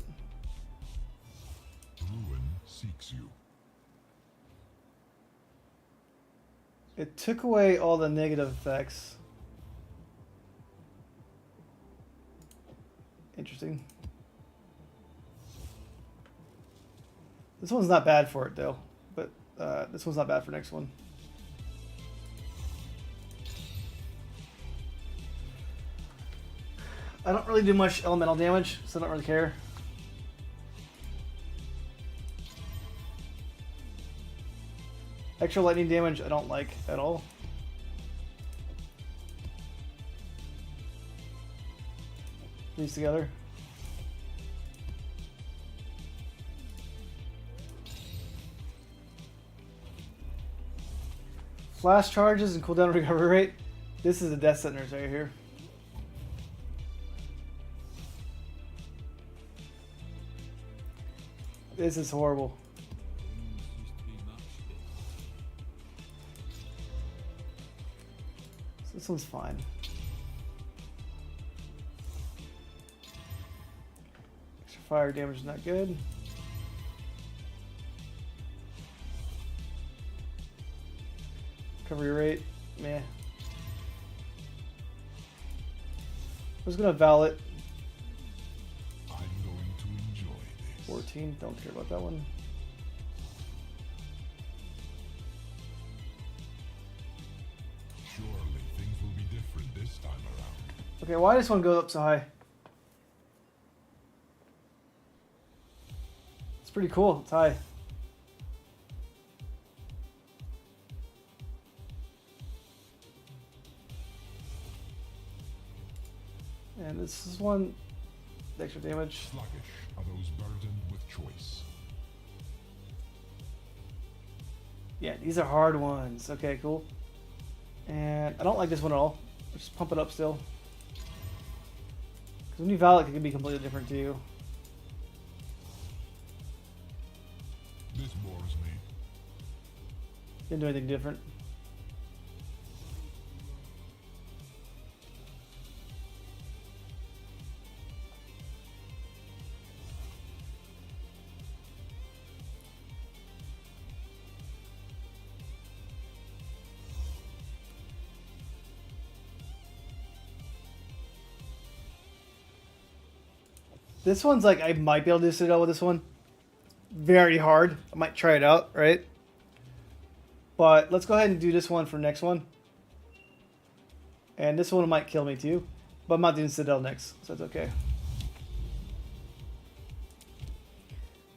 Ruin seeks you. It took away all the negative effects. Interesting. This one's not bad for it though, but this one's not bad for next one. I don't really do much elemental damage, so I don't really care. Extra lightning damage I don't like at all. These together. Flash charges and cooldown recovery rate. This is the death sentence right here. This is horrible. So this one's fine. Extra fire damage is not good. Recovery rate, meh. I'm just gonna val it. I'm going to enjoy this. 14, don't care about that one. Surely things will be different this time around. Okay, why does this one go up so high? It's pretty cool, it's high. And this is one extra damage. Sluggish are those burdened with choice. Yeah, these are hard ones. Okay, cool. And I don't like this one at all. Let's just pump it up still. Because when you val it, it can be completely different too. This bores me. Didn't do anything different. This one's like, I might be able to do Citadel with this one. Very hard. I might try it out, right? But let's go ahead and do this one for next one. And this one might kill me too. But I'm not doing Citadel next, so it's okay.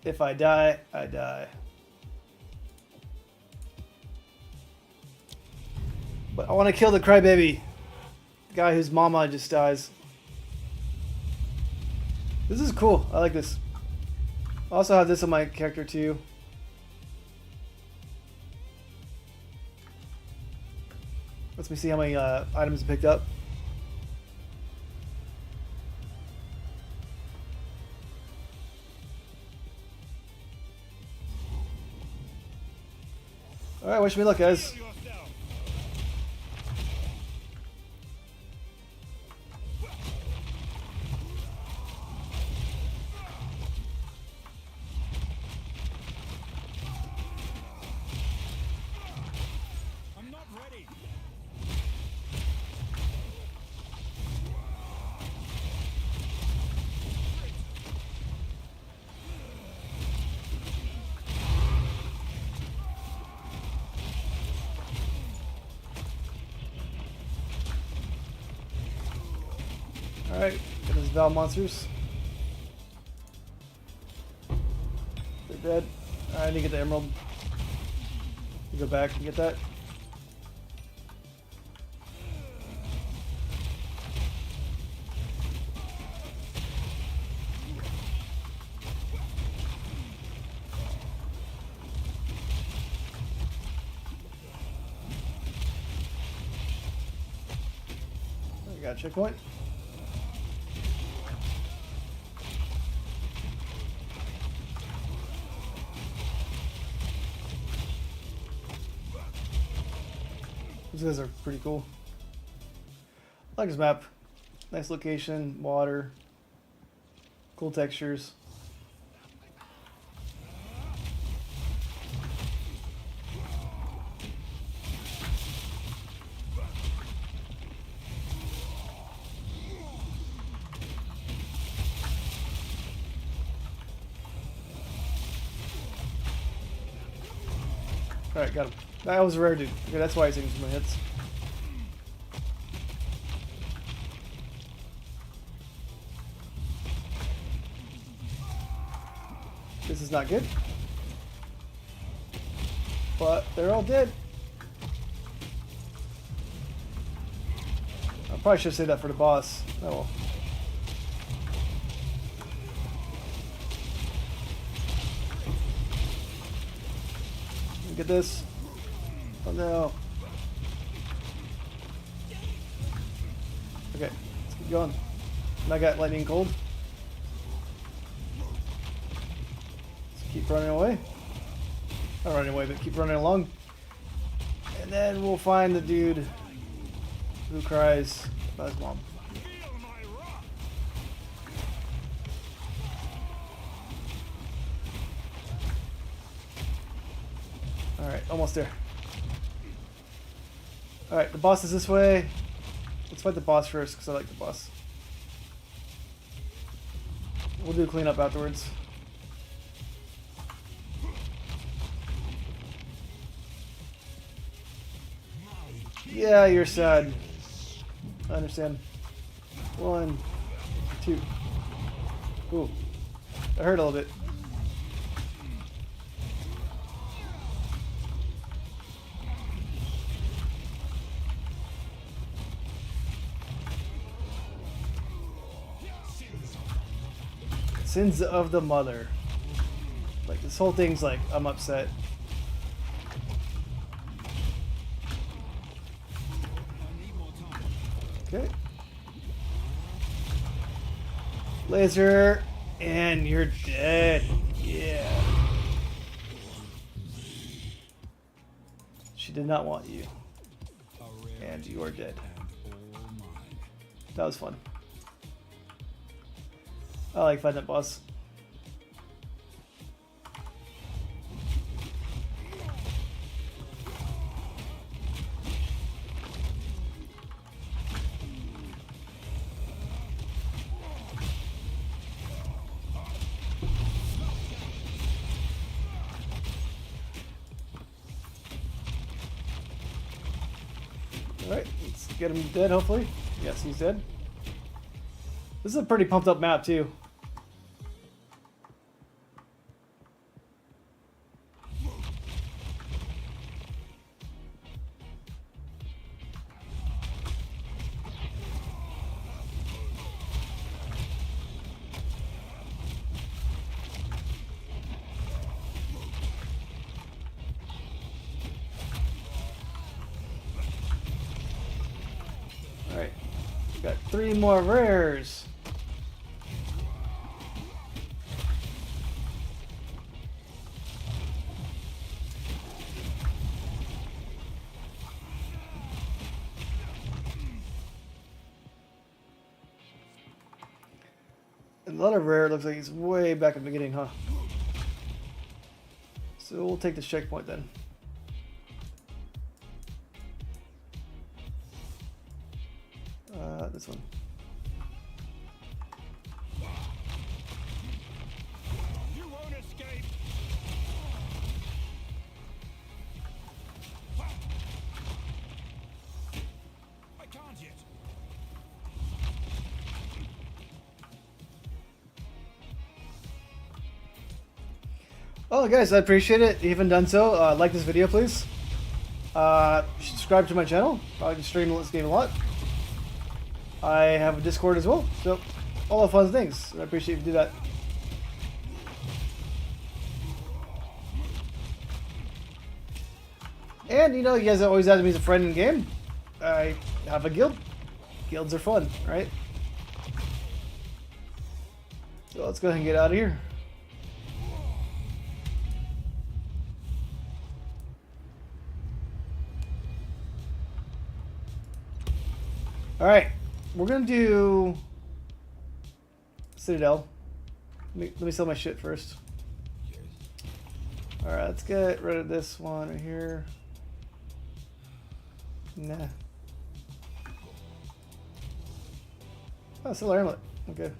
If I die, I die. But I want to kill the crybaby. The guy whose mama just dies. This is cool. I like this. I also have this on my character too. Let me see how many items I picked up. Alright, wish me luck, guys. I'm not ready. Alright, get those Val monsters. They're dead. Alright, I need to get the emerald. You go back and get that. I got a checkpoint. These guys are pretty cool. I like this map. Nice location, water, cool textures. Alright, got him. That was a rare dude. Okay, that's why he's taking so many hits. This is not good. But they're all dead. I probably should say that for the boss. Oh well. Look at this. Oh no. Okay, let's keep going. And I got lightning cold. Let's keep running away. Not running away, but keep running along. And then we'll find the dude who cries about his mom. Alright, almost there. Alright, the boss is this way. Let's fight the boss first, because I like the boss. We'll do cleanup afterwards. Yeah, you're sad. I understand. 1, 2. Ooh. I hurt a little bit. Sins of the mother. Like, this whole thing's like, I'm upset. Okay. Laser, and you're dead. Yeah. She did not want you. And you are dead. That was fun. I like fighting that boss. Alright, let's get him dead, hopefully. Yes, he's dead. This is a pretty pumped up map, too. Alright, got 3 more rares. And the other rare looks like he's way back at the beginning, huh? So we'll take this checkpoint then. This one. You won't escape. I can't yet. Well, guys, I appreciate it. If you haven't done so, like this video, please. Subscribe to my channel. I can stream this game a lot. I have a Discord as well, so all the fun things. I appreciate if you do that. And, you know, you guys always ask me as a friend in game. I have a guild. Guilds are fun, right? So let's go ahead and get out of here. Alright, we're gonna do Citadel. Let me sell my shit first. Alright, let's get rid of this one right here. Nah. Oh, still armlet. Okay.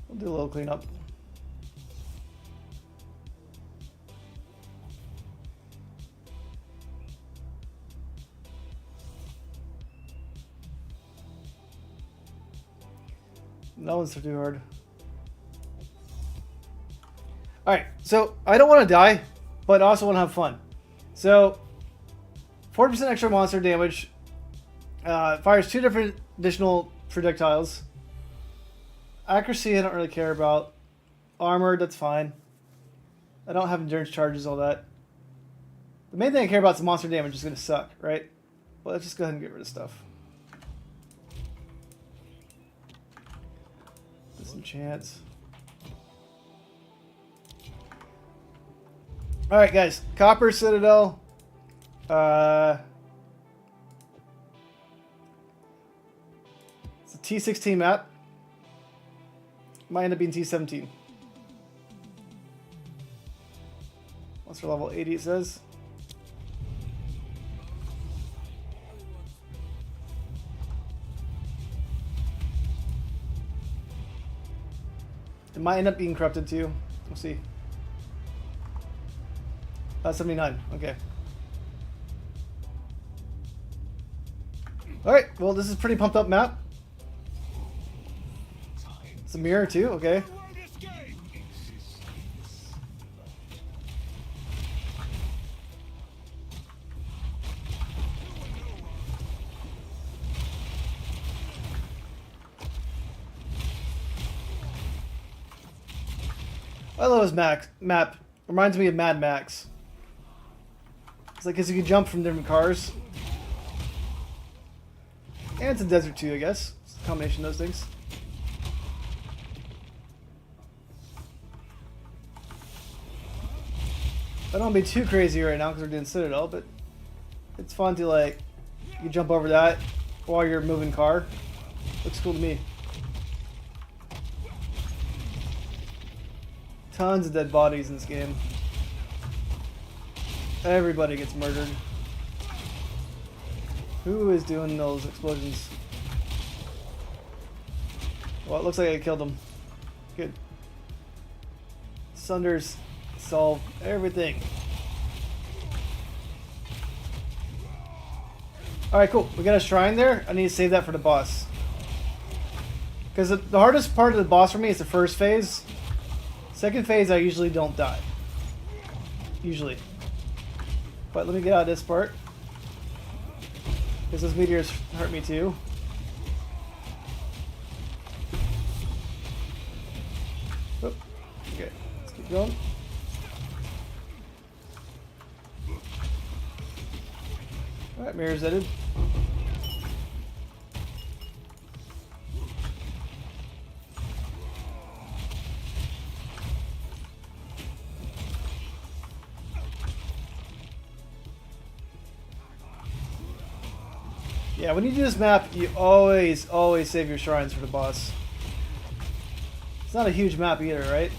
We'll do a little cleanup. No one's too hard. Alright, so I don't want to die, but I also want to have fun. So, 40% extra monster damage. Fires 2 different additional projectiles. Accuracy I don't really care about. Armor, that's fine. I don't have endurance charges, all that. The main thing I care about is the monster damage is going to suck, right? Well, let's just go ahead and get rid of stuff. Disenchants. Alright guys, Copper Citadel. It's a T16 map. Might end up being T17. Monster level 80 it says. It might end up being corrupted too. We'll see. 79. Okay. Alright, well this is a pretty pumped up map. It's a mirror too, okay. I love this map. Reminds me of Mad Max. It's like, because you can jump from different cars. And it's a desert too, I guess. It's a combination of those things. I don't want to be too crazy right now because we're doing Citadel, but it's fun to, like, you jump over that while you're moving car. Looks cool to me. Tons of dead bodies in this game. Everybody gets murdered. Who is doing those explosions? Well, it looks like I killed them. Good. Sunders solve everything. Alright, cool. We got a shrine there. I need to save that for the boss. Because the hardest part of the boss for me is the first phase. Second phase, I usually don't die. Usually. But let me get out of this part. Because those meteors hurt me too. Oop. Okay, let's keep going. Alright, mirrors edited. Yeah, when you do this map, you always save your shrines for the boss. It's not a huge map either, right?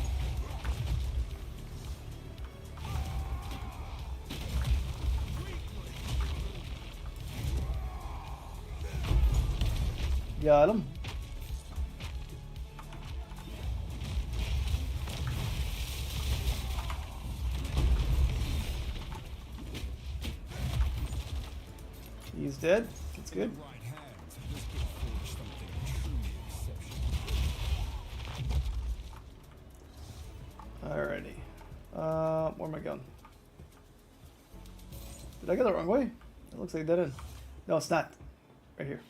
Got him. He's dead. That's good. Alrighty. Where am I going? Did I go the wrong way? It looks like a dead end. No, it's not. Right here.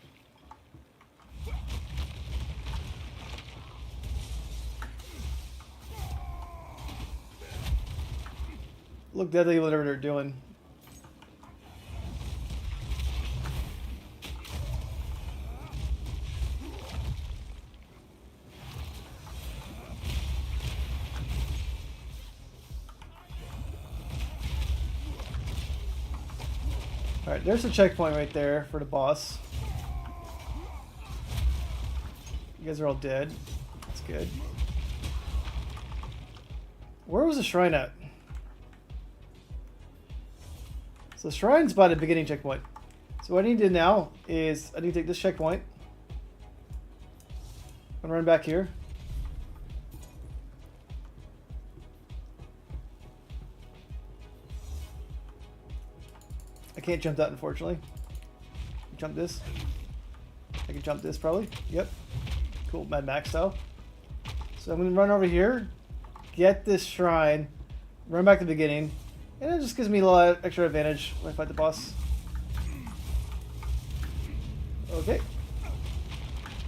Look deadly, whatever they're doing. Alright, there's a checkpoint right there for the boss. You guys are all dead. That's good. Where was the shrine at? So the shrine's by the beginning checkpoint. So what I need to do now is I need to take this checkpoint and run back here. I can't jump that, unfortunately. Jump this. I can jump this, probably. Yep. Cool. cool Mad Max style. So I'm gonna run over here, get this shrine, run back to the beginning, and it just gives me a lot of extra advantage when I fight the boss. Okay.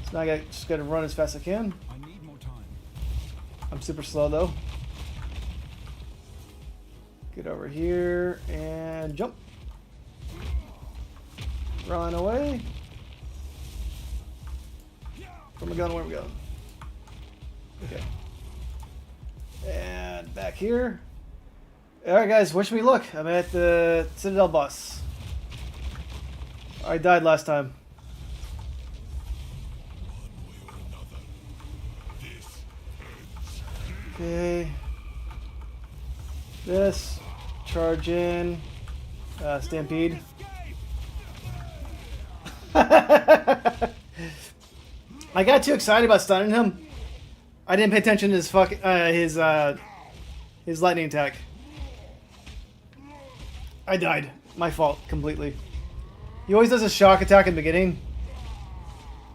So now I just gotta run as fast as I can. I need more time. I'm super slow though. Get over here and jump. Run away. Where am I going? Where am I going? Okay. And back here. Alright guys, wish me luck. I'm at the Citadel boss. I died last time. Okay. This. Charge in. Stampede. I got too excited about stunning him. I didn't pay attention to his lightning attack. I died. My fault completely. He always does a shock attack in the beginning.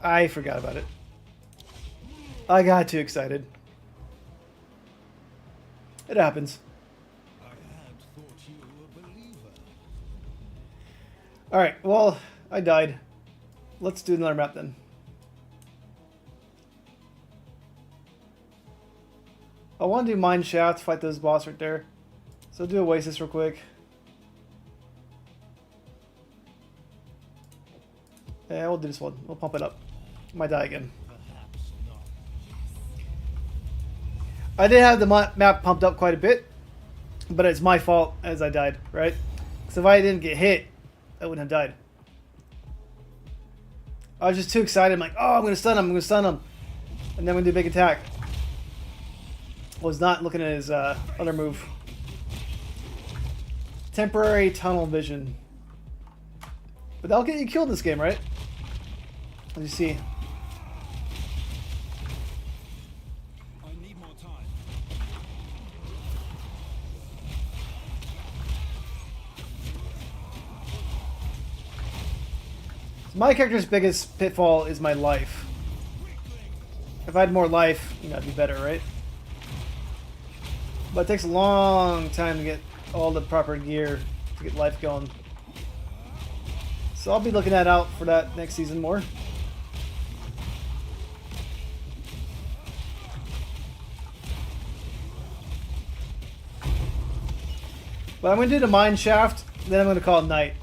I forgot about it. I got too excited. It happens. I had thought you a believer. Alright, well, I died. Let's do another map then. I want to do Mine Shaft, fight those boss right there. So I'll do Oasis real quick. Yeah, we'll do this one. We'll pump it up. Might die again. Perhaps not. I did have the map pumped up quite a bit, but it's my fault as I died, right? Because if I didn't get hit, I wouldn't have died. I was just too excited. I'm like, oh, I'm going to stun him. I'm going to stun him. And then I'm going to do a big attack. Was not looking at his other move. Temporary tunnel vision. But that'll get you killed in this game, right? As you see. I need more time. My character's biggest pitfall is my life. If I had more life, you know, it'd be better, right? But it takes a long time to get all the proper gear to get life going. So I'll be looking that out for that next season more. But I'm going to do the Mine Shaft, then I'm going to call it night.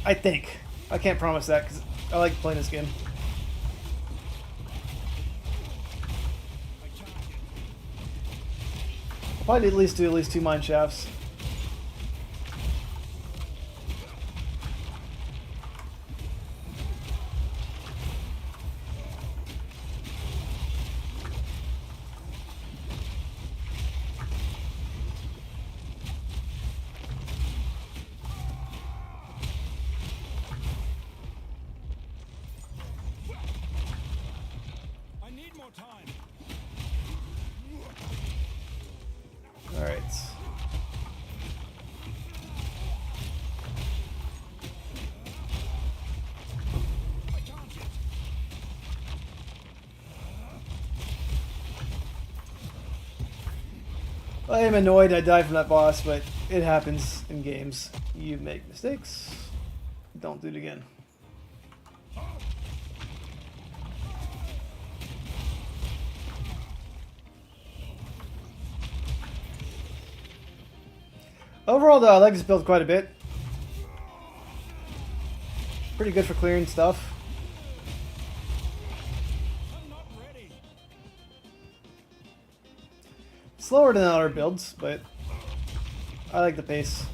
I think. I can't promise that because I like playing this game. I'll probably at least do at least 2 Mine Shafts. I need more time. All right. I can't yet. I am annoyed I died from that boss, but it happens in games. You make mistakes. Don't do it again. Overall, though, I like this build quite a bit. Pretty good for clearing stuff. I'm not ready. Slower than other builds, but I like the pace.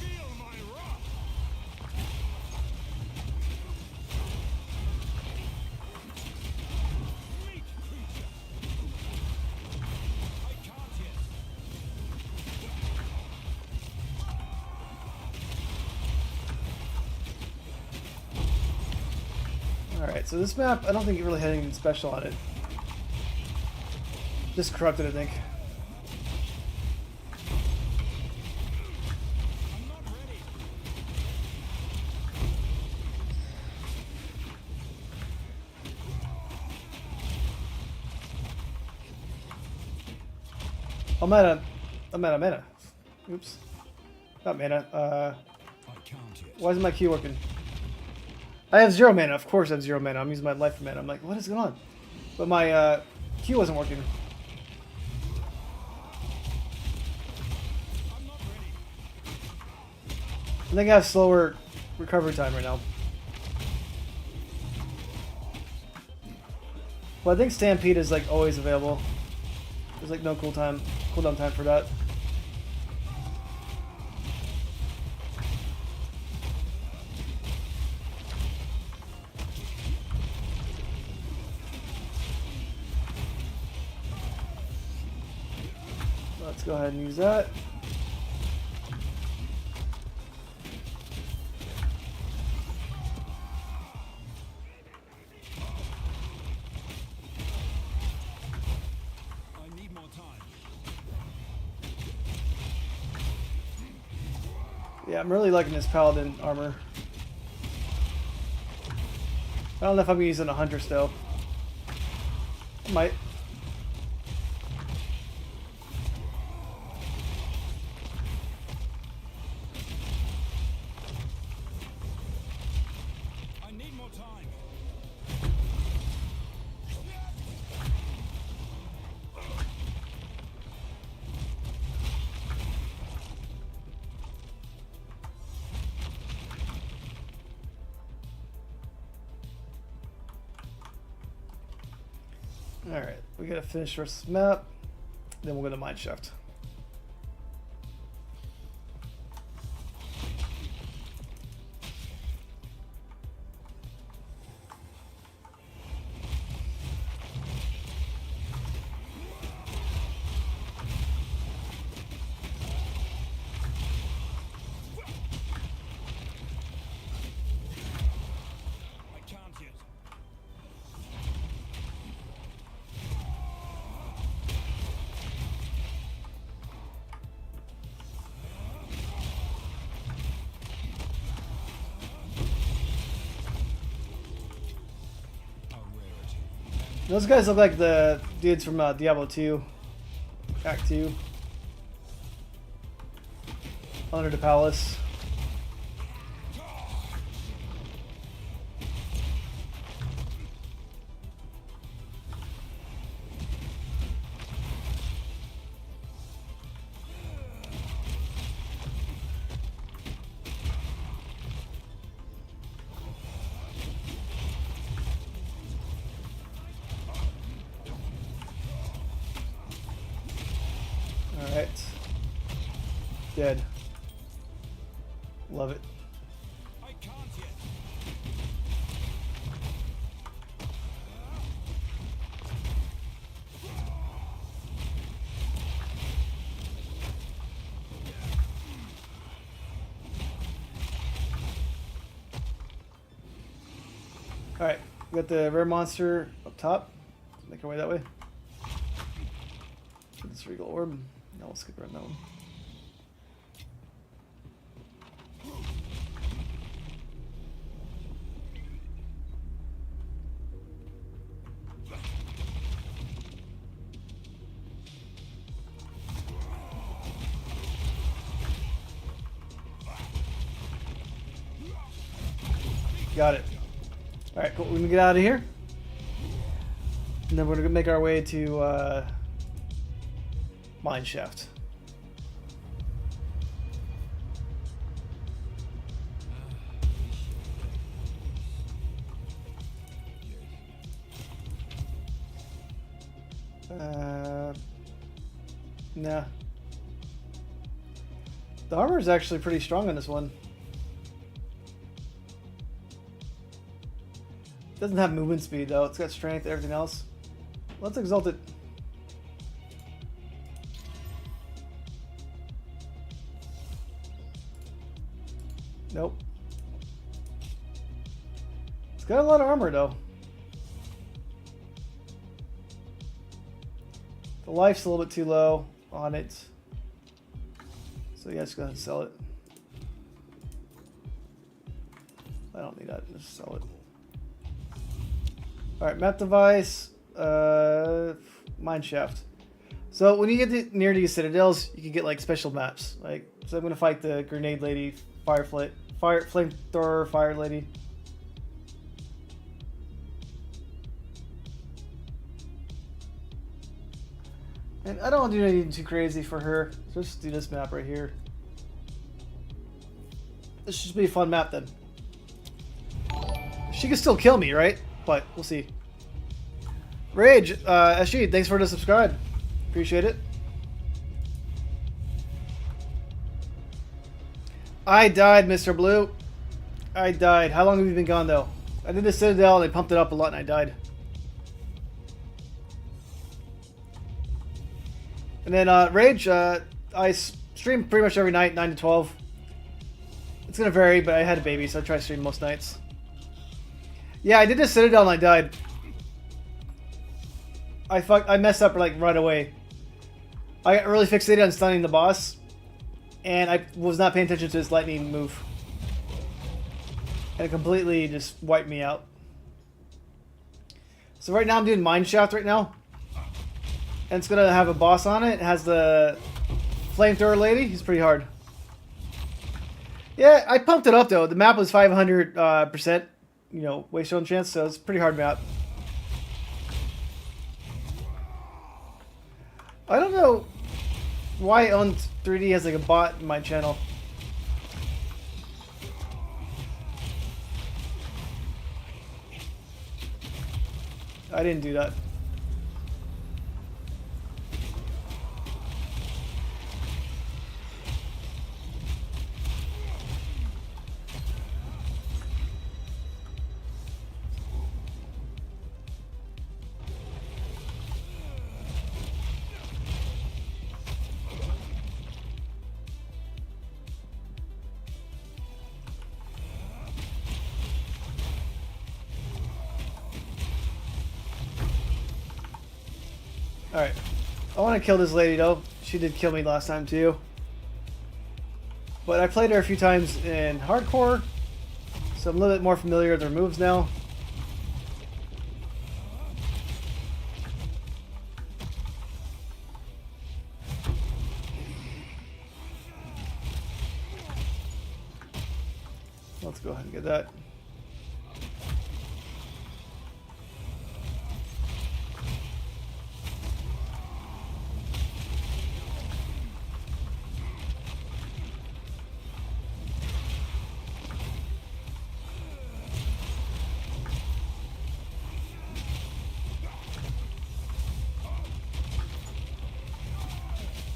Feel my wrath. Sweet creature. I can't yet. Alright, so this map, I don't think it really had anything special on it. Just corrupted, I think. I'm out of mana. Oops. Not mana. I can't yet. Why isn't my key working? I have 0 mana. Of course I have 0 mana. I'm using my life for mana. I'm like, what is going on? But my key wasn't working. I think I have slower recovery time right now. Well, I think Stampede is like always available. There's like no cooldown time for that. Let's go ahead and use that. I need more time. Yeah, I'm really liking this paladin armor. I don't know if I'm using a hunter still. Might. I need more time. Alright, we gotta finish this map, then we'll go to Mine Shaft. I can't yet. A rarity. Those guys look like the dudes from Diablo 2, Act 2. Under the Palace. Alright. Dead. Love it. I can't yet. Alright, we got the rare monster up top. Let's make our way that way. This regal orb. No, we'll skip around that one. Got it. Alright, cool. We're gonna get out of here. And then we're gonna make our way to Mine Shaft. Nah. The armor is actually pretty strong on this one. Doesn't have movement speed though. It's got strength, everything else. Let's exalt it. Nope. It's got a lot of armor though. The life's a little bit too low on it. So yeah, just go ahead and sell it. I don't need that, just sell it. Alright, map device, mine shaft. So when you get near these citadels, you can get like special maps. Like, so I'm gonna fight the grenade lady, flamethrower, fire lady. And I don't want to do anything too crazy for her. So just do this map right here. This should be a fun map then. She can still kill me, right? But we'll see. Rage, SG, thanks for the subscribe. Appreciate it. I died, Mr. Blue. I died. How long have you been gone, though? I did the Citadel, and they pumped it up a lot, and I died. And then, Rage, I stream pretty much every night, 9 to 12. It's gonna vary, but I had a baby, so I try to stream most nights. Yeah, I did the Citadel, and I died. I messed up, like, right away. I got really fixated on stunning the boss, and I was not paying attention to his lightning move. And it completely just wiped me out. So right now I'm doing Mineshaft right now. And it's going to have a boss on it. It has the flamethrower lady. He's pretty hard. Yeah, I pumped it up though. The map was 500%, you know, waystone chance, so it's a pretty hard map. I don't know why Own 3D has like a bot in my channel. I didn't do that. Alright. I want to kill this lady though. She did kill me last time too. But I played her a few times in hardcore, so I'm a little bit more familiar with her moves now. Let's go ahead and get that.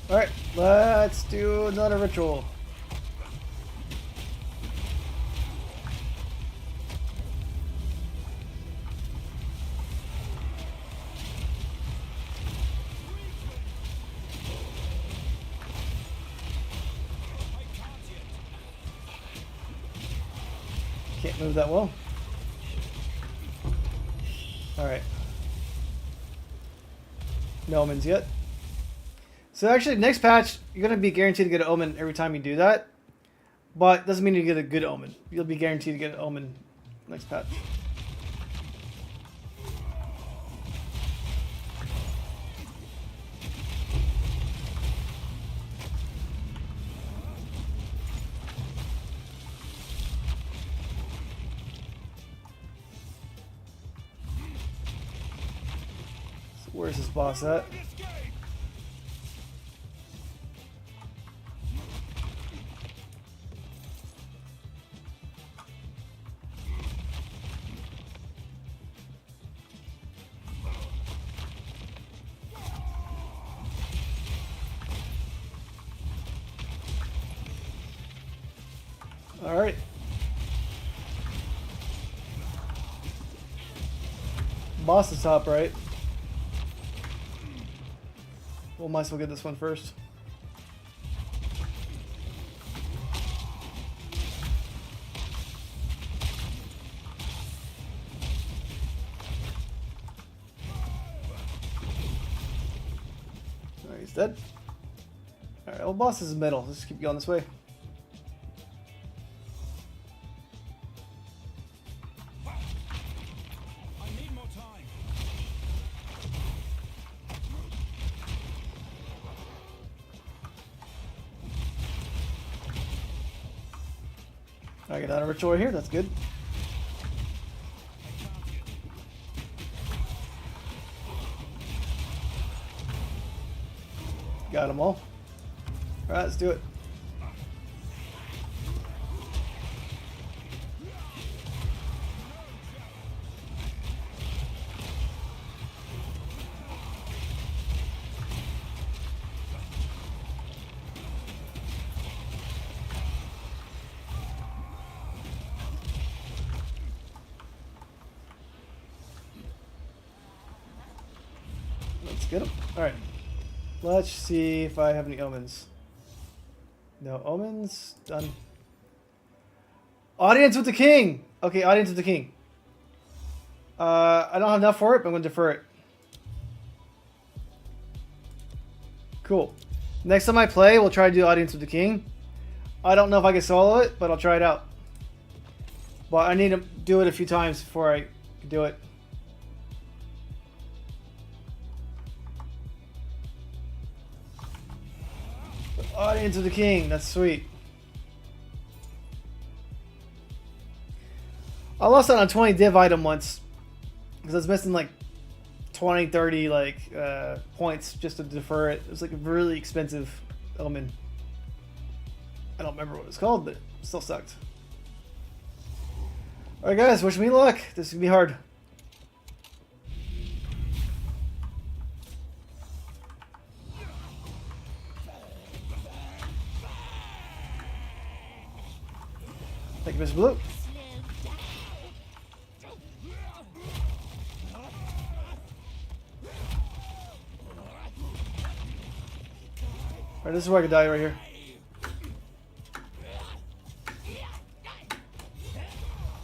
Alright, let's do another ritual. Can't move that well. Alright. No omens yet. So actually, next patch, you're going to be guaranteed to get an omen every time you do that. But doesn't mean you get a good omen. You'll be guaranteed to get an omen next patch. So where's this boss at? Alright. Boss is top right. Well, might as well get this one first. dead. Alright, old boss is in the middle. Let's keep going this way. I need more time. I get another ritual right here. That's good. Got them all. Alright, let's do it. Let's get them. Alright. Let's see if I have any omens. No omens. Done. Audience with the king! Okay, audience with the king. I don't have enough for it, but I'm going to defer it. Cool. Next time I play, we'll try to do audience with the king. I don't know if I can solo it, but I'll try it out. But I need to do it a few times before I can do it. Audience of the king, that's sweet. I lost out on a 20 div item once because I was missing like 20, 30 like points just to defer it. It was like a really expensive omen. I don't remember what it's called, but it still sucked. Alright guys, wish me luck. This is gonna be hard. Thank you, Mr. Blue. Alright, this is where I could die right here.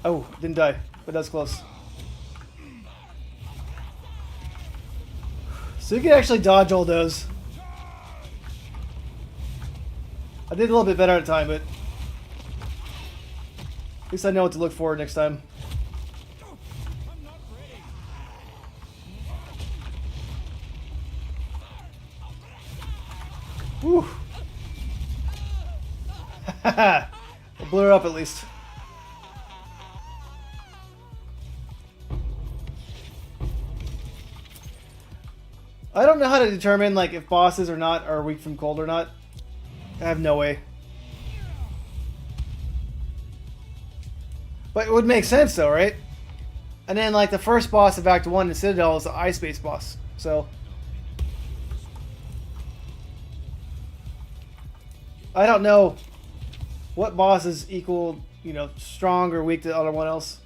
Oh, didn't die, but that's close. So you can actually dodge all those. I did a little bit better at the time, but at least I know what to look for next time. Woo! Haha! I blew her up at least. I don't know how to determine like if bosses or not are weak from cold or not. I have no way. But it would make sense though, right? And then like the first boss of Act 1 in Citadel is the ice-based boss. So I don't know what bosses equal, you know, strong or weak to the other one else.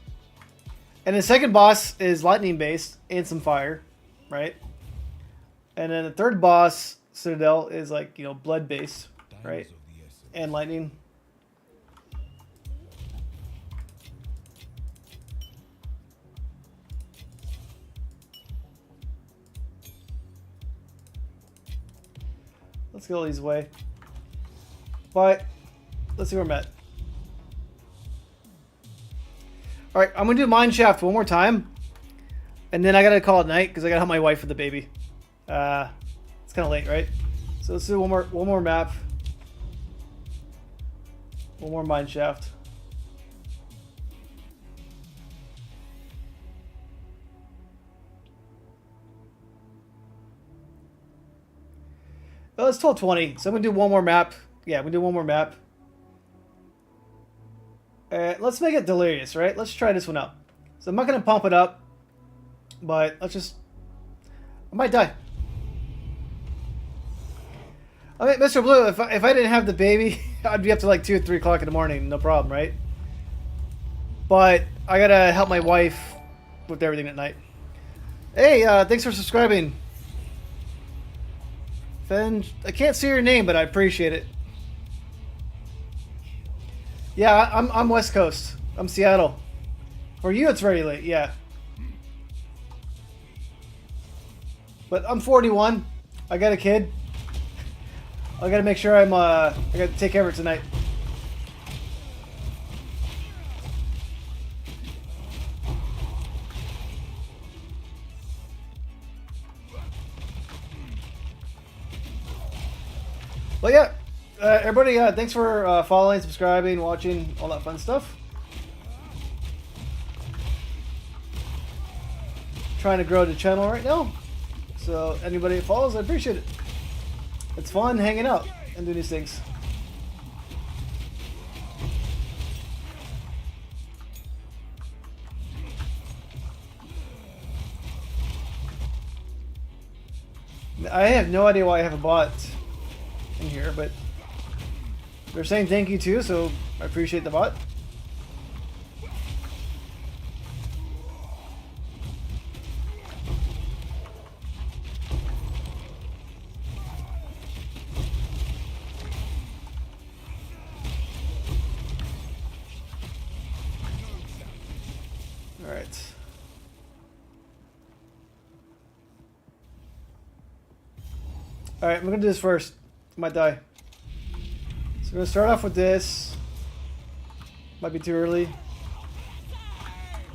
And the second boss is lightning based and some fire, right? And then the third boss, Citadel, is like, you know, blood based, right? And lightning. Let's go these way. But let's see where I'm at. Alright, I'm gonna do Mine Shaft one more time. And then I gotta call it night because I gotta help my wife with the baby. It's kinda late, right? So let's do one more map. One more Mine Shaft. Oh, it's 12:20, so I'm gonna do one more map. Yeah, we do one more map. Let's make it Delirious, right? Let's try this one out. So I'm not gonna pump it up, but let's just. I might die. I mean, Mr. Blue, if I didn't have the baby, I'd be up to like 2 or 3 o'clock in the morning, no problem, right? But I gotta help my wife with everything at night. Hey, thanks for subscribing. Fen, I can't see your name, but I appreciate it. Yeah, I'm West Coast. I'm Seattle. For you, it's very late, yeah. But I'm 41. I got a kid. I gotta make sure I gotta take care of it tonight. But yeah, everybody, thanks for following, subscribing, watching, all that fun stuff. Trying to grow the channel right now, so anybody that follows, I appreciate it. It's fun hanging out and doing these things. I have no idea why I have a bot in here, but they're saying thank you too, so I appreciate the bot. All right. All right, I'm gonna do this first. I might die. So we're gonna start off with this. Might be too early.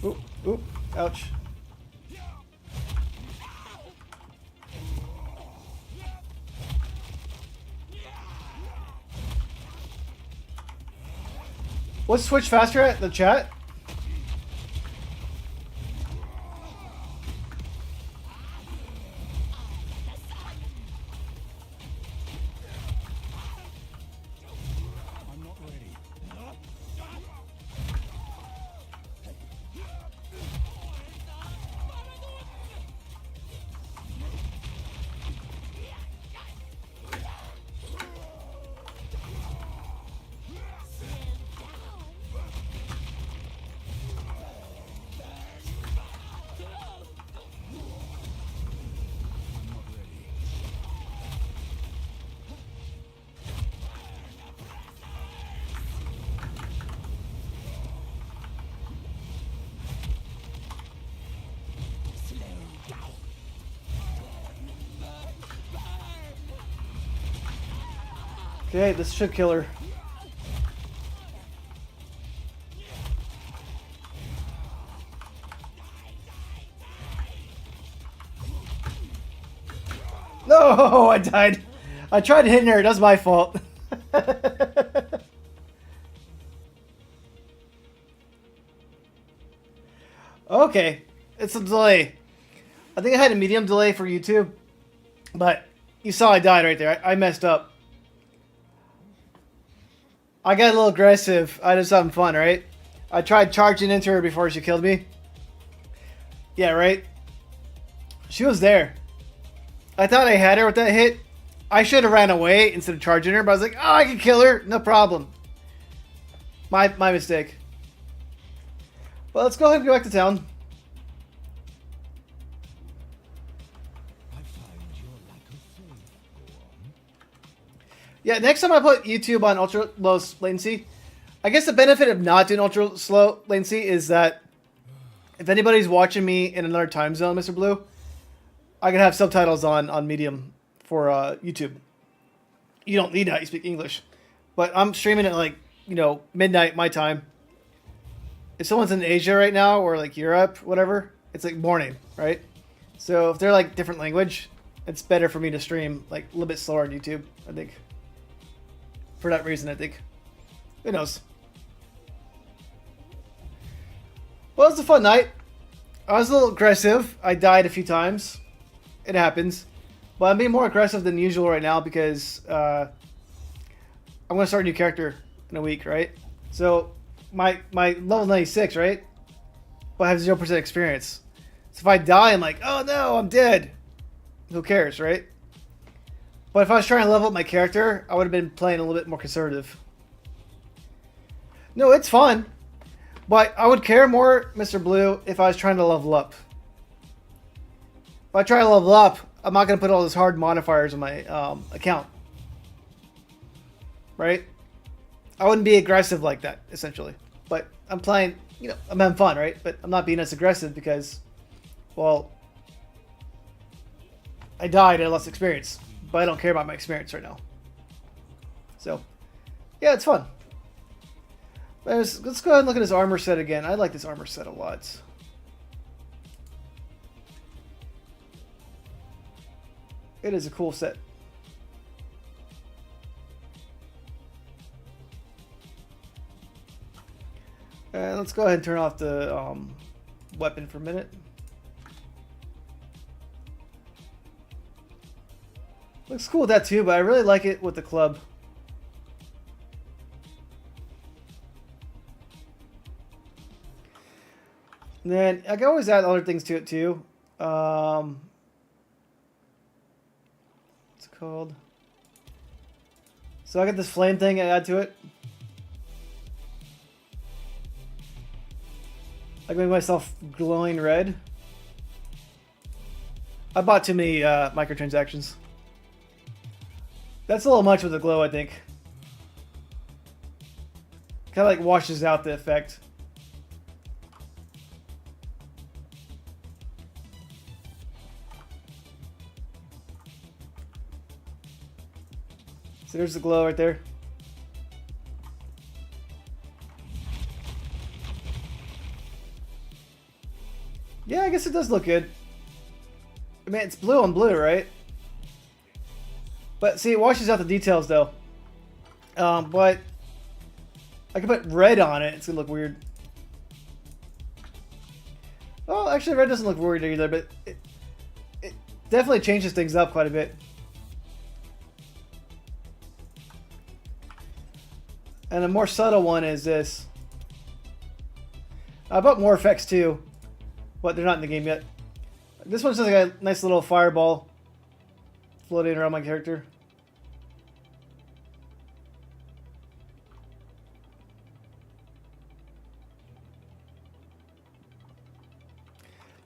Oop, oop, ouch. What's Switch faster at the chat? I'm not ready. Okay, this should kill her. No, I died. I tried hitting her. That's my fault. Okay, it's a delay. I think I had a medium delay for YouTube, but you saw I died right there. I messed up. I got a little aggressive. I did something fun, right? I tried charging into her before she killed me. Yeah, right? She was there. I thought I had her with that hit. I should have ran away instead of charging her, but I was like, oh, I can kill her. No problem. My mistake. Well, let's go ahead and go back to town. Yeah, next time I put YouTube on ultra low latency, I guess the benefit of not doing ultra slow latency is that if anybody's watching me in another time zone, Mr. Blue, I can have subtitles on medium for YouTube. You don't need that, you speak English. But I'm streaming at like, you know, midnight my time. If someone's in Asia right now or like Europe, whatever, it's like morning, right? So if they're like different language, it's better for me to stream like a little bit slower on YouTube, I think. For that reason, I think. Who knows? Well, it was a fun night. I was a little aggressive. I died a few times. It happens. But I'm being more aggressive than usual right now because I'm going to start a new character in a week, right? So my level 96, right? But I have 0% experience. So if I die, I'm like, oh no, I'm dead. Who cares, right? But if I was trying to level up my character, I would have been playing a little bit more conservative. No, it's fun. But I would care more, Mr. Blue, if I was trying to level up. If I try to level up, I'm not going to put all those hard modifiers on my account. Right? I wouldn't be aggressive like that, essentially. But I'm playing, you know, I'm having fun, right? But I'm not being as aggressive because, well, I died and I lost experience. But I don't care about my experience right now. So, yeah, it's fun. Let's go ahead and look at his armor set again. I like this armor set a lot. It is a cool set. And let's go ahead and turn off the weapon for a minute. Looks cool with that too, but I really like it with the club. And then I can always add other things to it too. What's it called? So I got this flame thing I add to it. I can make myself glowing red. I bought too many microtransactions. That's a little much with the glow, I think. Kind of like washes out the effect. So there's the glow right there. Yeah, I guess it does look good. I mean, it's blue on blue, right? But see, it washes out the details, though. But I can put red on it. It's gonna look weird. Oh, actually, red doesn't look weird either, but it definitely changes things up quite a bit. And a more subtle one is this. I bought more effects too, but they're not in the game yet. This one's just like a nice little fireball floating around my character.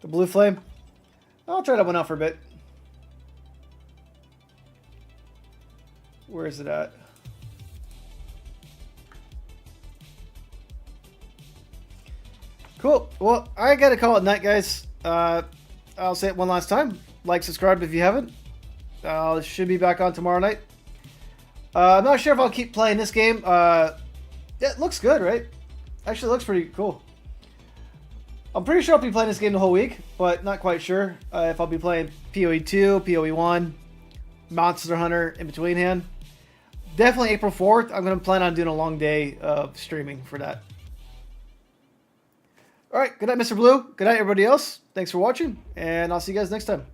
The blue flame. I'll try that one out for a bit. Where is it at? Cool. Well, I gotta call it night, guys. I'll say it one last time. Like, subscribe if you haven't. Should be back on tomorrow night. I'm not sure if I'll keep playing this game. It looks good, right? Actually, it looks pretty cool. I'm pretty sure I'll be playing this game the whole week, but not quite sure if I'll be playing PoE 2, PoE 1, Monster Hunter in between hand. Definitely April 4th. I'm going to plan on doing a long day of streaming for that. Alright, good night, Mr. Blue. Good night, everybody else. Thanks for watching, and I'll see you guys next time.